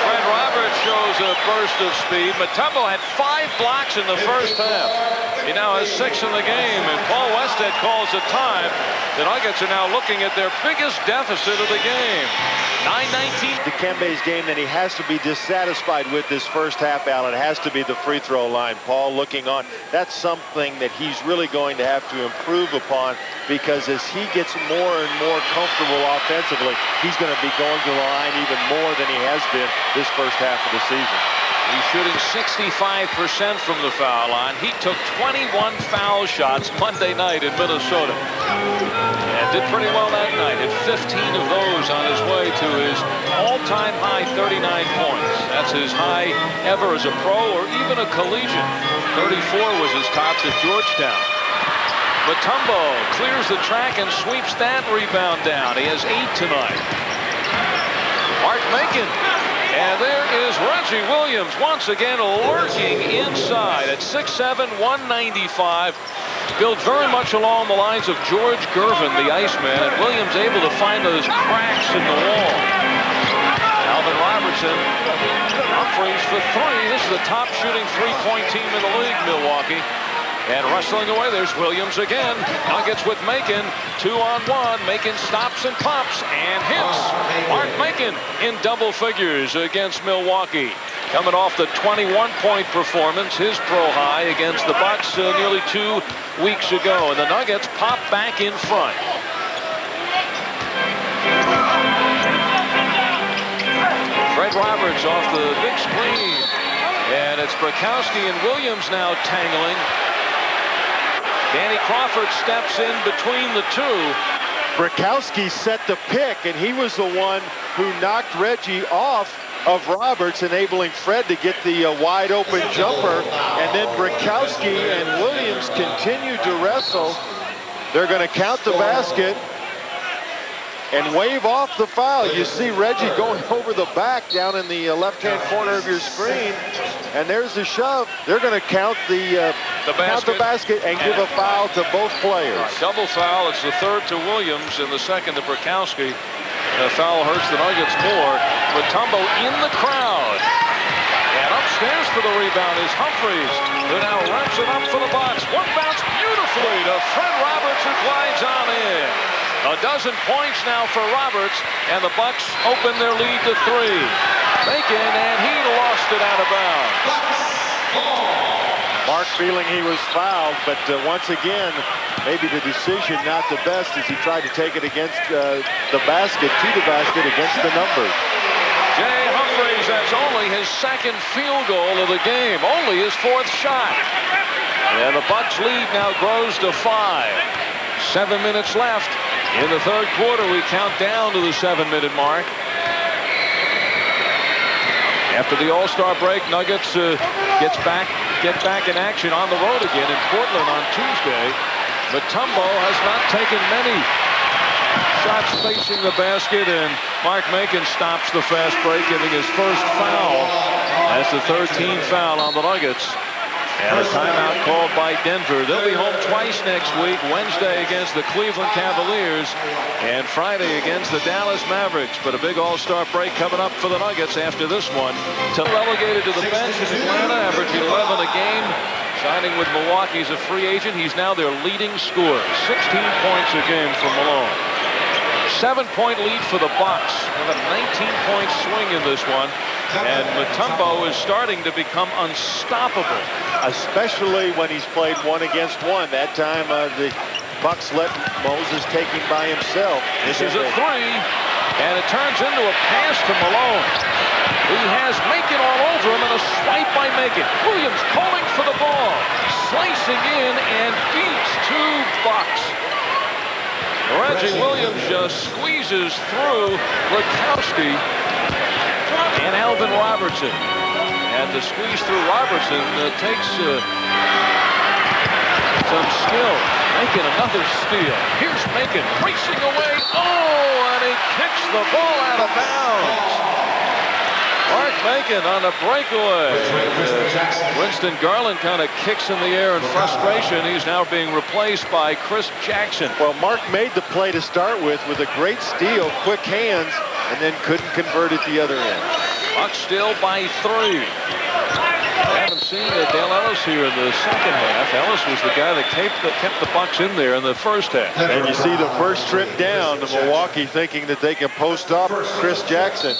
Fred Roberts shows a burst of speed. Mutombo had 5 blocks in the first half. He now has 6 in the game, and Paul Westhead calls a time. The Nuggets are now looking at their biggest deficit of the game. 9-19. Dikembe's game that he has to be dissatisfied with this first half, Allen. It has to be the free throw line. Paul looking on. That's something that he's really going to have to improve upon, because as he gets more and more comfortable offensively, he's going to be going to the line even more than he has been this first half of the season. He's shooting 65% from the foul line. He took 21 foul shots Monday night in Minnesota. And did pretty well that night. Hit 15 of those on his way to his all-time high 39 points. That's his high ever as a pro or even a collegiate. 34 was his tops at Georgetown. Mutombo clears the track and sweeps that rebound down. He has 8 tonight. Mark Macon. And there is Reggie Williams once again lurking inside at 6'7", 195. Built very much along the lines of George Gervin, the Iceman, and Williams able to find those cracks in the wall. Alvin Robertson, Humphries for 3. This is the top shooting three-point team in the league, Milwaukee. And wrestling away, there's Williams again. Nuggets with Macon, 2-on-1. Macon stops and pops and hits. Mark Macon in double figures against Milwaukee. Coming off the 21-point performance, his pro high against the Bucks nearly 2 weeks ago. And the Nuggets pop back in front. Fred Roberts off the big screen. And it's Brakowski and Williams now tangling. Danny Crawford steps in between the two. Brakowski set the pick, and he was the one who knocked Reggie off of Roberts, enabling Fred to get the wide open jumper. And then Brakowski and Williams continued to wrestle. They're going to count the basket and wave off the foul. You see Reggie going over the back down in the left-hand corner of your screen. And there's the shove. They're going to count the basket and give a foul to both players. Double foul. It's the third to Williams and the second to Brakowski. The foul hurts the Nuggets more. Mutombo in the crowd. And upstairs for the rebound is Humphries, who now wraps it up for the Bucks. One bounce beautifully to Fred Roberts, who glides on in. A dozen points now for Roberts, and the Bucks open their lead to 3. Macon, and he lost it out of bounds. Mark feeling he was fouled, but once again, maybe the decision not the best as he tried to take it against the basket, to the basket against the numbers. Jay Humphries, that's only his second field goal of the game, only his 4th shot. And the Bucks lead now grows to 5. 7 minutes left. In the third quarter, we count down to the 7-minute mark. After the All-Star break, Nuggets get back in action on the road again in Portland on Tuesday. Mutombo has not taken many shots facing the basket, and Mark Macon stops the fast break, giving his first foul. That's the 13th foul on the Nuggets. And a timeout called by Denver. They'll be home twice next week, Wednesday against the Cleveland Cavaliers and Friday against the Dallas Mavericks. But a big All-Star break coming up for the Nuggets after this one. Relegated to the bench in Atlanta, averaging 11 a game. Signing with Milwaukee as a free agent. He's now their leading scorer. 16 points a game from Malone. 7-point lead for the Bucks. With a 19-point swing in this one. And Mutombo is starting to become unstoppable. Especially when he's played 1-against-1. That time the Bucks let Moses take him by himself. This is a 3. And it turns into a pass to Malone. He has Macon all over him, and a swipe by Macon. Williams calling for the ball. Slicing in and beats 2 Bucks. Reggie Williams just squeezes through Brakowski and Alvin Robertson. And to squeeze through Robertson takes some skill. Macon another steal. Here's Macon racing away. Oh, and he kicks the ball out of bounds. Mark Macon on a breakaway. Winston Garland kind of kicks in the air in frustration. He's now being replaced by Chris Jackson. Well, Mark made the play to start with a great steal, quick hands, and then couldn't convert at the other end. Bucks still by 3. I haven't seen Dale Ellis here in the second half. Ellis was the guy that kept the Bucks in there in the first half. And you see the first trip down to Milwaukee thinking that they can post up Chris Jackson.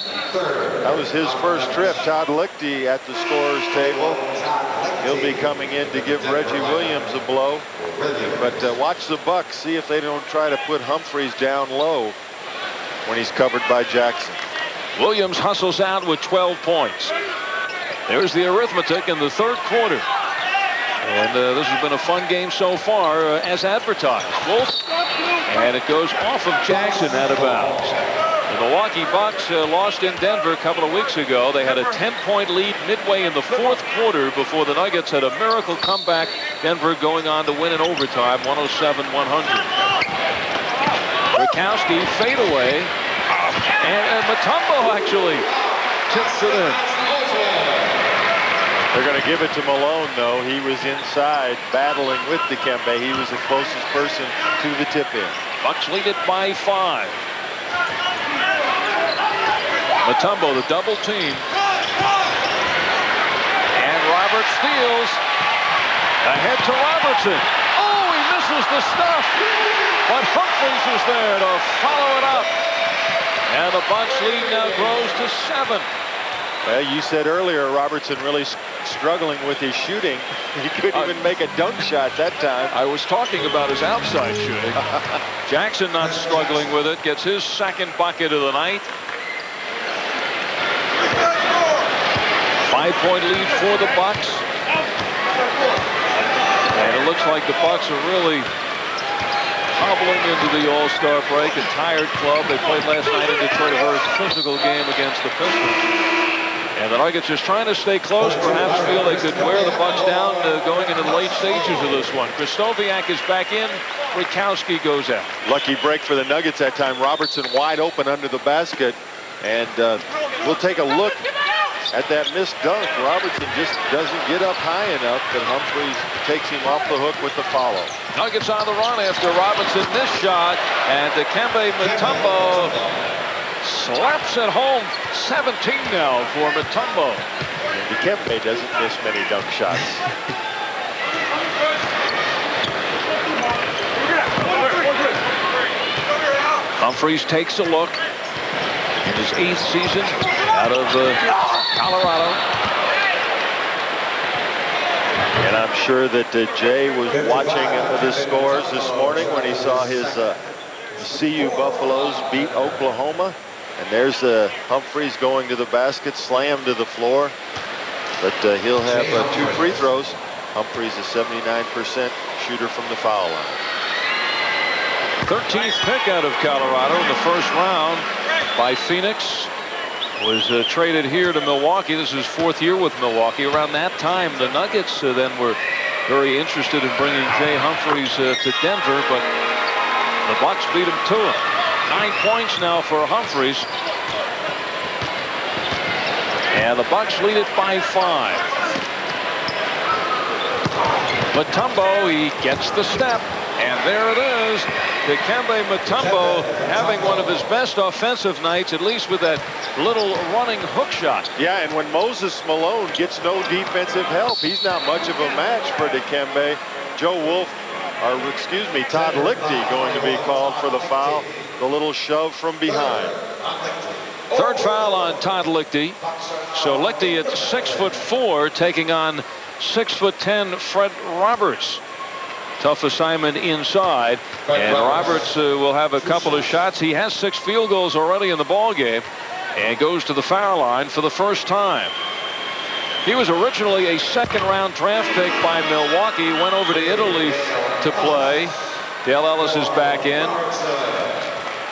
That was his first trip. Todd Lichty at the scorer's table. He'll be coming in to give Reggie Williams a blow. But watch the Bucks, see if they don't try to put Humphries down low when he's covered by Jackson. Williams hustles out with 12 points. There's the arithmetic in the third quarter. And this has been a fun game so far, as advertised. Wolf, and it goes off of Jackson out of bounds. The Milwaukee Bucks lost in Denver a couple of weeks ago. They had a 10-point lead midway in the fourth quarter before the Nuggets had a miracle comeback. Denver going on to win in overtime, 107-100. Rakowski fadeaway, and Mutombo actually tips it in. They're going to give it to Malone, though. He was inside battling with Dikembe. He was the closest person to the tip-in. Bucks lead it by 5. Mutombo, the double team. And Robert steals. Ahead to Robertson. Oh, he misses the stuff. But Humphries is there to follow it up. And the Bucks lead now grows to 7. Well, you said earlier Robertson really struggling with his shooting. He couldn't even make a dunk shot that time. I was talking about his outside shooting. Jackson not struggling with it. Gets his second bucket of the night. 5-point lead for the Bucks. And it looks like the Bucks are really hobbling into the All-Star break. A tired club. They played last night in Detroit, a very physical game against the Pistons. And the Nuggets just trying to stay close, perhaps feel they could wear the Bucks down going into the late stages of this one. Krzysztofiak is back in. Rakowski goes out. Lucky break for the Nuggets that time. Robertson wide open under the basket. And we'll take a look at that missed dunk. Robertson just doesn't get up high enough, but Humphries takes him off the hook with the follow. Nuggets on the run after Robinson missed shot. And Dikembe Mutombo slaps it home. 17 now for Mutombo. And Dikembe doesn't miss many dunk shots. Humphries takes a look in his 8th season out of Colorado. And I'm sure that Jay was watching the scores this morning when he saw his CU Buffaloes beat Oklahoma. And there's Humphries going to the basket, slammed to the floor. But he'll have 2 free throws. Humphries a 79% shooter from the foul line. 13th pick out of Colorado in the first round by Phoenix. Was traded here to Milwaukee. This is his 4th year with Milwaukee. Around that time, the Nuggets then were very interested in bringing Jay Humphries to Denver, but the Bucks beat him to him. 9 points now for Humphries. And the Bucks lead it by 5. Mutombo, he gets the step. And there it is. Dikembe Mutombo having one of his best offensive nights, at least with that little running hook shot. Yeah, and when Moses Malone gets no defensive help, he's not much of a match for Dikembe. Joe Wolf, or excuse me, Todd Lichty going to be called for the foul. The little shove from behind. 3rd foul on Todd Lichty. So Lichty at 6'4", taking on 6'10" Fred Roberts. Tough assignment inside, and Roberts will have a couple of shots. He has 6 field goals already in the ball game, and goes to the foul line for the first time. He was originally a 2nd-round draft pick by Milwaukee. Went over to Italy to play. Dale Ellis is back in.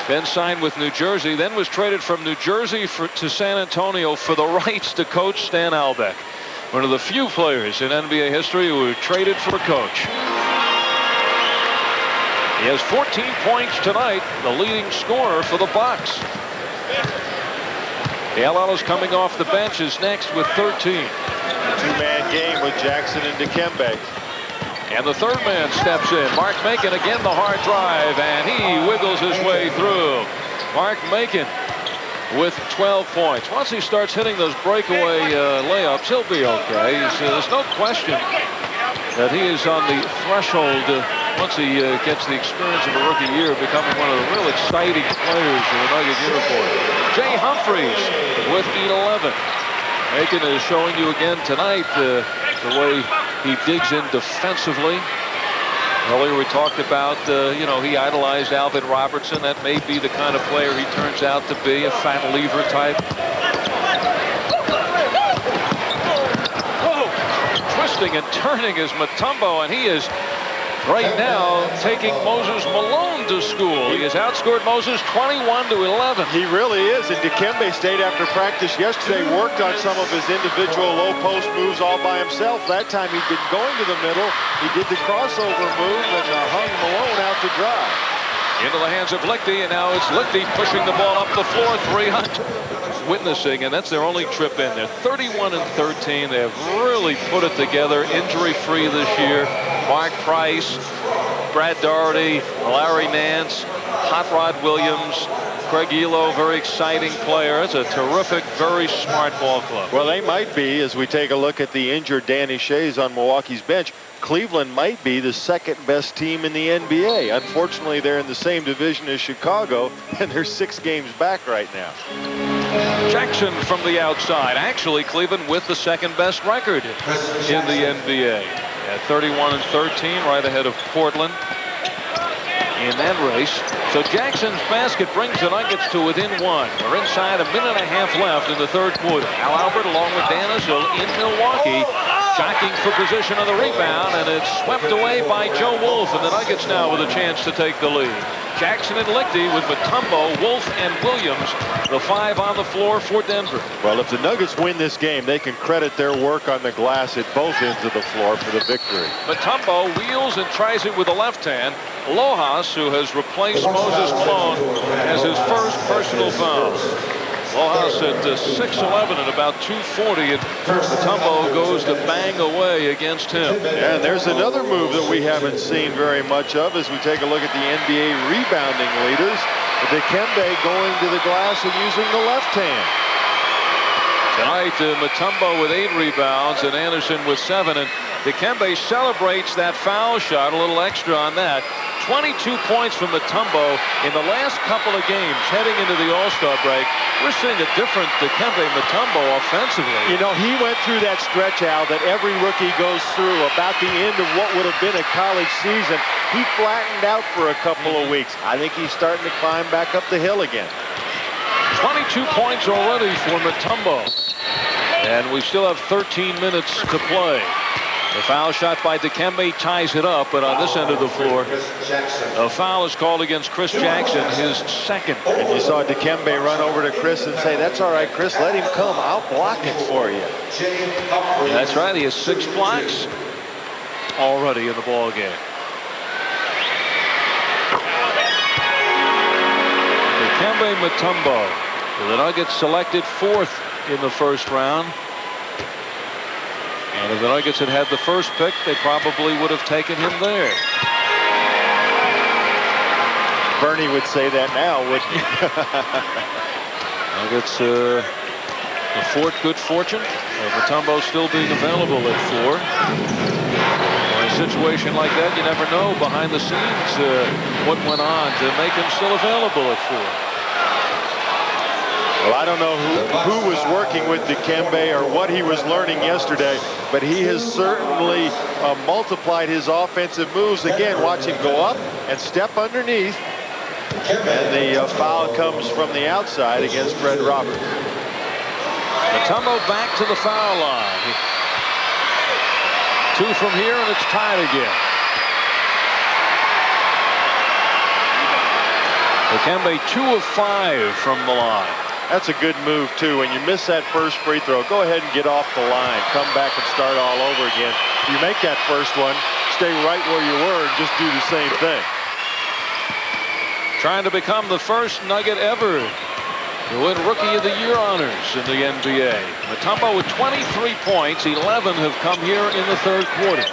Then signed with New Jersey. Then was traded from New Jersey to San Antonio for the rights to coach Stan Albeck. One of the few players in NBA history who were traded for a coach. He has 14 points tonight, the leading scorer for the Bucks. Dale Ellis coming off the bench is next with 13. Two-man game with Jackson and Dikembe. And the 3rd man steps in. Mark Macon again, the hard drive, and he wiggles his way through. Mark Macon with 12 points. Once he starts hitting those breakaway layups, he'll be okay. There's no question that he is on the threshold, once he gets the experience of a rookie year, becoming one of the real exciting players in the Nugget uniform. Jay Humphries with 11. Macon is showing you again tonight the way he digs in defensively. Earlier we talked about, he idolized Alvin Robertson. That may be the kind of player he turns out to be, a Fat Lever type. twisting and turning is Mutombo, and he is right now taking Moses Malone to school. He has outscored Moses 21-11. He really is, and Dikembe stayed after practice yesterday, worked on some of his individual low post moves all by himself. That time he'd been going to the middle. He did the crossover move and hung Malone out to dry. Into the hands of Lichty, and now it's Lichty pushing the ball up the floor. 300 witnessing, and that's their only trip in. They're 31-13. They have really put it together, injury-free this year. Mark Price, Brad Doherty, Larry Nance, Hot Rod Williams, Craig Elo, very exciting player. It's a terrific, very smart ball club. Well, they might be, as we take a look at the injured Danny Shays on Milwaukee's bench. Cleveland might be the second best team in the NBA. Unfortunately, they're in the same division as Chicago, and they're 6 games back right now. Jackson from the outside. Actually, Cleveland with the second best record in the NBA. At 31-13, right ahead of Portland in that race. So Jackson's basket brings the Nuggets to within 1. We're inside a minute and a half left in the third quarter. Al Albert along with Dan Issel in Milwaukee, jockeying for position on the rebound, and it's swept away by Joe Wolf, and the Nuggets now with a chance to take the lead. Jackson and Lichty with Mutombo, Wolf, and Williams, the 5 on the floor for Denver. Well, if the Nuggets win this game, they can credit their work on the glass at both ends of the floor for the victory. Mutombo wheels and tries it with the left hand. Lojas, who has replaced Moses Malone, has his first personal foul. Lojas at 6'11" and about 240, and Mutombo goes to bang away against him. Yeah, and there's another move that we haven't seen very much of as we take a look at the NBA rebounding leaders. Dikembe going to the glass and using the left hand. Tonight, Mutombo with 8 rebounds and Anderson with 7, and Dikembe celebrates that foul shot, a little extra on that. 22 points from Mutombo in the last couple of games heading into the All-Star break. We're seeing a different Dikembe Mutombo offensively. You know, he went through that stretch, Al, that every rookie goes through about the end of what would have been a college season. He flattened out for a couple of weeks. I think he's starting to climb back up the hill again. 22 points already for Mutombo. And we still have 13 minutes to play. The foul shot by Dikembe ties it up, but on this end of the floor, a foul is called against Chris Jackson, his second. And you saw Dikembe run over to Chris and say, "That's all right, Chris, let him come. I'll block it for you." That's right, he has 6 blocks already in the ball game. Dikembe Mutombo, the Nuggets selected 4th in the first round. And if the Nuggets had had the first pick, they probably would have taken him there. Bernie would say that now, wouldn't he? Nuggets, the good fortune of Mutombo still being available at 4. In a situation like that, you never know behind the scenes what went on to make him still available at 4. Well, I don't know who was working with Dikembe or what he was learning yesterday, but he has certainly multiplied his offensive moves. Again, watch him go up and step underneath, and the foul comes from the outside against Fred Roberts. Mutombo back to the foul line. 2 from here, and it's tied again. Dikembe 2 of 5 from the line. That's a good move, too. When you miss that first free throw, go ahead and get off the line. Come back and start all over again. You make that first one, stay right where you were, and just do the same thing. Trying to become the first Nugget ever to win Rookie of the Year honors in the NBA. Mutombo with 23 points. 11 have come here in the third quarter.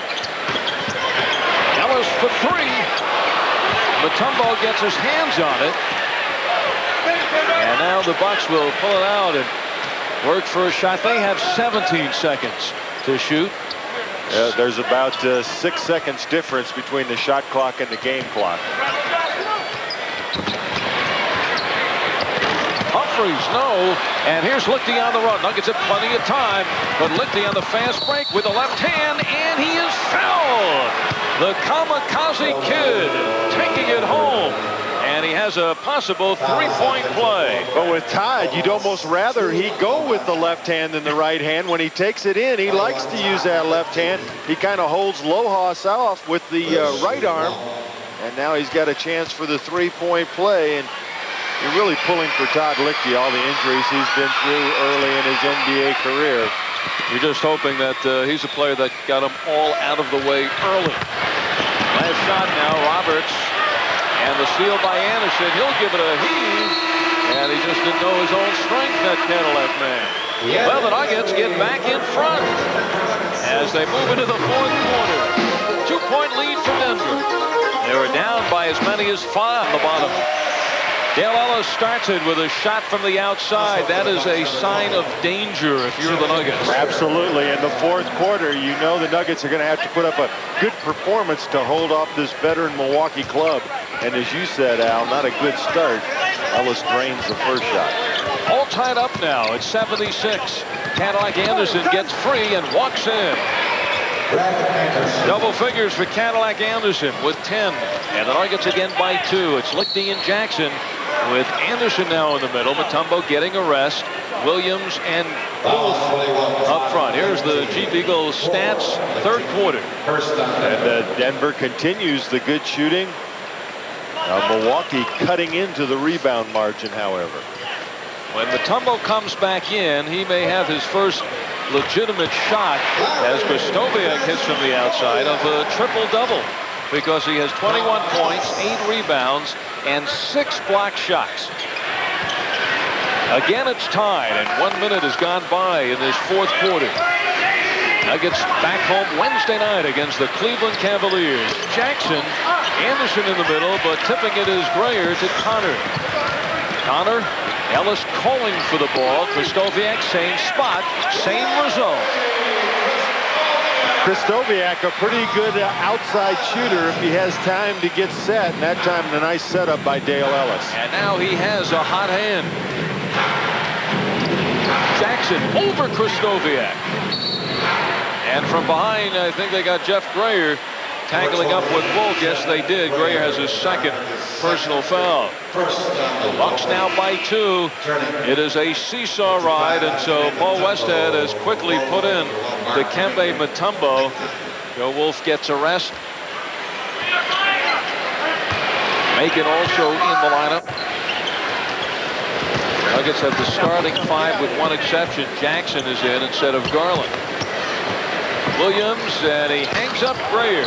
Ellis for 3. Mutombo gets his hands on it. And now the Bucks will pull it out and work for a shot. They have 17 seconds to shoot. There's about 6 seconds difference between the shot clock and the game clock. Humphries, no. And here's Lichty on the run. Nuggets have plenty of time. But Lichty on the fast break with the left hand, and he is fouled. The Kamikaze Kid taking it home. And he has a possible three-point play. But with Todd, you'd almost rather he go with the left hand than the right hand. When he takes it in, he likes to use that left hand. He kind of holds Lojas off with the right arm. And now he's got a chance for the three-point play. And you're really pulling for Todd Lichty, all the injuries he's been through early in his NBA career. You're just hoping that he's a player that got him all out of the way early. Last shot now, Roberts. And the steal by Anderson. He'll give it a heave. And he just didn't know his own strength, that Cadillac man. Well, the Nuggets get back in front as they move into the fourth quarter. 2-point lead for Denver. They were down by as many as 5 on the bottom. Dale Ellis starts it with a shot from the outside. That is a sign of danger if you're the Nuggets. Absolutely. In the fourth quarter, you know the Nuggets are going to have to put up a good performance to hold off this veteran Milwaukee club. And as you said, Al, not a good start. Ellis drains the first shot. All tied up now at 76. Cadillac Anderson gets free and walks in. Double figures for Cadillac Anderson with 10. And the Nuggets again by 2. It's Lichty and Jackson with Anderson now in the middle. Mutombo getting a rest. Williams and Wolf up front. Here's the Jeep Eagles stats, third quarter. And Denver continues the good shooting. Milwaukee cutting into the rebound margin, however. When Mutombo comes back in, he may have his first legitimate shot as Kristoviak hits from the outside of a triple-double, because he has 21 points, 8 rebounds, and 6 block shots. Again, it's tied, and 1 minute has gone by in this fourth quarter. Nuggets back home Wednesday night against the Cleveland Cavaliers. Jackson, Anderson in the middle, but tipping it is Grayer to Connor. Connor, Ellis calling for the ball. Kristoviak, same spot, same result. Kristoviak, a pretty good outside shooter if he has time to get set. And that time, a nice setup by Dale Ellis. And now he has a hot hand. Jackson over Kristoviak. And from behind, I think they got Jeff Grayer tangling up with Wolf. Yes, they did. Grayer has his second personal foul. Bucks now by 2. It is a seesaw ride, and so Paul Westhead has quickly put in Dikembe Mutombo. Joe Wolf gets a rest. Macon also in the lineup. Nuggets have the starting 5 with one exception. Jackson is in instead of Garland. Williams, and he hangs up Grayer.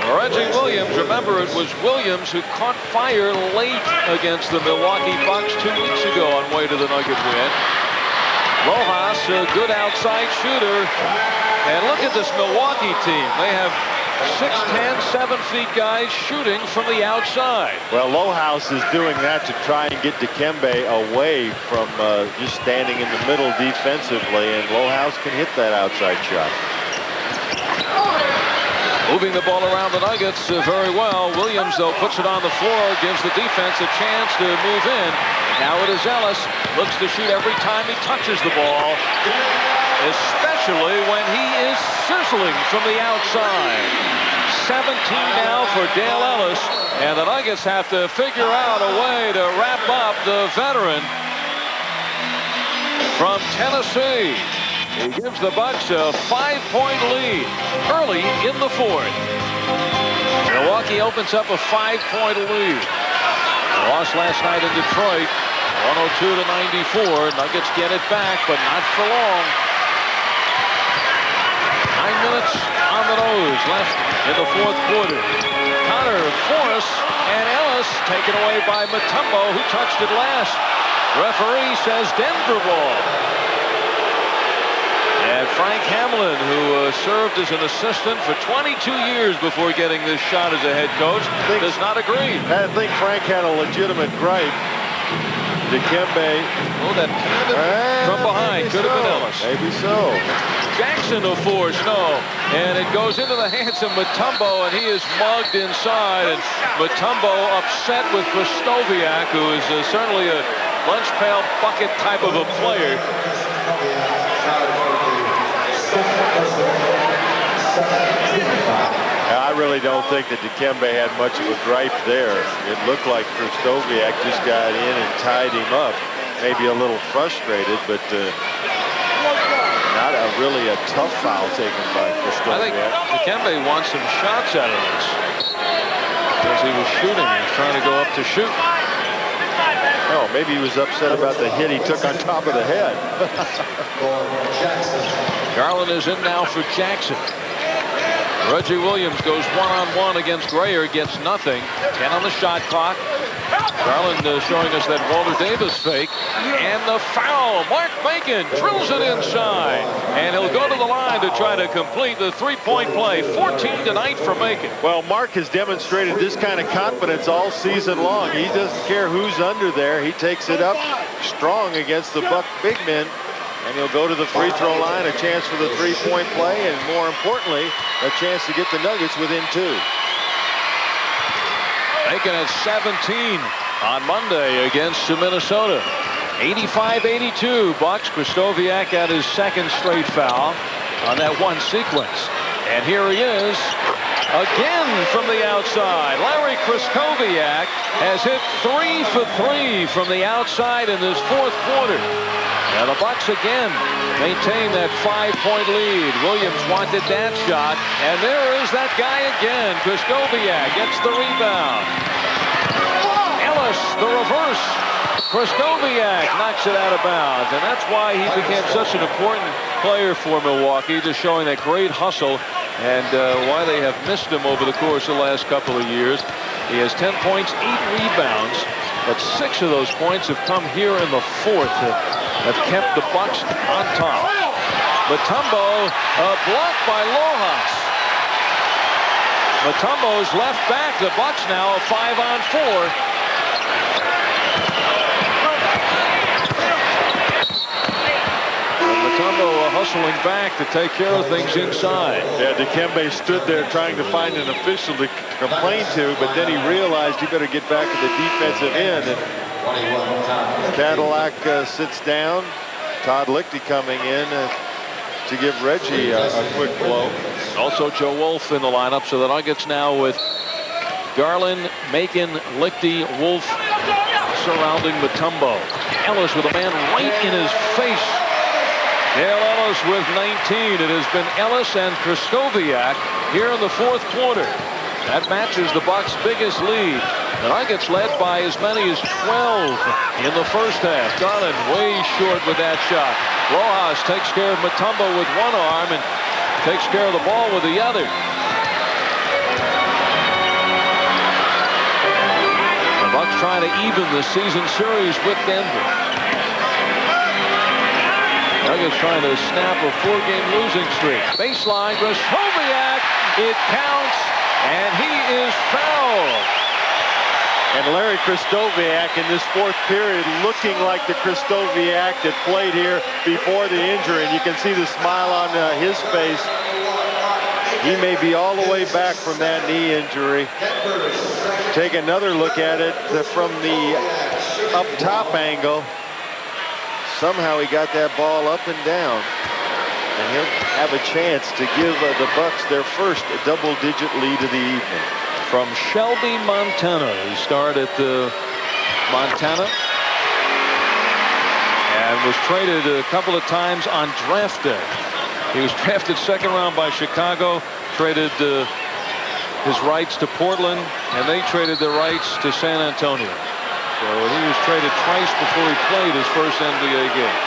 Reggie Williams, remember it was Williams who caught fire late against the Milwaukee Bucks 2 weeks ago on way to the Nugget win. Lojas, a good outside shooter. And look at this Milwaukee team. They have 6'10", 7 feet guys shooting from the outside. Well, Lojas is doing that to try and get Dikembe away from just standing in the middle defensively, and Lojas can hit that outside shot. Moving the ball around the Nuggets very well. Williams, though, puts it on the floor, gives the defense a chance to move in. Now it is Ellis. Looks to shoot every time he touches the ball, especially when he is sizzling from the outside. 17 now for Dale Ellis, and the Nuggets have to figure out a way to wrap up the veteran from Tennessee. He gives the Bucks a 5-point lead early in the fourth. Milwaukee opens up a 5-point lead. Lost last night in Detroit, 102-94. Nuggets get it back, but not for long. 9 minutes on the nose left in the fourth quarter. Connor, Forrest, and Ellis taken away by Mutombo, who touched it last. Referee says Denver ball. And Frank Hamlin, who served as an assistant for 22 years before getting this shot as a head coach, does not agree. I think Frank had a legitimate gripe. Dikembe. Oh, that from behind. Could have been Ellis. Maybe so. Jackson to force, no. And it goes into the hands of Mutombo, and he is mugged inside. And Mutombo upset with Kristoviak, who is certainly a lunch pail bucket type of a player. I really don't think that Dikembe had much of a gripe there. It looked like Krzysztofiak just got in and tied him up. Maybe a little frustrated, but not really a tough foul taken by Krzysztofiak. I think Dikembe wants some shots out of this because he was shooting. He was trying to go up to shoot. Oh, maybe he was upset about the hit he took on top of the head. Garland is in now for Jackson. Reggie Williams goes one-on-one against Grayer, gets nothing. 10 on the shot clock. Garland showing us that Walter Davis fake. And the foul. Mark Bacon drills it inside. And he'll go to the line to try to complete the three-point play. 14 tonight for Bacon. Well, Mark has demonstrated this kind of confidence all season long. He doesn't care who's under there. He takes it up strong against the Buck big men. And he'll go to the free throw line, a chance for the three-point play, and more importantly, a chance to get the Nuggets within 2. Bacon at 17 on Monday against Minnesota. 85-82 Bucks. Krzysztofiak at his second straight foul on that one sequence. And here he is again from the outside. Larry Krzysztofiak has hit 3 for 3 from the outside in this fourth quarter. Now the Bucks again maintain that 5-point lead. Williams wanted that shot, and there is that guy again. Krzysztofiak gets the rebound. Ellis, the reverse. Krzysztofiak knocks it out of bounds, and that's why he became such an important player for Milwaukee, just showing that great hustle and why they have missed him over the course of the last couple of years. He has 10 points, 8 rebounds, but 6 of those points have come here in the fourth. Have kept the Bucks on top. Mutombo blocked by Lojas. Mutombo's left back. The Bucks now a 5-on-4. Mutombo hustling back to take care of things inside. Yeah, Dikembe stood there trying to find an official to complain to, but then he realized he better get back to the defensive end. And Cadillac sits down. Todd Lichty coming in to give Reggie a quick blow. Also Joe Wolf in the lineup, so the Nuggets now with Garland, Macon, Lichty, Wolf surrounding Mutombo. Ellis with a man right in his face. Dale Ellis with 19. It has been Ellis and Krzysztofiak here in the fourth quarter. That matches the Bucks' biggest lead. The Nuggets led by as many as 12 in the first half. Garland way short with that shot. Rojas takes care of Mutombo with one arm and takes care of the ball with the other. The Bucks trying to even the season series with Denver. Nuggets trying to snap a 4-game losing streak. Baseline, Krzysztofiak, it counts, and he is fouled. And Larry Krzysztofiak in this fourth period looking like the Krzysztofiak that played here before the injury. And you can see the smile on his face. He may be all the way back from that knee injury. Take another look at it from the up top angle. Somehow he got that ball up and down. And he'll have a chance to give the Bucks their first double-digit lead of the evening. From Shelby, Montana. He started at Montana and was traded a couple of times on draft day. He was drafted second round by Chicago, traded his rights to Portland, and they traded their rights to San Antonio. So he was traded twice before he played his first NBA game.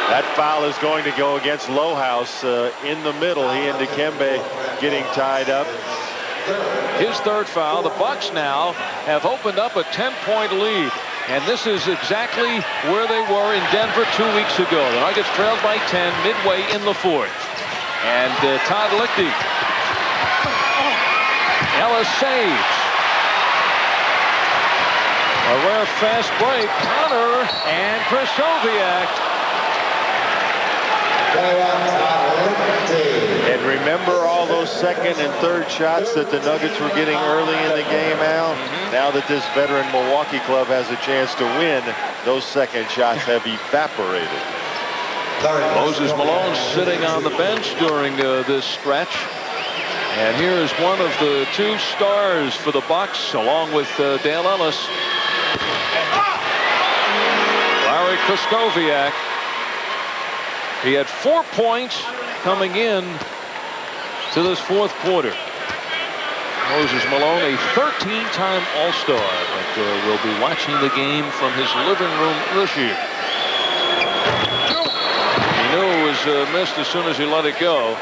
That foul is going to go against Lojas in the middle. He and Dikembe getting tied up. His third foul. The Bucks now have opened up a 10-point lead. And this is exactly where they were in Denver 2 weeks ago. The Nuggets trailed by 10 midway in the fourth. And Todd Lichty. Ellis saves. A rare fast break. Connor and Krzysztofiak. And remember all those second and third shots that the Nuggets were getting early in the game, Al? Now that this veteran Milwaukee club has a chance to win, those second shots have evaporated. Moses Malone sitting on the bench during this stretch. And here is one of the two stars for the Bucks, along with Dale Ellis. Larry Krystkowiak. He had 4 points coming in to this fourth quarter. Moses Malone, a 13-time All-Star, but will be watching the game from his living room this year. He knew it was missed as soon as he let it go.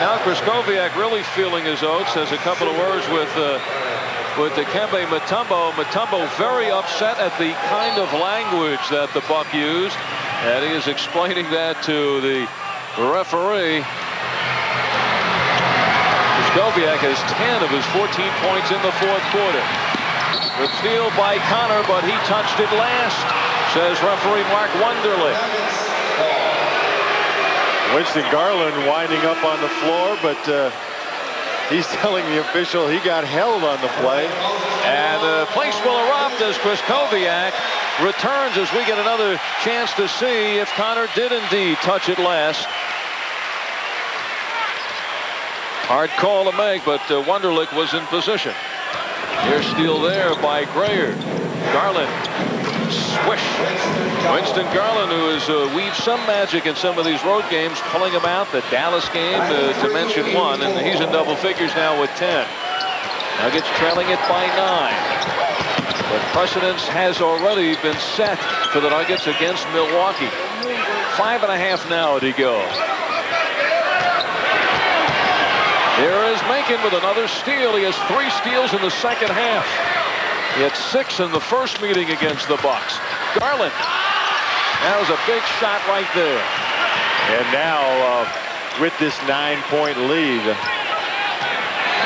Now Krystkowiak really feeling his oats. Has a couple of words with Dikembe Mutombo. Mutombo very upset at the kind of language that the Buck used, and he is explaining that to the referee. Krystkowiak has 10 of his 14 points in the fourth quarter. The steal by Connor, but he touched it last, says referee Mark Wunderlich. Winston Garland winding up on the floor, but he's telling the official he got held on the play. And the place will erupt as Krystkowiak returns as we get another chance to see if Connor did indeed touch it last. Hard call to make, but Wunderlich was in position. Here's steal there by Grayer. Garland. Swish. Winston Garland, who has weaved some magic in some of these road games, pulling him out. The Dallas game to mention one, and he's in double figures now with 10. Nuggets trailing it by 9. But precedence has already been set for the Nuggets against Milwaukee. 5.5 now to go. There is Macon with another steal. He has 3 steals in the second half. He had 6 in the first meeting against the Bucks. Garland. That was a big shot right there. And now with this 9-point lead,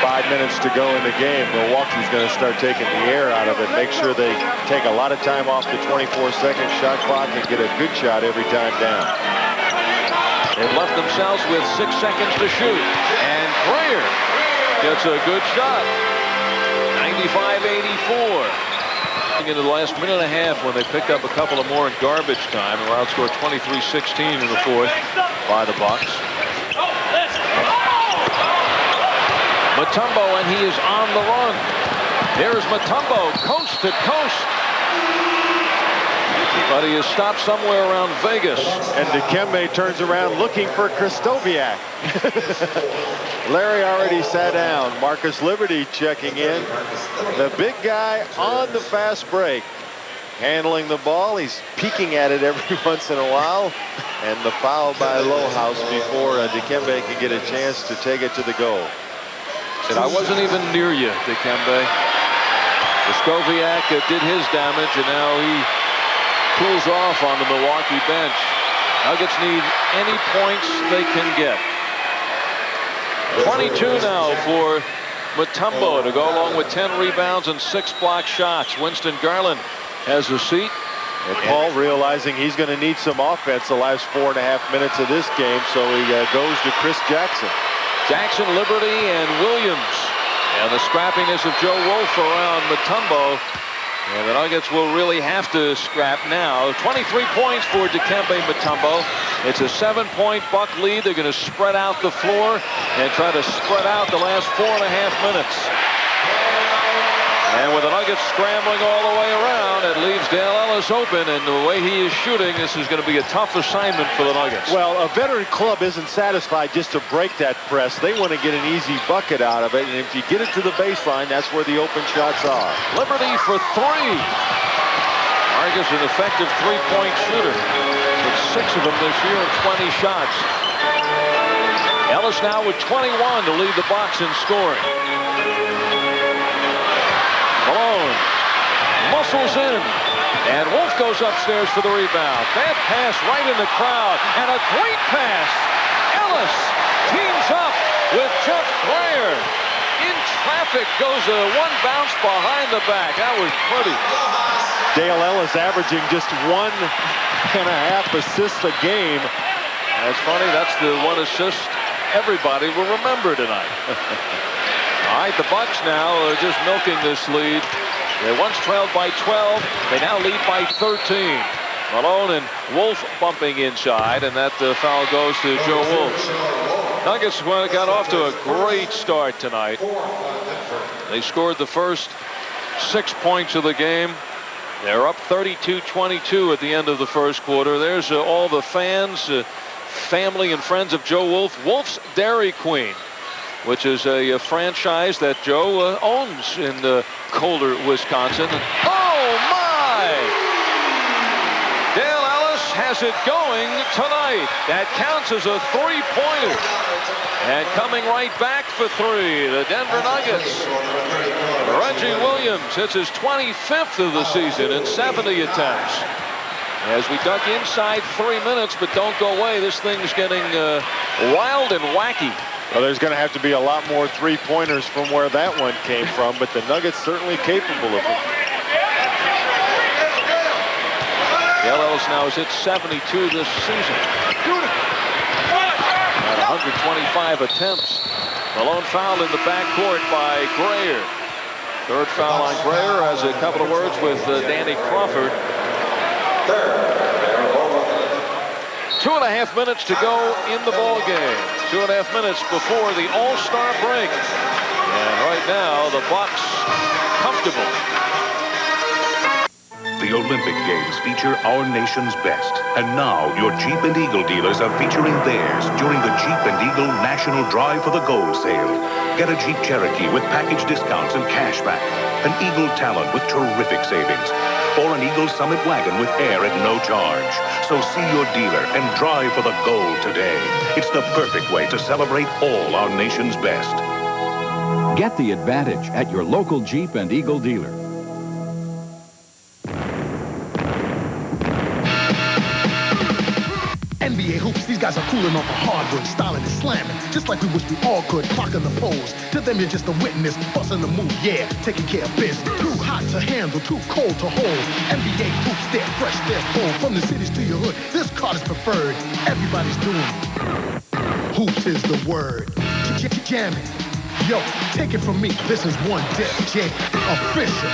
5 minutes to go in the game, Milwaukee's going to start taking the air out of it. Make sure they take a lot of time off the 24-second shot clock and get a good shot every time down. They've left themselves with 6 seconds to shoot. And Grayer gets a good shot. 95-84. Into the last minute and a half when they picked up a couple of more in garbage time. They were outscored 23-16 in the fourth by the Bucks. Mutombo, and he is on the run. Here's Mutombo, coast to coast. But he is stopped somewhere around Vegas. And Dikembe turns around looking for Krystkowiak. Larry already sat down. Marcus Liberty checking in. The big guy on the fast break. Handling the ball. He's peeking at it every once in a while. And the foul by Lohaus before Dikembe can get a chance to take it to the goal. Said, I wasn't even near you, Dikembe. Krystkowiak did his damage, and now he cools off on the Milwaukee bench. Nuggets need any points they can get. 22 now for Mutombo to go along with 10 rebounds and 6 block shots. Winston Garland has a seat. And Paul realizing he's going to need some offense the last 4.5 minutes of this game, so he goes to Chris Jackson. Jackson, Liberty, and Williams. And the scrappiness of Joe Wolf around Mutombo. And the Nuggets will really have to scrap now. 23 points for Dikembe Mutombo. It's a 7-point Buck lead. They're going to spread out the floor and try to spread out the last 4.5 minutes. And with the Nuggets scrambling all the way around, it leaves Dale Ellis open. And the way he is shooting, this is going to be a tough assignment for the Nuggets. Well, a veteran club isn't satisfied just to break that press. They want to get an easy bucket out of it. And if you get it to the baseline, that's where the open shots are. Liberty for 3. Marcus, an effective 3-point shooter. With 6 of them this year and 20 shots. Ellis now with 21 to lead the Bucks in scoring. Malone muscles in, and Wolf goes upstairs for the rebound. Bad pass right in the crowd, and a great pass. Ellis teams up with Jeff Grayer. In traffic goes a 1 bounce behind the back. That was pretty. Dale Ellis averaging just 1.5 assists a game. That's funny. That's the 1 assist everybody will remember tonight. All right, the Bucks now are just milking this lead. They once trailed by 12. They now lead by 13. Malone and Wolf bumping inside, and that foul goes to Joe Wolf. Nuggets got off to a great start tonight. They scored the first 6 points of the game. They're up 32-22 at the end of the first quarter. There's all the fans, family and friends of Joe Wolf. Wolf's Dairy Queen, which is a franchise that Joe owns in colder Wisconsin. Oh my! Dale Ellis has it going tonight. That counts as a three-pointer. And coming right back for three, the Denver Nuggets. Reggie Williams hits his 25th of the season in 70 attempts. As we duck inside 3 minutes, but don't go away. This thing's getting wild and wacky. Well, there's going to have to be a lot more three-pointers from where that one came from, but the Nuggets certainly capable of it. Ellis now has hit 72 this season. At 125 attempts. Malone fouled in the backcourt by Grayer. Third foul on Grayer. Has a couple of words with Danny Crawford. 2.5 minutes to go in the ball game. 2.5 minutes before the All-Star break. And right now, the Bucks comfortable. The Olympic Games feature our nation's best. And now, your Jeep and Eagle dealers are featuring theirs during the Jeep and Eagle National Drive for the Gold sale. Get a Jeep Cherokee with package discounts and cash back. An Eagle Talon with terrific savings. Or an Eagle Summit wagon with air at no charge. So see your dealer and drive for the gold today. It's the perfect way to celebrate all our nation's best. Get the advantage at your local Jeep and Eagle dealer. NBA hoops, these guys are cooling off a hardwood, styling and slamming, just like we wish we all could, clocking the poles. To them, you're just a witness, busting the move, yeah, taking care of business. Too hot to handle, too cold to hold. NBA hoops, they're fresh, they're bold. From the cities to your hood, this card is preferred. Everybody's doing it. Hoops is the word. Jamming. Yo, take it from me, this is one Def Jam, official.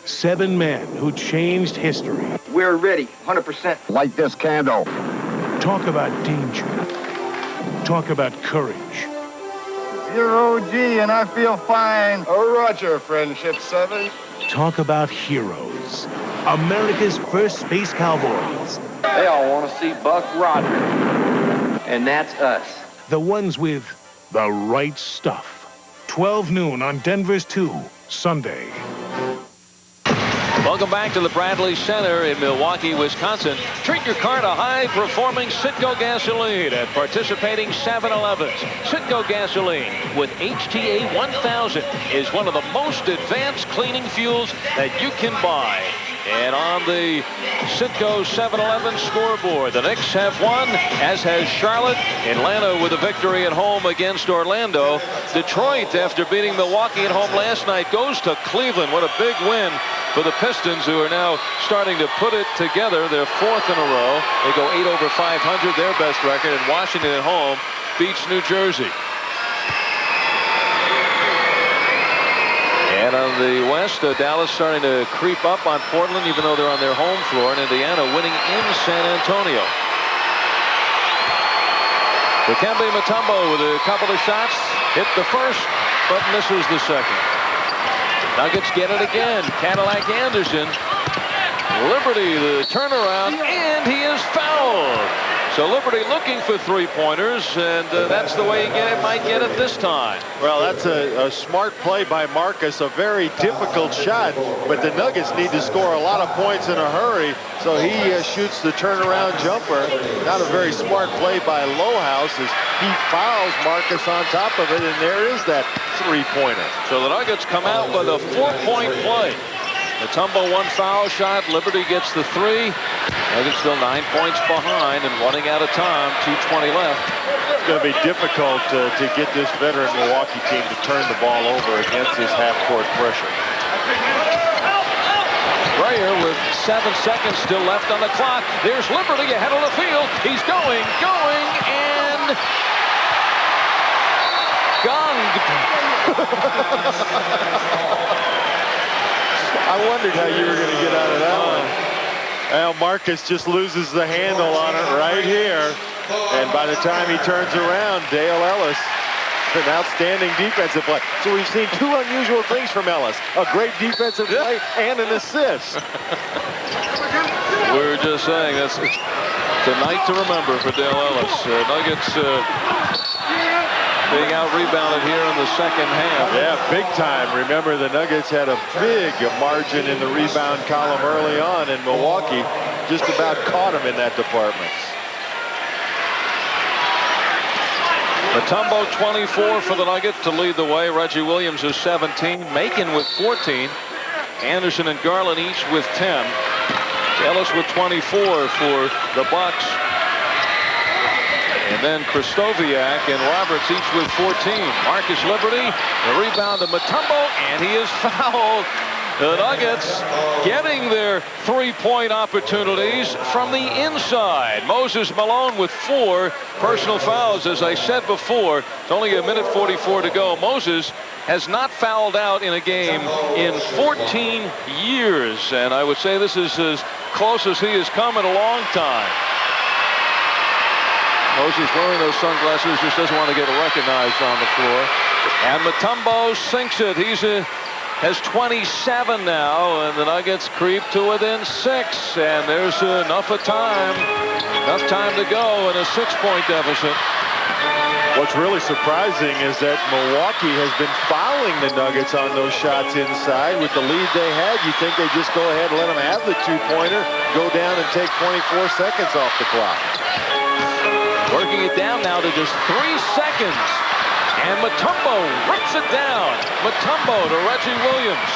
7 men who changed history. We're ready, 100%. Light this candle. Talk about danger. Talk about courage. You're OG and I feel fine. Oh, Roger, Friendship 7. Talk about heroes. America's first space cowboys. They all want to see Buck Rogers. And that's us. The ones with the right stuff. 12 noon on Denver's 2, Sunday. Welcome back to the Bradley Center in Milwaukee, Wisconsin. Treat your car to high-performing Citgo gasoline at participating 7-Elevens. Citgo gasoline with HTA 1000 is one of the most advanced cleaning fuels that you can buy. And on the Citgo 7-Eleven scoreboard, the Knicks have won, as has Charlotte. Atlanta with a victory at home against Orlando. Detroit, after beating Milwaukee at home last night, goes to Cleveland. What a big win for the Pistons, who are now starting to put it together. They're fourth in a row. They go 8 over 500, their best record. And Washington at home beats New Jersey. And on the West, Dallas starting to creep up on Portland, even though they're on their home floor. And Indiana winning in San Antonio. Dikembe Mutombo with a couple of shots. Hit the first, but misses the second. Nuggets get it again. Cadillac Anderson. Liberty, the turnaround, and he is fouled. So Liberty looking for three-pointers, and that's the way he might get it this time. Well, that's a smart play by Marcus, a very difficult shot, but the Nuggets need to score a lot of points in a hurry, so he shoots the turnaround jumper. Not a very smart play by Lowhouse as he fouls Marcus on top of it, and there is that three-pointer. So the Nuggets come out with a 4-point play. Mutombo one foul shot. Liberty gets the three. Nuggets still 9 points behind and running out of time. 2:20 left. It's going to be difficult to get this veteran Milwaukee team to turn the ball over against this half-court pressure. Grayer with 7 seconds still left on the clock. There's Liberty ahead of the field. He's going, and gonged. I wondered how you were going to get out of that one. Well, Marcus just loses the handle on it right here. And by the time he turns around, Dale Ellis, an outstanding defensive play. So we've seen two unusual things from Ellis. A great defensive play and an assist. We were just saying, it's a night to remember for Dale Ellis. Nuggets being out-rebounded here in the second half. Yeah, big time. Remember, the Nuggets had a big margin in the rebound column early on, and Milwaukee just about caught him in that department. Mutombo 24 for the Nuggets to lead the way. Reggie Williams is 17. Macon with 14. Anderson and Garland each with 10. Ellis with 24 for the Bucks. And then Kristoviak and Roberts each with 14. Marcus Liberty, the rebound to Mutombo, and he is fouled. The Nuggets getting their three-point opportunities from the inside. Moses Malone with 4 personal fouls. As I said before, it's only a minute 44 to go. Moses has not fouled out in a game in 14 years. And I would say this is as close as he has come in a long time. Moses wearing those sunglasses, just doesn't want to get recognized on the floor. And Mutombo sinks it. Has 27 now, and the Nuggets creep to within 6. And there's enough time to go in a 6-point deficit. What's really surprising is that Milwaukee has been fouling the Nuggets on those shots inside. With the lead they had, you think they just go ahead and let them have the two-pointer, go down and take 24 seconds off the clock. Working it down now to just 3 seconds. And Mutombo rips it down. Mutombo to Reggie Williams.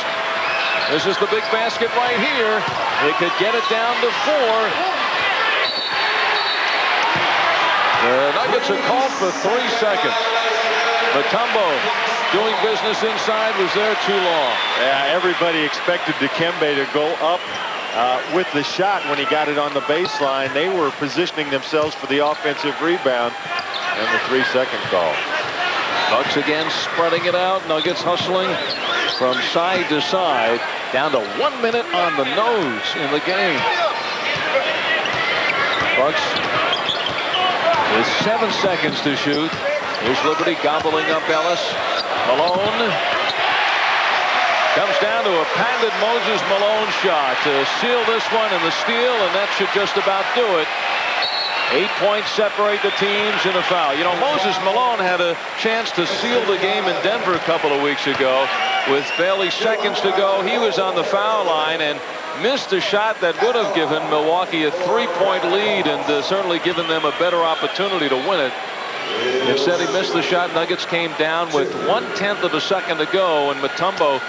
This is the big basket right here. They could get it down to 4. The Nuggets are called for 3 seconds. Mutombo doing business inside, was there too long. Yeah, everybody expected Dikembe to go up with the shot when he got it on the baseline. They were positioning themselves for the offensive rebound, and the 3-second call. Bucks again spreading it out. Nuggets hustling from side to side. Down to 1 minute on the nose in the game. Bucks with 7 seconds to shoot. Here's Liberty gobbling up Ellis. Malone comes down to a patented Moses Malone shot to seal this one, and the steal, and that should just about do it. 8 points separate the teams in a foul. You know, Moses Malone had a chance to seal the game in Denver a couple of weeks ago. With barely seconds to go, he was on the foul line and missed a shot that would have given Milwaukee a 3-point lead and certainly given them a better opportunity to win it. Instead, he missed the shot. Nuggets came down with 1/10 of a second to go, and Mutombo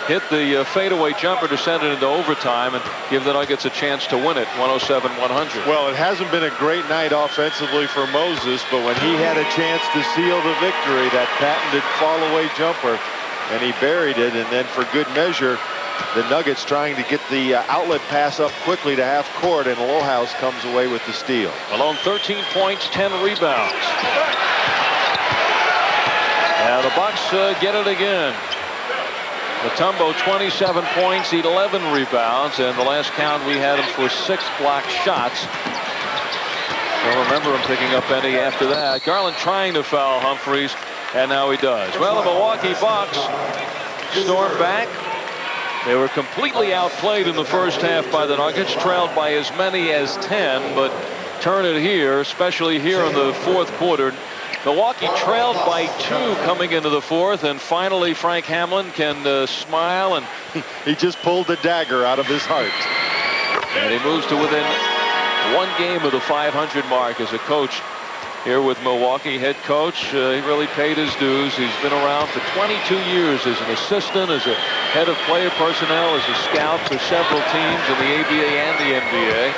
hit the fadeaway jumper to send it into overtime and give the Nuggets a chance to win it, 107-100. Well, it hasn't been a great night offensively for Moses, but when he had a chance to seal the victory, that patented fall-away jumper, and he buried it, and then for good measure, the Nuggets trying to get the outlet pass up quickly to half court, and Lohaus comes away with the steal. Malone 13 points, 10 rebounds. Now the Bucks get it again. Mutombo 27 points, 11 rebounds, and the last count we had him for 6 block shots. Don't remember him picking up any after that. Garland trying to foul Humphries, and now he does. Well, the Milwaukee Bucks storm back. They were completely outplayed in the first half by the Nuggets, trailed by as many as 10, but turn it here, especially here in the fourth quarter. Milwaukee trailed by 2 coming into the fourth, and finally Frank Hamlin can smile, and he just pulled the dagger out of his heart. And he moves to within 1 game of the 500 mark as a coach here with Milwaukee. Head coach, he really paid his dues. He's been around for 22 years as an assistant, as a head of player personnel, as a scout for several teams in the ABA and the NBA.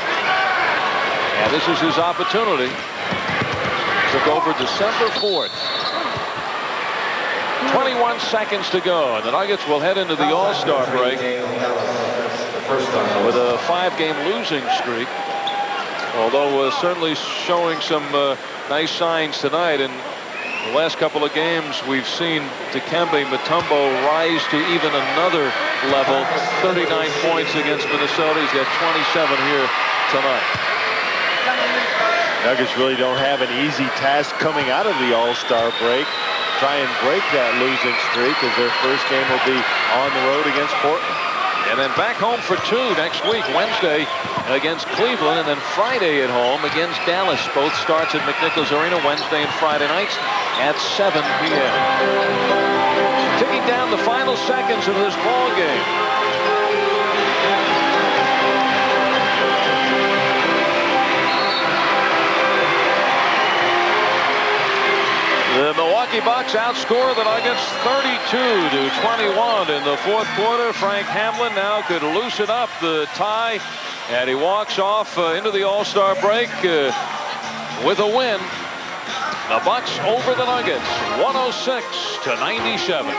And this is his opportunity. Took over December 4th. 21 seconds to go, and the Nuggets will head into the All-Star break with a 5-game losing streak. Although certainly showing some nice signs tonight, and The last couple of games we've seen Dikembe Mutombo rise to even another level. 39 points against Minnesota. He's got 27 here tonight. Nuggets really don't have an easy task coming out of the All-Star break. Try and break that losing streak, as their first game will be on the road against Portland. And then back home for 2 next week, Wednesday against Cleveland, and then Friday at home against Dallas. Both starts at McNichols Arena Wednesday and Friday nights at 7 p.m. Ticking down the final seconds of this ball game. The Milwaukee Bucks outscore the Nuggets 32-21 in the fourth quarter. Frank Hamlin now could loosen up the tie, and he walks off into the All-Star break with a win. The Bucks over the Nuggets, 106-97.